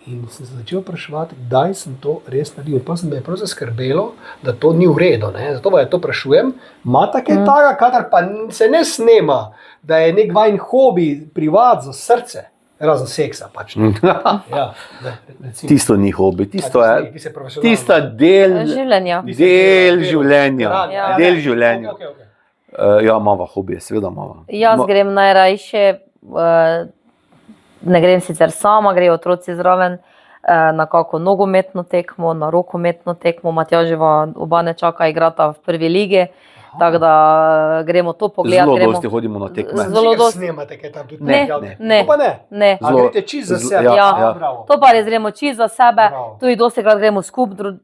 In sem se začel vprašati, kdaj sem to res naredil. Pa sem me prav zaskrbelo, da to ni v redu, ne. Zato vas to vprašujem. Imate kaj takega, kadar pa se ne snema, da je nek vajin hobi, privat za srce, razen seksa pač. Ja, tisto ni hobi, tisto je del življenja. Del življenja. Ja, imava hobije, seveda imava. Jaz grem najrajše, ne grem sicer sama, grejo otroci zraven, na kako nogometno tekmo, na rokometno tekmo, Matjaževa oba nečaka igrata v prvi ligi, tako da gremo to pogledati. Zelo dosti hodimo na tekme. Zelo dosti. Snemate kaj tam tudi? Ne. To pa ne? Ne. A greste čisto za sebe? Ja. To pa res gremo čisto za sebe, tudi dostikrat gremo skupaj,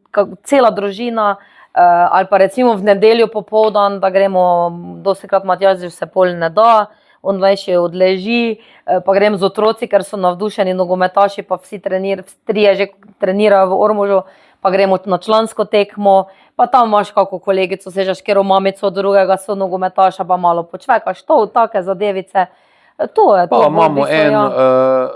cela družina, ali pa recimo v nedeljo popoldan, da gremo, dostikrat Matjaž se pol ne da, on še odleži, pa grem z otroci, ker so navdušeni nogometaši, pa vsi trije že trenirajo v Ormožu, pa gremo na člansko tekmo, pa tam imaš kako kolegico, sežeš kjero mamico drugega so nogometaša, pa malo počvekaš, to, take zadevice. To je to.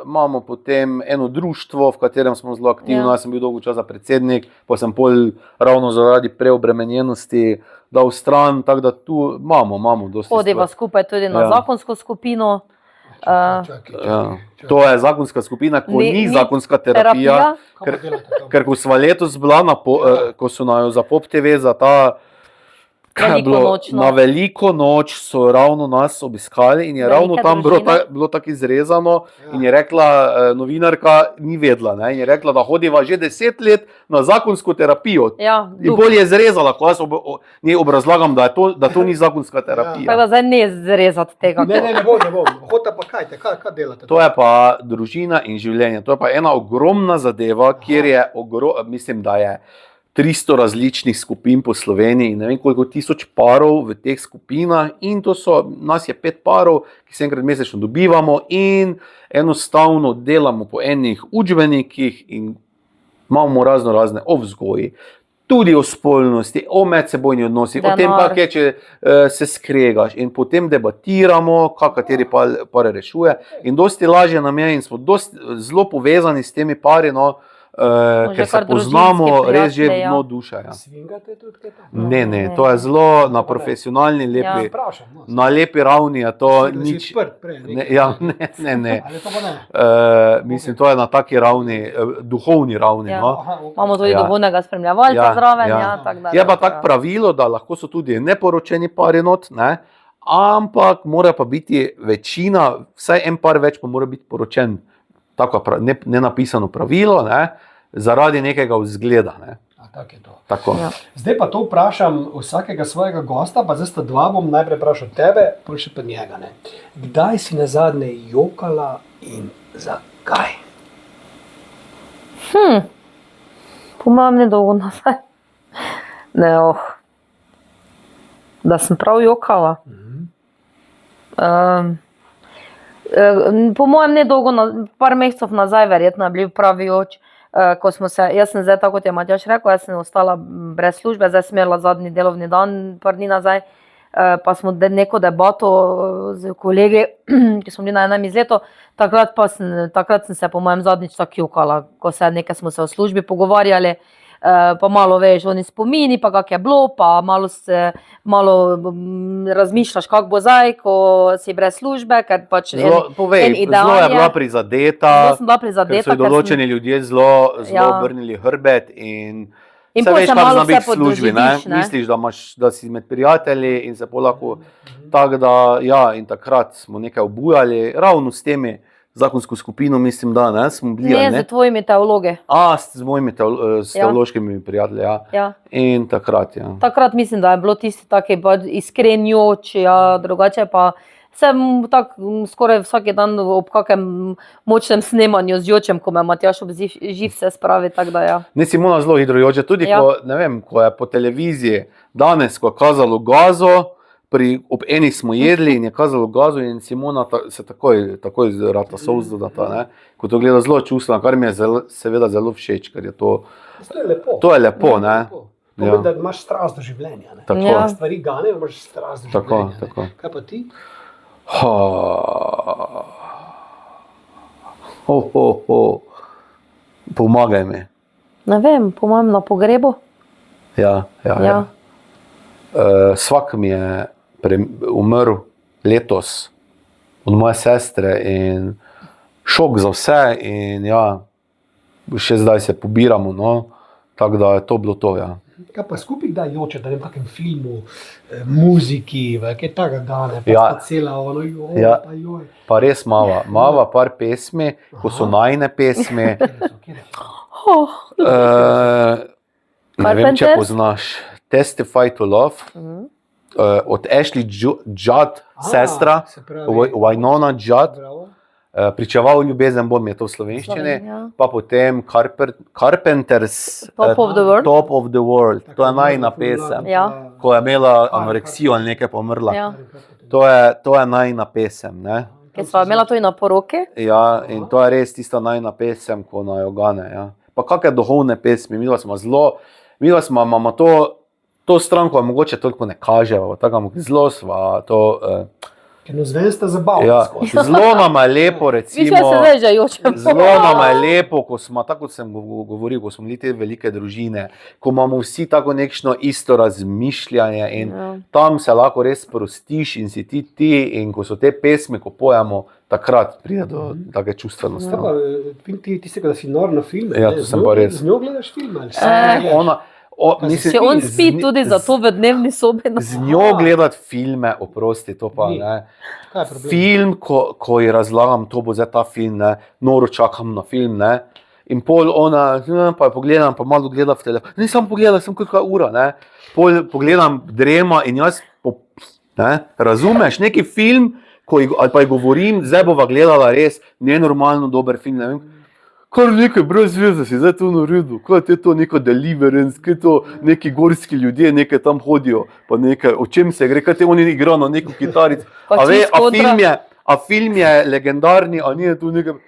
Imamo potem eno društvo, v katerem smo zelo aktivni, jaz sem bil dolgo časa predsednik, pa sem pol ravno zaradi preobremenjenosti dal stran, tako da tu imamo dosti stvari. Hodiva skupaj tudi na zakonsko skupino. To je zakonska skupina, ko ni zakonska terapija, ker ko sva letos bila, ko so najo za Pop TV, za ta na veliko noč so ravno nas obiskali in je ravno tam bilo tako izrezano in je rekla, novinarka ni vedla, ne, in je rekla, da hodiva že 10 let na zakonsko terapijo. In bolj je zrezala, ko jaz njej obrazlagam, da to ni zakonska terapija. Pa zdaj ne zrezati tega. Ne bom. Hota pa kaj delate? To je pa družina in življenje. To je pa ena ogromna zadeva, kjer je, mislim, da je 300 različnih skupin po Sloveniji in ne vem koliko tisoč parov v teh skupinah in nas je 5 parov, ki se enkrat mesečno dobivamo in enostavno delamo po enih učbenikih in imamo razne o vzgoji, tudi o spolnosti, o medsebojni odnosi, o tem, kak je, če se skregaš in potem debatiramo, kateri par rešuje in dosti lažje nam je in smo zelo povezani s temi pari, ker se poznamo res že dno duše. Svingate tudi kaj tam? Ne, to je zelo na profesionalni, na lepi ravni je to nič. Ne. Ali to pa ne? Mislim, to je na taki ravni, duhovni ravni. Imamo tudi duhovnega spremljevalca zraven. Je pa tak pravilo, da lahko so tudi neporočeni pari not, ne, ampak mora pa biti večina, vsaj en par več pa mora biti poročen. Tako nenapisano pravilo, ne, zaradi nekega vzgleda. Ne. Tako je to. Tako. Zdaj pa to vprašam vsakega svojega gosta, pa zdaj sta dva, bom najprej vprašal tebe, pol še pa njega. Ne. Kdaj si nazadnje jokala in zakaj? Po mojem ne dolgo nazaj. Ne, Da sem prav jokala. Po mojem ne dolgo, par mesecev nazaj verjetno je bil pravi joč, ko smo se, jaz sem zdaj, tako kot je Matjaž rekel, jaz sem ostala brez službe, zdaj sem imela zadnji delovni dan, par dni nazaj, pa smo neko debato z kolegi, ki smo bili na enem izletu, takrat sem se po mojem zadnjič tako jokala, ko smo se o službi pogovarjali, pa malo veš, oni spomini, pa kak je bilo, pa malo razmišljaš, kak bo zdaj, ko si brez službe, ker pač zelo je bila prizadeta, ker so določeni ljudje zelo obrnili hrbet in se veš, kak zna biti v službi, ne? Misliš, da si med prijatelji in se lahko tako da, ja, in takrat smo nekaj obujali, ravno s temi zakonsko skupino, mislim, da ne, smo bili, ne? Ne, z tvojimi teologi. S mojimi teološkimi prijatelji, ja. In takrat, ja. Takrat mislim, da je bilo tisti taki iskren joč, ja, drugače pa sem tako skoraj vsak dan ob kakem močnem snemanju z jočem, ko me Matjaž ob živce spravi, tako da, ja. Ne, Simona zelo hitro joče, tudi ko, ne vem, ko je po televiziji danes, ko je kazalo Gazo, ob enih smo jedli in je kazalo Gazo in Simona se takoj rata solzdodata, ne. Ko to gleda zelo čustveno, kar mi je seveda zelo všeč, ker je to... To je lepo. To je lepo, ne. Pomeni, da imaš strast do življenja, ne. Tako. Stvari gane, imaš strast do življenja, ne. Tako. Kaj pa ti? Pomagaj mi. Ne vem, po mojem na pogrebu. Ja. Svak mi je umrl letos od moje sestre in šok za vse in ja, še zdaj se pobiramo, no, tako da je to bilo to, ja. Kaj pa skupaj kdaj joče, da ne v kakem filmu, muziki, kaj taka gane, pa cela ono, joj. Pa res mava par pesmi, ko so najine pesmi. Ne vem, če poznaš Testify to Love, od Ashley Judd, sestra, Wynonna Judd, Pričeval ljubezen bom je to v slovenščini, pa potem Carpenters Top of the World. To je najina pesem, ko je imela anoreksijo ali nekaj pomrla. To je najina pesem, ne. Ker sva imela to in na poroki. Ja, in to je res tista najina pesem, ko na jo gane, ja. Pa kakšne duhovne pesmi, midva smo imamo to stranko mogoče toliko ne kaževa, tako zelo sva to... Eno zvensta zabavno. Ja, zelo nam je lepo, recimo, zelo nam je lepo, ko smo, tako kot sem govoril, ko smo bili te velike družine, ko imamo vsi tako nekšno isto razmišljanje in tam se lahko res sprostiš in si ti in ko so te pesmi, ko pojemo, takrat pride do take čustvenosti. Ti se, da si nor na filme, ja, to sem pa res. Z njo gledaš filme? Se on spi tudi zato v dnevni sobi? Z njo gledati filme, oprosti, to pa ne. Film, ko ji razlagam, to bo zdaj ta film, ne, noro čakam na film, ne. In pol ona, pa jo pogledam, pa malo gleda v telefon. Ne, samo pogledam, sem kakva ura, ne. Pol pogledam drema in jaz, ne, razumeš, neki film, ali pa ji govorim, zdaj bova gledala res nenormalno dober film, ne vem. Kar nekaj brez veze si zdaj to naredil, kaj je to neko Deliverance, kaj je to neki gorski ljudje, nekaj tam hodijo, pa nekaj, o čem se gre, kaj te oni igrajo na neko kitarico, a film je legendarni, a ni tu nekaj...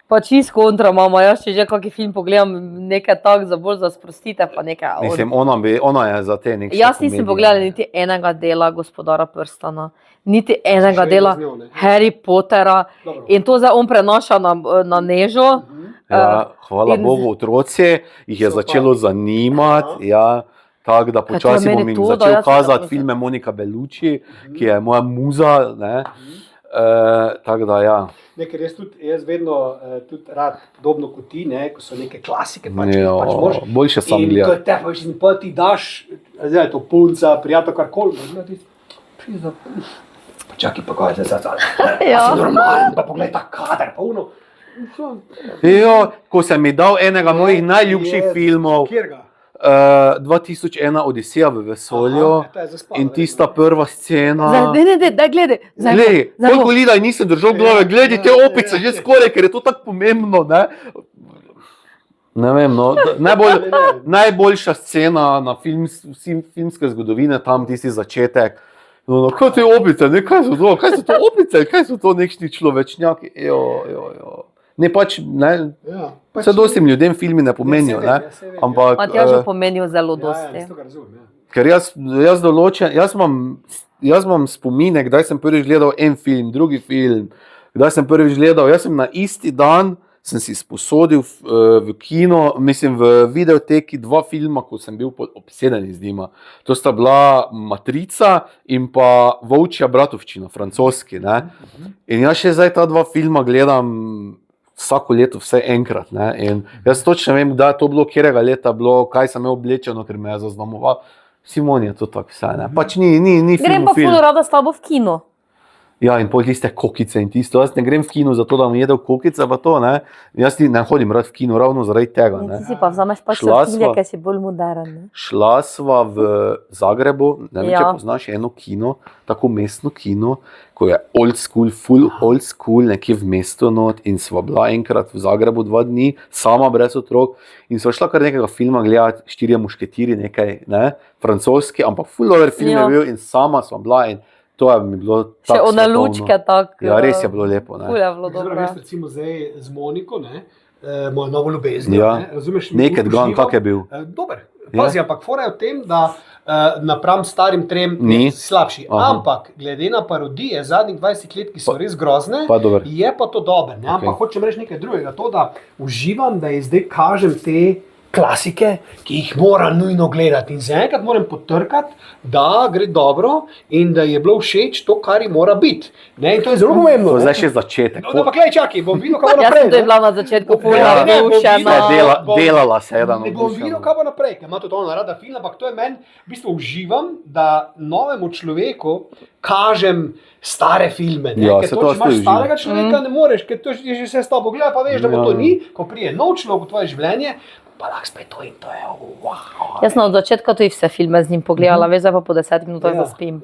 Pa čist kontra, mama, jaz če že kakšen film pogledam, nekaj tak za bolj za sprostite, pa nekaj... Mislim, ona je za te nekaj... Jaz nisem pogledala niti enega dela Gospodara prstana, niti enega dela Harry Pottera in to zdaj on prenaša na Nežo. Ja, hvala Bogu, otroci jih je začelo zanimati, ja, tako da počasi bom jim začel kazati filme Monika Bellucci, ki je moja muza, ne, tako da, ja. Ker jaz vedno tudi rad podobno kot ti, ko so neke klasike, boljše sam gledati. In pa ti daš, zdaj je to punca, prijatelj, karkoli, pa čakaj, pa kaj je zdaj, pa si normalen, pa poglej ta kader, pa uno. Ko sem mi dal enega mojih najljubših filmov, 2001 Odiseja v vesolju in tista prva scena. Daj gledaj. Koliko lidaj nisem držal glave, gledaj te opice že skoraj, ker je to tako pomembno, ne. Ne vem, no, najboljša scena na filmske zgodovine, tam tisti začetek. No, kaj te opice, ne, kaj so to, kaj so to nekšni človečnjaki, Ne, pač, ne, vse dostim ljudem filmi ne pomenijo, ne, ampak... Matjažu pomenijo zelo dosti. Ker jaz imam spomine, kdaj sem prvič gledal en film, drugi film, kdaj sem prvič gledal, jaz sem na isti dan sem si sposodil v kino, mislim v videoteki 2 filma, ko sem bil obseden z njima. To sta bila Matrica in pa Volčja bratovščina, francoski, ne. In jaz še zdaj ta 2 filma gledam vsako leto, vse enkrat, ne. In jaz točno vem, kdaj je to bilo, kjerega leta bilo, kaj sem imel oblečeno, ker me je zaznamoval. Simon je to tako vse, ne. Pač ni film. Grem pa ful rada s tabo v kino. Ja, in pol tiste kokice in tisto. Jaz ne grem v kino zato, da bom jedel kokice pa to, ne. Jaz ne hodim rad v kino ravno zaradi tega, ne. Ti si pa vzameš pač sortilje, ker si bolj modern, ne. Šla sva v Zagrebu, ne vem, če poznaš eno kino, tako mestno kino, ko je old school, full old school, nekje v mestu not in sva bila enkrat v Zagrebu 2 dni, sama brez otrok in sva šla kar nekega filma gledati, 4 mušketiri, nekaj, ne, francoski, ampak full over film je bil in sama sva bila in to je mi bilo tako še ona lučke tako. Ja, res je bilo lepo, ne. Ful je bilo dobro. Jaz recimo zdaj z Moniko, ne, mojo novo ljubezni, ne, razumeš? Naked Gun, kak je bil? Dober. Pazi, ampak fora je v tem, da napram starim 3 ni slabši. Ampak glede na parodije zadnjih 20 let, ki so res grozne, je pa to dober, ne. Ampak hočem reči nekaj drugega, to, da uživam, da zdaj kažem te klasike, ki jih mora nujno gledati. In zaenkrat moram potrkati, da gre dobro in da je bilo všeč to, kar ji mora biti. Ne, in to je zelo pomembno. To je zdaj še začetek. No, pa klej, čakaj, bom videl, kaj bo naprej. Jaz sem to je bila na začetku navdušena. Delala se je, da ne bom videl, kaj bo naprej, ker ima tudi ona rada film, ampak to je meni, v bistvu uživam, da novemu človeku kažem stare filme. Ne? Ja, ker to, če imaš starega človeka, ne moreš, ker to je že vse s tabo gleda, pa veš, da bo to ni, ko prije nov človek v tvoje življenje, pa lahko spet to in to je wow. Jaz sem od začetka tudi vse filme z njim pogledala, veš, zdaj pa po 10 minutah zaspim.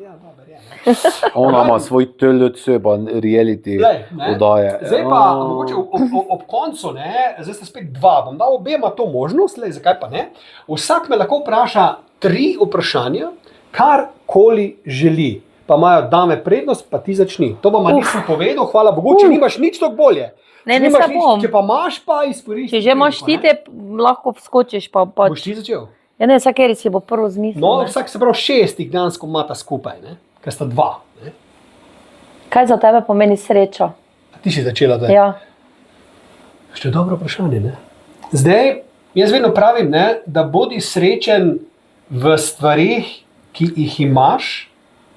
Ona ima svoj TLC, pa reality oddaje. Zdaj pa, mogoče ob koncu, ne, zdaj sta spet 2, bom dal obema to možnost, zakaj pa ne. Vsak me lahko vpraša 3 vprašanja, karkoli želi. Pa imajo dame prednost, pa ti začni. To bom nisem povedal, hvala Bogu, če nimaš nič toliko bolje. Ne se bom. Če pa imaš, pa izkoristi. Če že imaš ti, te lahko vskočiš pa. Boš ti začel? Ja ne, vsakeri si bo prvo zmislil. No, vsak se prav 6 dejansko imata skupaj, ne? Ker sta 2. Ne? Kaj za tebe pomeni sreča? A ti si začela, da je? Ja. Še dobro vprašanje, ne? Zdaj, jaz vedno pravim, ne, da bodi srečen v stvarih, ki jih imaš,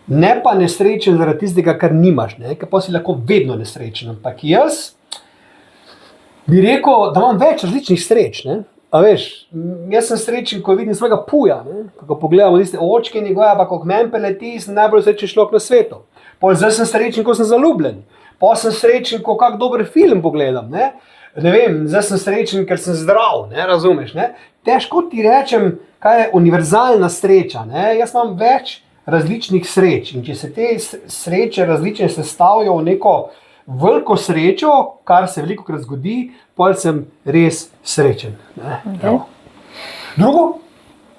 ne pa nesrečen zaradi tistega, kar nimaš, ne? Ker pa si lahko vedno nesrečen. Ampak jaz bi rekel, da imam več različnih sreč, ne? A veš, jaz sem srečen, ko vidim svojega puja, ne? Ko pogledamo tiste očke njegove, pa ko k meni peleti, sem najbolj srečen človek na svetu. Pol zdaj sem srečen, ko sem zaljubljen. Pol sem srečen, ko kak dober film pogledam, ne? Ne vem, zdaj sem srečen, ker sem zdrav, ne? Razumeš, ne? Težko ti rečem, kaj je univerzalna sreča, ne? Jaz imam več različnih sreč in če se te sreče različne sestavijo v neko veliko srečo, kar se velikokrat zgodi, pol sem res srečen. Drugo?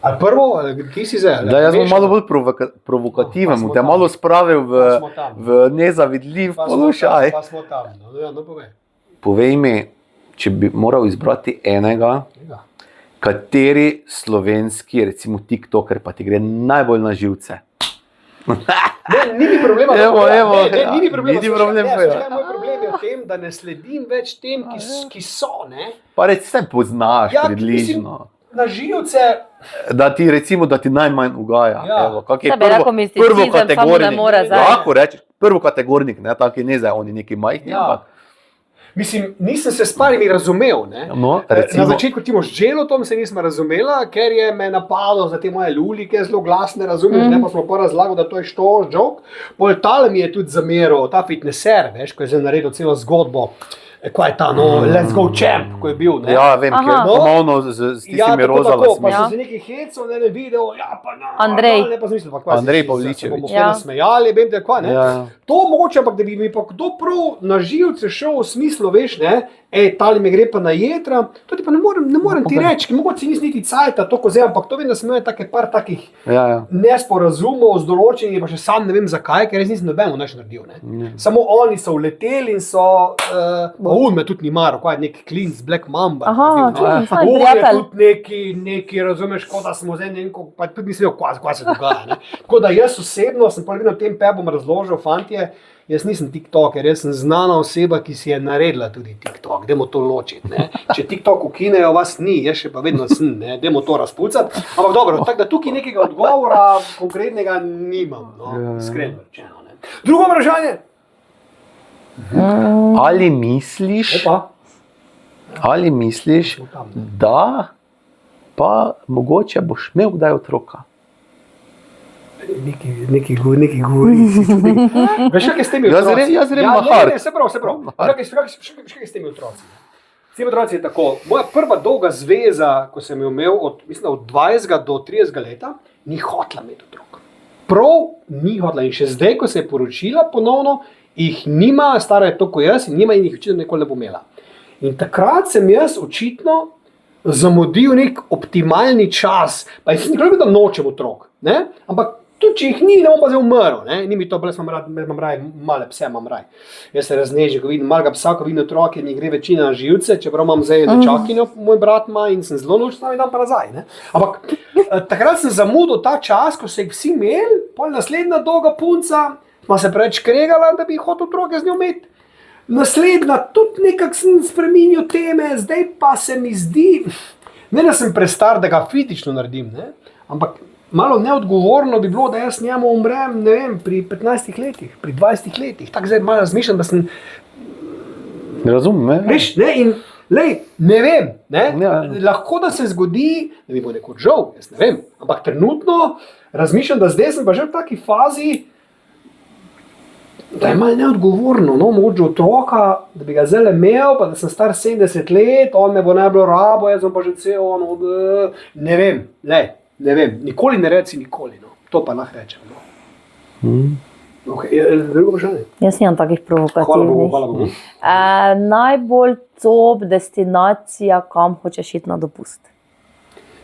Ali prvo? Kje si zdaj? Da, jaz bom malo bolj provokativen, te malo spravil v nezavidljiv položaj. Pa smo tam, no povej. Povej mi, če bi moral izbrati enega, kateri slovenski, recimo TikToker, pa ti gre najbolj na živce. Ne, ni mi problema. Ni mi problema. Moj problem je v tem, da ne sledim več tem, ki so, ne. Pa reci, se poznaš približno. Na živce. Da ti recimo, da ti najmanj ugaja. Evo, kak je prvokategornik. Lahko rečeš, prvokategornik, ne, taki ne zdaj, oni neki majhni, ampak. Mislim, nisem se s parimi razumel, ne. No, na začetku Timo Želotom se nisem razumela, ker je me napadal za te moje lulike, zelo glasne, razumeš, ne, pa smo pa razlagal, da to je štož, joke. Pol tale mi je tudi zameral, ta fitnesser, veš, ko je zdaj naredil celo zgodbo kaj je ta, no, Let's Go Champ, ko je bil, ne. Ja, vem, Aha. kje je ponovno z tistimi tako, roza tako, pa lasmi. so se neki hecov, ne video, ja, pa na, Andrej. ne, pa sem mislil, pa kaj Andrej se Pavličevič. bomo Ja. nasmejali, vem, da kaj, ne. Ja. To mogoče, ampak da bi mi pa kdo prav na živce šel v smislu, veš, ne, tali me gre pa na jedra, to ti pa ne morem ti reči, ker mogoče nisi niti cajta, to ko zdaj, ampak to vem, da sem imel par takih Ja. nesporazumov z določenimi, pa še sam ne vem zakaj, ker res nisem noben nič naredil. Ne. Samo oni so uleteli in so, me tudi ni maro, kaj je neki klin z Black Mamba. Aha, čujem, fajn, On je prijatelj. tudi neki, razumeš, kot da smo zdaj neko, pa tudi nisem vedel, kaj se dogaja. Ne. Tako da jaz osebno sem pa vedno tem pebom razložil, fantje, jaz nisem TikToker, jaz sem znana oseba, ki si je naredila tudi TikTok, dajmo to ločiti. Ne. Če TikTok ukinejo, vas ni, jaz še pa vedno sem, ne, dajmo to razpucati. Ampak dobro, tako da tukaj nekega odgovora konkretnega nimam, no, iskreno rečeno. Ne. Drugo vprašanje. Ali misliš, Opa. da pa mogoče boš imel kdaj otroka? Neki govori si tudi. Veš, kaj s temi Jaz otroci? res- jaz res ja, mahar. ne, se prav. Kaj s temi otroci? S temi otroci je tako. Moja prva dolga zveza, ko sem jo imel od 20 do 30 leta, ni hotela imeti otrok. Prav ni hotela. In še zdaj, ko se je poročila ponovno, jih nima, stara je to kot jaz, in nima in jih očitno nikoli ne bo imela. In takrat sem jaz očitno zamudil nek optimalni čas. Pa jaz nikoli ne vem, da nočem otrok. Ne? Ampak tudi če jih ni, ne bom pa zdaj umrl. Ne? Ni mi to, brez imam raj, male pse imam raj. Jaz se raznežim, ko vidim malega psa, ko vidim otroke, mi gre večina na živce, čeprav imam zdaj nečakinjo, moj brat ima in sem zelo noč tam in dan pa nazaj. Ne? Ampak takrat sem zamudil ta čas, ko so jih vsi imeli, pol naslednja dolga punca, smo se preveč kregala, da bi hotel otroke z njo imeti. Naslednja, tudi nekako sem spremenil teme, zdaj pa se mi zdi, ne da sem prestar, da ga fizično naredim, ne? Ampak malo neodgovorno bi bilo, da jaz njemu umrem, ne vem, pri 15 letih, pri 20 letih. Tako zdaj malo razmišljam, da sem, Razumem, veš, ne, in lej, ne vem, ne? Ja. Lahko da se zgodi, da mi bo nekoč žal, jaz ne vem, ampak trenutno razmišljam, da zdaj sem pa že v taki fazi, da je malo neodgovorno, no, mogoče otroka, da bi ga zdaj imel, pa da sem star 70 let, on me bo najbolj rabo, jaz sem pa že cel, ne vem, ne vem, nikoli ne reci nikoli, no, to pa lahko rečem. No. Okay, drugo vprašanje. Jaz nimam takih provokativnih. Hvala Bogu. Najbolj top destinacija, kam hočeš iti na dopust.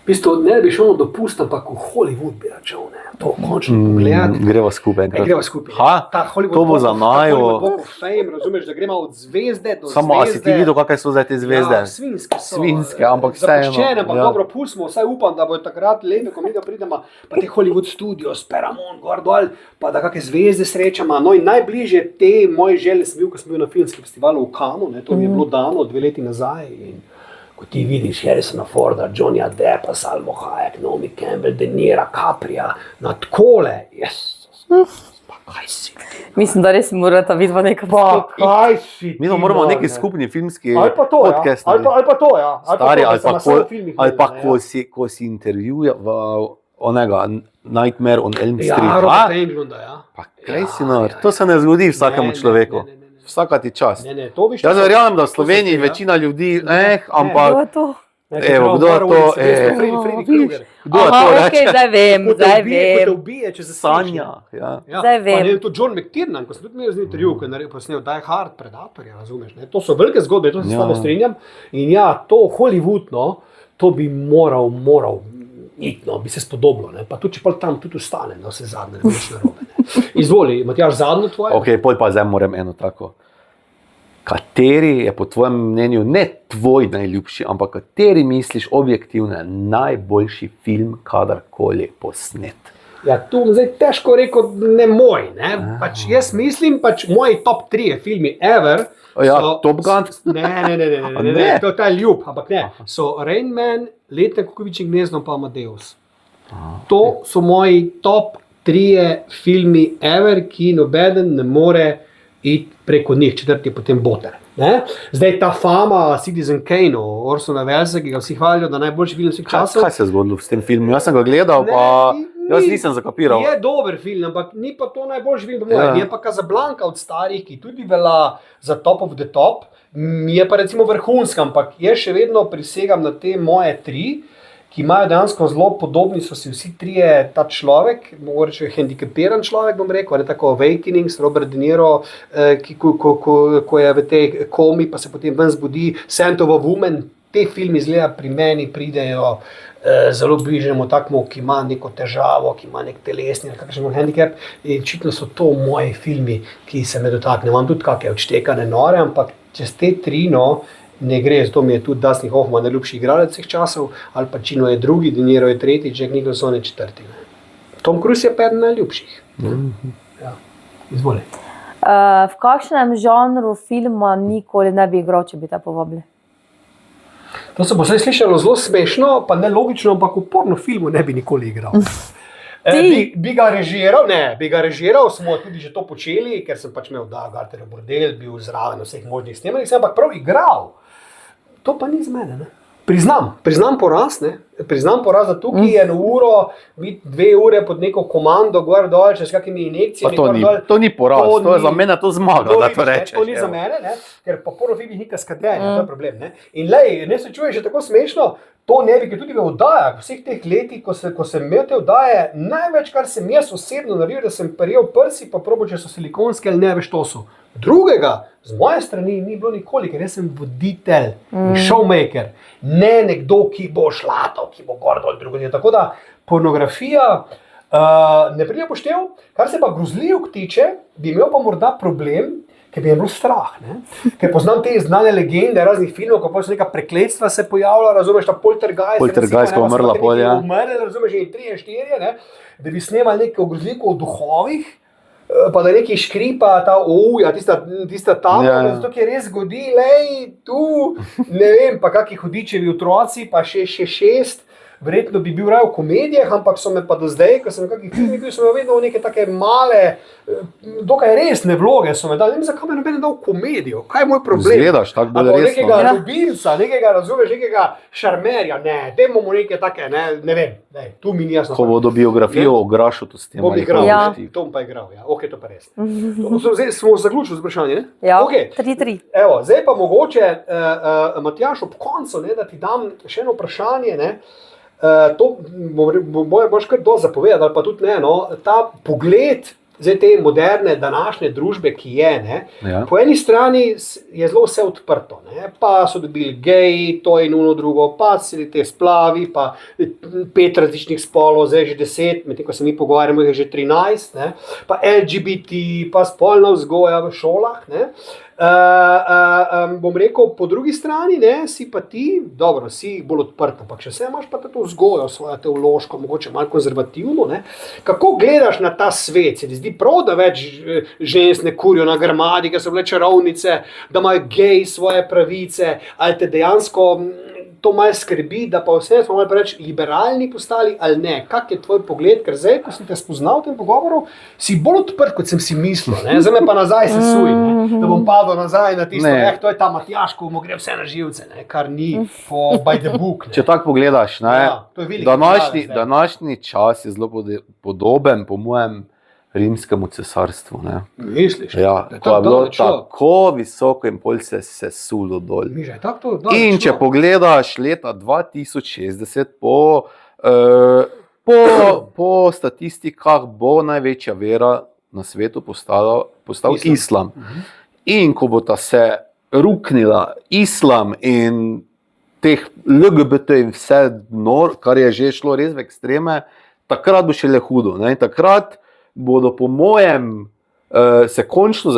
V bistvu ne bi šel na dopust, ampak v Hollywood bi račel, ne, to končno pogledati. Greva skupaj. enkrat. Greva skupaj. Ha, Ta Hollywood to bo za naju. Hollywood of Fame, razumeš, da gremo od zvezde do Samo, a si ti videl, kakšne so zdaj te zvezde? Ja, svinjske so. Svinjske, ampak vseeno, zapuščene, ampak ja. dobro, pustimo, vsaj upam, da bo takrat lepe, ko mi ga pridemo, pa te Hollywood Studios, Paramount, gor dol, pa da kakšne zvezde srečamo. No in najbližje te moje želje sem bil, ko sem bil na filmskem festivalu v Cannesu, ne, to mi je bilo dano 2 leti nazaj. In ko ti vidiš Harrisona Forda, Johnnyja Deppa, Salmo Hayek, Naomi Campbell, De Niro, Caprija, na tkole, pa kaj si ti? Mislim, da res morata vidva nekaj Pa kaj si ti? Mi moramo no, neki ne? skupni filmski Ali pa to, podcast ja. Ali pa to, ja. Stari, ali pa, ali pa ko ko si intervjuje onega Nightmare on Elm Street. Ja, a? Robert Englunda, ja. Pa kaj si nor? To se ne zgodi vsakemu človeku. Ne. Vsaka ti čas. Ne, to bi Jaz verjamem, da v Sloveniji večina ljudi, Kdo je ampak to? Evo, kdo je to? Kdo je to Aha, reče? okej, zdaj vem, zdaj Ko te vem. ubije, če se Sanja. Ja. Ja, Zdaj vem. pa ne, to John McTiernan, ko sem tudi imel z njim intervju, ko je naredil posnel Die Hard, Predatorja, razumeš, ne? To so velike zgodbe, to se s tabo strinjam. In ja, to Hollywood, no, to bi moral iti, no, bi se spodobilo, ne? Pa tudi, če pa tam tudi ostane, no, vse zadnje, ne veš narobe, ne? Izvoli, Matjaž, zadnjo tvoje? Ok, pol pa zdaj moram eno tako. Kateri je po tvojem mnenju, ne tvoj najljubši, ampak kateri misliš objektivno najboljši film kadarkoli posnet? Ja, tu bom zdaj težko rekel, ne moj, ne? Pač jaz mislim, moji top 3 filmi ever Ja, Top Gun? Ne, to je ta ljub, ampak ne. So Rain Man, Letne kukavičje gnezdo pa Amadeus. To so moji top 3 filmi ever, ki nobeden ne more iti preko njih, 4. je potem Boter. Ne? Zdaj ta fama Citizen Kane, Orsona Wellesa, ki ga vsi hvalijo, da najboljši film vseh časov. Kaj se je zgodilo s tem filmom? Jaz sem ga gledal, pa jaz nisem zakapiral. Je dober film, ampak ni pa to najboljši film, ja. Je pa Casablanca od starih, ki tudi velja za top of the top. je pa recimo vrhunska, ampak jaz še vedno prisegam na te moje 3, ki imajo dejansko zelo podobni, so si vsi trije ta človek, mogoče hendikepiran človek, bom rekel, ne tako Awakening, Robert De Niro, ko je v tej komi, pa se potem ven zbudi, Scent of a Woman, te filmi izgleda pri meni pridejo zelo bližnemu takmu, ki ima neko težavo, ki ima nek telesni ali kakšen handicap. In očitno so to moji filmi, ki se me dotakne. Imam tudi kakšne odštekane nore, ampak čez te 3 ne gre. Zato mi je tudi Dustin Hoffman najljubši igralec vseh časov, Al Pacino je drugi, De Niro je tretji, Jack Nicholson je 4. Tom Cruise je pa eden najljubših. Ja. Izvoli. V kakšnem žanru filma nikoli ne bi igral, če bi te povabili? To se bo zdaj slišalo zelo smešno, pa ne logično, ampak v porno filmu ne bi nikoli igral. Bi ga režiral, smo tudi že to počeli, ker sem pač imel Garter bordel, bil zraven vseh možnih snemalih, sem ampak prav igral. To pa ni z mene, ne? Priznam poraz, da tukaj je 1 uro, 2 ure pod neko komando, gor dol, čez kakimi injekcijami. To ni poraz, to je za mene to zmaga, da to rečeš. To ni za mene, ne? Ker pa porno filmih ni kaskadenja, to je problem. Ne? In ne se čuje že tako smešno, to ne bi, ker tudi v oddajah, vseh teh letih, ko sem imel te oddaje, največ, kar sem jaz osebno naredil, da sem prijel prsi, pa probo, če so silikonske ali ne, veš, to so. Drugega, z moje strani, ni bilo nikoli, ker jaz sem voditelj, showmaker, ne nekdo, ki bo šlatal, ki bo gor dol drugo. Tako da pornografija ne pride poštev, kar se pa grozljivk tiče, bi imel pa morda problem, ker bi je bilo strah. Ne? Ker poznam te znane legende raznih filmov, ko so neka prekletstva se pojavila, razumeš, ta Poltergeist. Poltergeist, ko je umrla polja. Razumeš, in 3 in 4, ne? Da bi snemali nekaj grozljivkov o duhovih, pa da nekaj škripa, ta uja, tista tam, zato ki res zgodi, tu, ne vem, pa kakih hudičevi otroci, pa še 6, verjetno bi bil raje v komedijah, ampak so me pa do zdaj, ko sem v kakih filmih bil, so me vedno v neke take male, dokaj resne vloge so me dali. Ne vem, zakaj me noben dal komedijo, kaj je moj problem? Zgledaš tako bolj resno. Nekega ljubimca, nekega, razumeš, nekega šarmerja, ne, dajmo mu neke take, ne vem, tu mi ni jasno. Ko bodo biografijo ograšil to s tem. Bom igral, to bom pa igral, ja, ok, to pa res. Zdaj smo zaključili z vprašanje, ne? Ja, okay. 3-3. Evo, zdaj pa mogoče, Matjaž, ob koncu, ne, da ti dam še eno vprašanje, ne, to boš kar dosti zapovedati, ali pa tudi ne, no, ta pogled zdaj te moderne današnje družbe, ki je, ne, po eni strani je zelo vse odprto, ne, pa so dobili geji, to in ono drugo, pa te splavi, pa 5 različnih spolov, zdaj že 10, medtem ko se mi pogovarjamo, je že 13, ne, pa LGBT, pa spolna vzgoja v šolah, ne. Bom rekel, po drugi strani, ne, si pa ti, dobro, si bolj odprt, ampak še vse imaš pa to vzgojo, svojo teološko, mogoče malo konzervativno, ne. Kako gledaš na ta svet? Se ti zdi prav, da več žensk ne kurijo na grmadi, ker so bile čarovnice, da imajo geji svoje pravice, ali te dejansko to malo skrbi, da pa vse smo malo preveč liberalni postali ali ne? Kak je tvoj pogled? Ker zdaj, ko sem te spoznal v tem pogovoru, si bolj odprt, kot sem si mislil, ne? Zdaj me pa nazaj sesuj, ne? Da bom padel nazaj na tisto, to je ta Matjaž, ko mu gre vse na živce, ne? Kar ni po by the book. Ne? Če tako pogledaš, ne? Ja, današnji čas je zelo podoben, po mojem, rimskemu cesarstvu. Ne? Misliš? Ja, to je bilo tako visoko in pol se sesulo dol. In če pogledaš leta 2060, po statistikah bo največja vera na svetu postal islam. In ko bo ta se ruknila islam in teh LGBT in vse nor, kar je že šlo res v ekstreme, takrat bo šele hudo. Ne? Takrat bodo po mojem se končno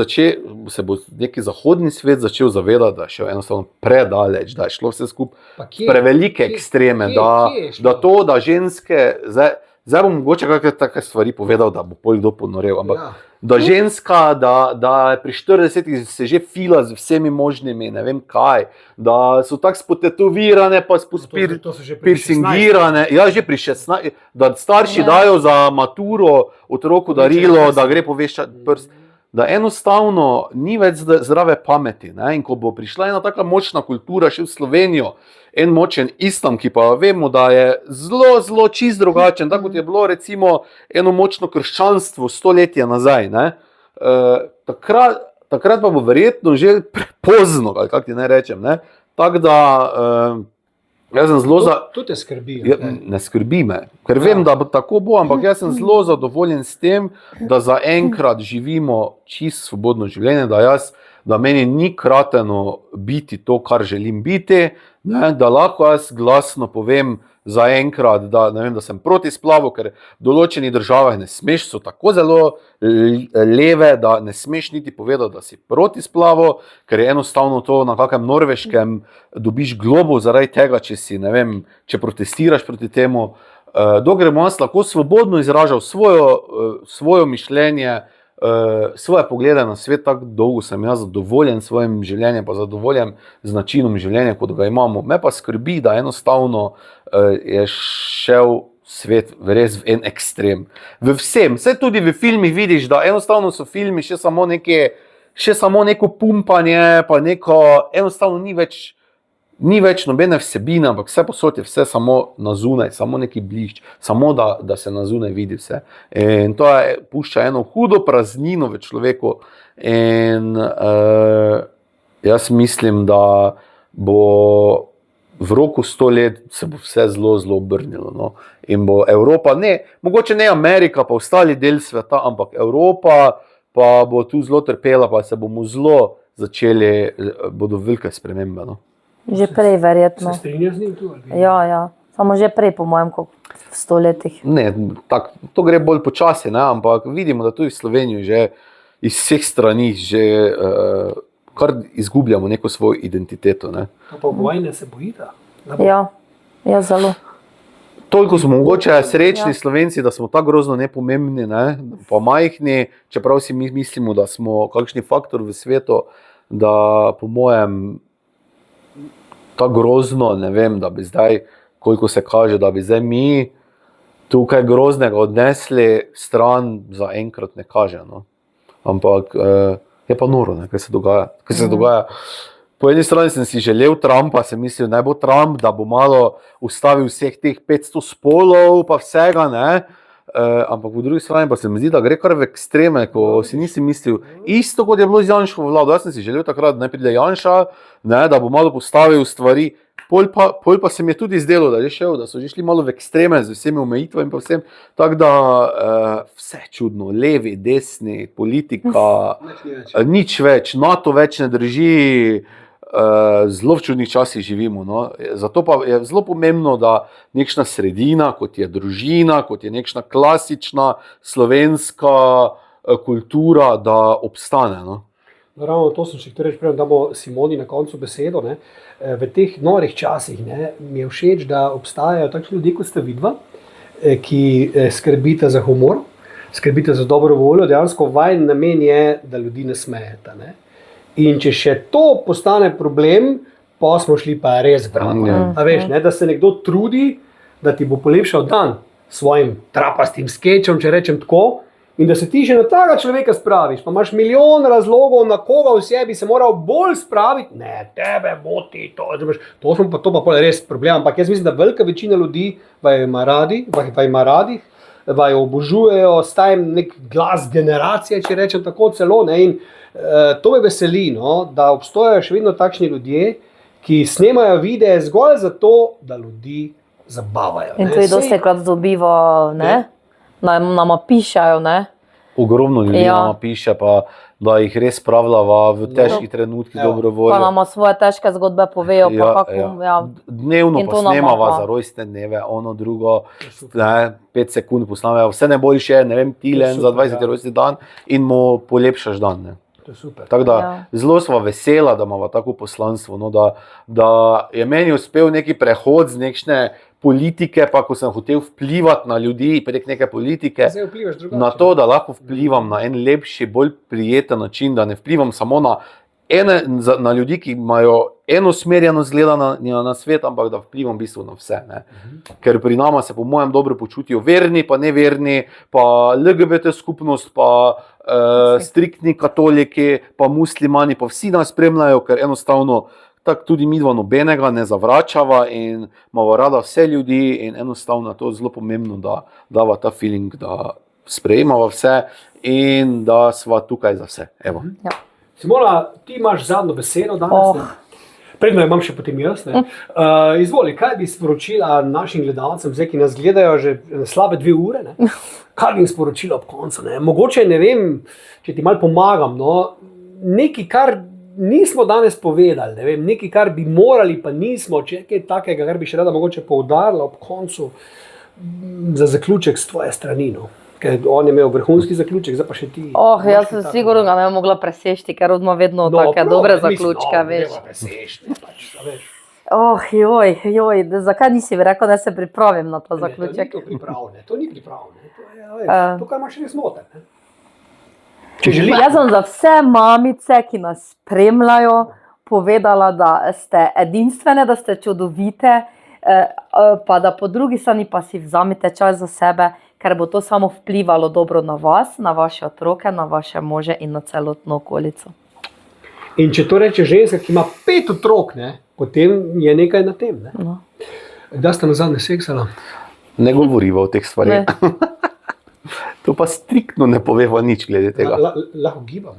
se bo neki zahodni svet začel zavedati, da je šel enostavno predaleč, da je šlo vse skupaj prevelike ekstreme, da ženske, zdaj bom mogoče kakšne take stvari povedal, da bo pol kdo ponorel, ampak da ženska, da je pri 40 se že fila z vsemi možnimi, ne vem kaj, da so tako spotetovirane, pa piercingirane, ja, že pri 16, da starši dajo za maturo otroku darilo, da gre poveščati prst, da enostavno ni več zdrave pameti, ne? In ko bo prišla ena taka močna kultura še v Slovenijo, en močen islam, ki pa vemo, da je zelo čist drugačen, tako kot je bilo recimo eno močno krščanstvo stoletja nazaj, ne? takrat pa bo verjetno že prepozno, ali kako ti naj rečem. Ne? Tako da jaz sem zelo To te skrbi. ne skrbi me, ker vem, da bo tako bo, ampak jaz sem zelo zadovoljen s tem, da zaenkrat živimo čisto svobodno življenje, da meni ni krateno biti to, kar želim biti, ne, da lahko jaz glasno povem zaenkrat, da sem proti splavu, ker v določenih državah ne smeš, so tako zelo leve, da ne smeš niti povedati, da si proti splavu, ker je enostavno to na kakem Norveškem dobiš globo zaradi tega, če protestiraš proti temu. Dokler bom jaz lahko svobodno izražal svojo mišljenje, svoje poglede na svet, tako dolgo sem jaz zadovoljen s svojim življenjem, pa zadovoljen z načinom življenja, kot ga imamo. Me pa skrbi, da enostavno je šel svet res v en ekstrem. V vsem, vse tudi v filmih vidiš, da enostavno so filmi še samo neko pumpanje, pa enostavno ni več nobene vsebine, ampak vse posod je vse samo na zunaj, samo neki blišč, samo da se na zunaj vidi vse. In to pušča eno hudo praznino v človeku. In jaz mislim, da bo v roku 100 let se bo vse zelo, zelo obrnilo. No? In bo Evropa, mogoče ne Amerika, pa ostali del sveta, ampak Evropa pa bo tu zelo trpela, pa se bomo zelo začeli, bodo velike spremembe. No? Že prej, verjetno. Se strinjaš z njim tu? Ja. Samo že prej, po mojem, kot v 100 letih. Ne, to gre bolj počasi, ne? Ampak vidimo, da tudi v Sloveniji že iz vseh strani že kar izgubljamo neko svojo identiteto. Ne? Pa vojne se bojita? Ja, zelo. Toliko smo mogoče srečni Slovenci, da smo tako grozno nepomembni, ne? Pa majhni, čeprav si mi mislimo, da smo kakšni faktor v svetu, da po mojem tako grozno, ne vem, da bi zdaj, koliko se kaže, da bi zdaj mi tukaj groznega odnesli stran, zaenkrat ne kaže. No? Ampak je pa noro, ne, kaj se dogaja. Po eni strani sem si želel Trumpa, sem mislil, naj bo Trump, da bo malo ustavil vseh teh 500 spolov pa vsega, ne. Ampak po drugi strani pa se mi zdi, da gre kar v ekstreme, ko si nisi mislil, isto kot je bilo z Janšovo vlado. Jaz sem si želel takrat, da ne pride Janša, ne, da bo malo postavil stvari. Pol pa se mi je tudi zdelo, da je šel, da so že šli malo v ekstreme z vsemi omejitvami in pa vsem. Tako da vse čudno, levi, desni, politika, nič več, NATO več ne drži, zelo v čudnih časih živimo. No. Zato pa je zelo pomembno, da nekšna sredina, kot je družina, kot je nekšna klasična slovenska kultura, da obstane. No. Ravno to sem še reči, da bo Simoni na koncu besedo. Ne. V teh norih časih mi je všeč, da obstajajo takšni ljudje, kot sta vidva, ki skrbite za humor, skrbite za dobro voljo. Dejansko vajen namen je, da ljudi ne smejete. Ne. In če še to postane problem, pa smo šli pa res bravo. A veš, ne, da se nekdo trudi, da ti bo polepšal dan s svojim trapastim skečom, če rečem tako, in da se ti že na tega človeka spraviš, pa imaš milijon razlogov, na koga v sebi se moral bolj spraviti, ne, tebe moti to. To pa res problem, ampak jaz mislim, da velika večina ljudi vaju ima radi, vaju obožujejo, sta jim nek glas generacije, če rečem tako celo, ne, in to me veseli, no, da obstojajo še vedno takšni ljudje, ki snemajo videe zgolj zato, da ljudi zabavajo. In to je dostikrat dobiva, ne? Nama pišajo, ne? Ogromno ljudi nama piše, pa da jih res spravljava v težkih trenutkih dobro voljo. Pa nama svoje težke zgodbe povejo, pa kako. Dnevno pa snemava za rojstne dneve, ono drugo, 5 sekund posnamejo, vse najboljše, ne vem, Tilen za 20. rojstni dan in mu polepšaš dan. Ne. Tako da zelo sva vesela, da imava tako poslanstvo, no, da je meni uspel neki prehod z nekšne politike, pa ko sem hotel vplivati na ljudi prek neke politike, na to, da lahko vplivam na en lepši, bolj prijeten način, da ne vplivam samo na ljudi, ki imajo enosmerjenost gledanja na svet, ampak da vplivam v bistvu na vse. Ne. Ker pri nama se po mojem dobro počutijo verni, pa neverni, pa LGBT skupnost, pa striktni katoliki, pa muslimani, pa vsi nas spremljajo, ker enostavno tako tudi midva nobenega ne zavračava in imava rada vse ljudi in enostavno je to zelo pomembno, da dava ta feeling, da sprejemava vse in da sva tukaj za vse. Evo. Ja. Simona, ti imaš zadnjo besedo danes. Oh. Ne? Predno imam še potem jaz. Izvoli, kaj bi sporočila našim gledalcem, zdaj, ki nas gledajo že slabe 2 ure? Ne? Kaj bi jim sporočila ob koncu? Ne? Mogoče, ne vem, če ti malo pomagam, no, nekaj, kar nismo danes povedali, ne vem, nekaj, kar bi morali, pa nismo, če je kaj takega, kar bi še rada mogoče poudarila ob koncu za zaključek s tvoje strani. No? Ker on je imel vrhunski zaključek, zdaj pa še ti. Jaz sem sigurno ga ne mogla presešti, ker odma vedno take dobre zaključke, veš. Joj, zakaj nisi mi rekel, da se pripravim na ta zaključek? To ni pripravljeno. To, kar imaš res noter. Če želiš. Jaz sem za vse mamice, ki nas spremljajo, povedala, da ste edinstvene, da ste čudovite, pa da po drugi strani pa si vzamete čas za sebe, ker bo to samo vplivalo dobro na vas, na vaše otroke, na vaše može in na celotno okolico. In če to reče ženska, ki ima 5 otrok, ne, potem je nekaj na tem. Ne? No. Kdaj ste nazadnje seksala? Ne govoriva o teh stvarih. To pa striktno ne poveva nič glede tega. Lahko gibam.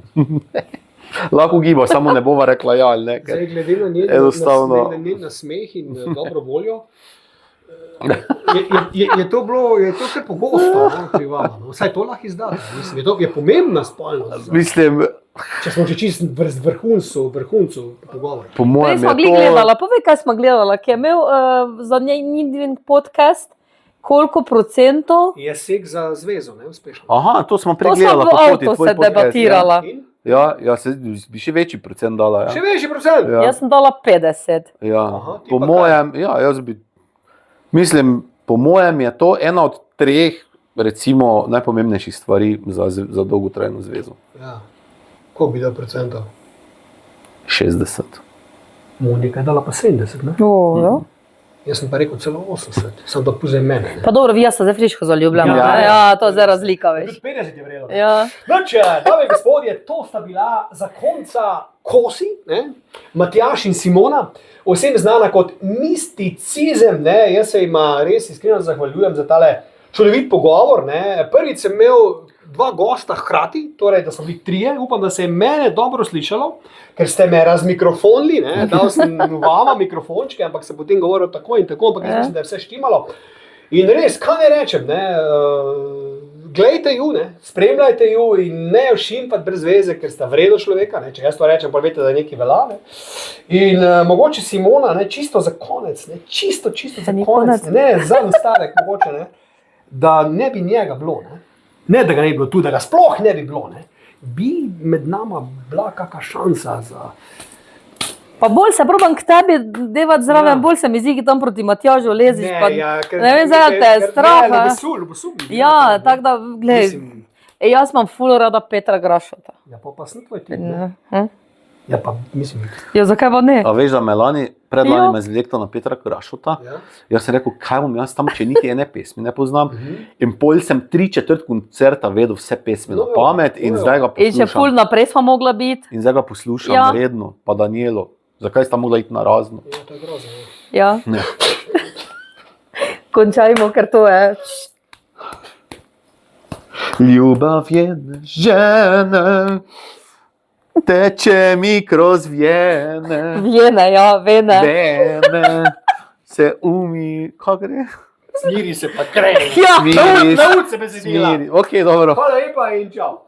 Lahko giba, samo ne bova rekla ja ali ne. Zdaj, glede na njen enostavno nasmeh in dobro voljo, je to kar pogosto pri vama. No? Vsaj to lahko izdate. Mislim, je pomembna spolnost. Mislim, če smo že čist vrhuncu pogovora. po mojem Smo je to... gledala, povej, kaj smo gledala, ki je imel za njej podcast, koliko procentov. Je seks za zvezo, ne uspešno. Aha, to smo To smo pregledala v po poti, avtu tvoj se podcast, debatirala. In? Ja, se bi še večji procent dala. Še Ja. večji procent. Ja. Jaz sem dala 50. Ja. Aha, ti Po pa mojem, ja, jaz bi... Mislim, po mojem je to ena od 3 recimo najpomembnejših stvari za dolgotrajno zvezo. Ja. Koliko bi dal procentov? 60. Monika je dala pa 70, ne? Ja. Jaz sem pa rekel celo 80, sem pa pozaj mene. Ne? Pa dobro, vi se zdaj friško zaljubljamo. Ja, to je zdaj razlika, veš. Tudi 50 je vredno. Ja. Noč, dame in gospodje, to sta bila za konca kosi, ne? Matjaž in Simona, vsem znana kot misticizem, ne? Jaz se jima res iskreno zahvaljujem za tale čudovit pogovor, ne? Prvič sem imel 2 gosta hkrati, torej da so bili 3, upam, da se je mene dobro slišalo, ker ste me razmikrofonili, ne? Dal sem vama mikrofončke, ampak se potem govoril tako in tako, ampak jaz mislim, da je vse štimalo. In res, kaj ne rečem, ne? Glejte ju, ne? Spremljajte ju in ne jo šimpati brez veze, ker sta vredno človeka, ne? Če jaz to rečem, pa veste, da je nekaj velja. Ne? In mogoče Simona, ne? Čisto za konec, ne? Čisto za konec, ne? Zadnji stavek mogoče, ne? Da ne bi njega bilo, ne da ga ne bi bilo tu, da ga sploh ne bi bilo, ne? Bi med nama bila kakšna šansa za... Pa bolj se probam k tebi devati zraven, bolj se mi zdi, ki tam proti Matjažu leziš. Ne vem, zdaj te je strah. Ja, tako da, glej, jaz imam ful rada Petra Grašota. Ja, pa sem tvoj tip, ne? Ja, pa mislim... Ja, zakaj pa ne? A veš, da me predlani me zlekta na Petra Grašota. Ja. Jaz sem rekel, kaj bom jaz tam, če niti ene pesmi ne poznam. In pol sem 3/4 koncerta vedel vse pesmi na pamet in zdaj ga In še ful poslušam. naprej smo mogla biti. In zdaj ga poslušam Ja. redno, pa Danielo. Zakaj sta mogla iti na razno? Ja, to je grozno. Ja. Ne. Končajmo, ker to je. Ljubav je žena, teče mi kroz vene, Vene. se kaj gre? Smiri se pa kreni. Ja. Smiri, Nauč se besedila. Ok, dobro. Hvala lepa in čau.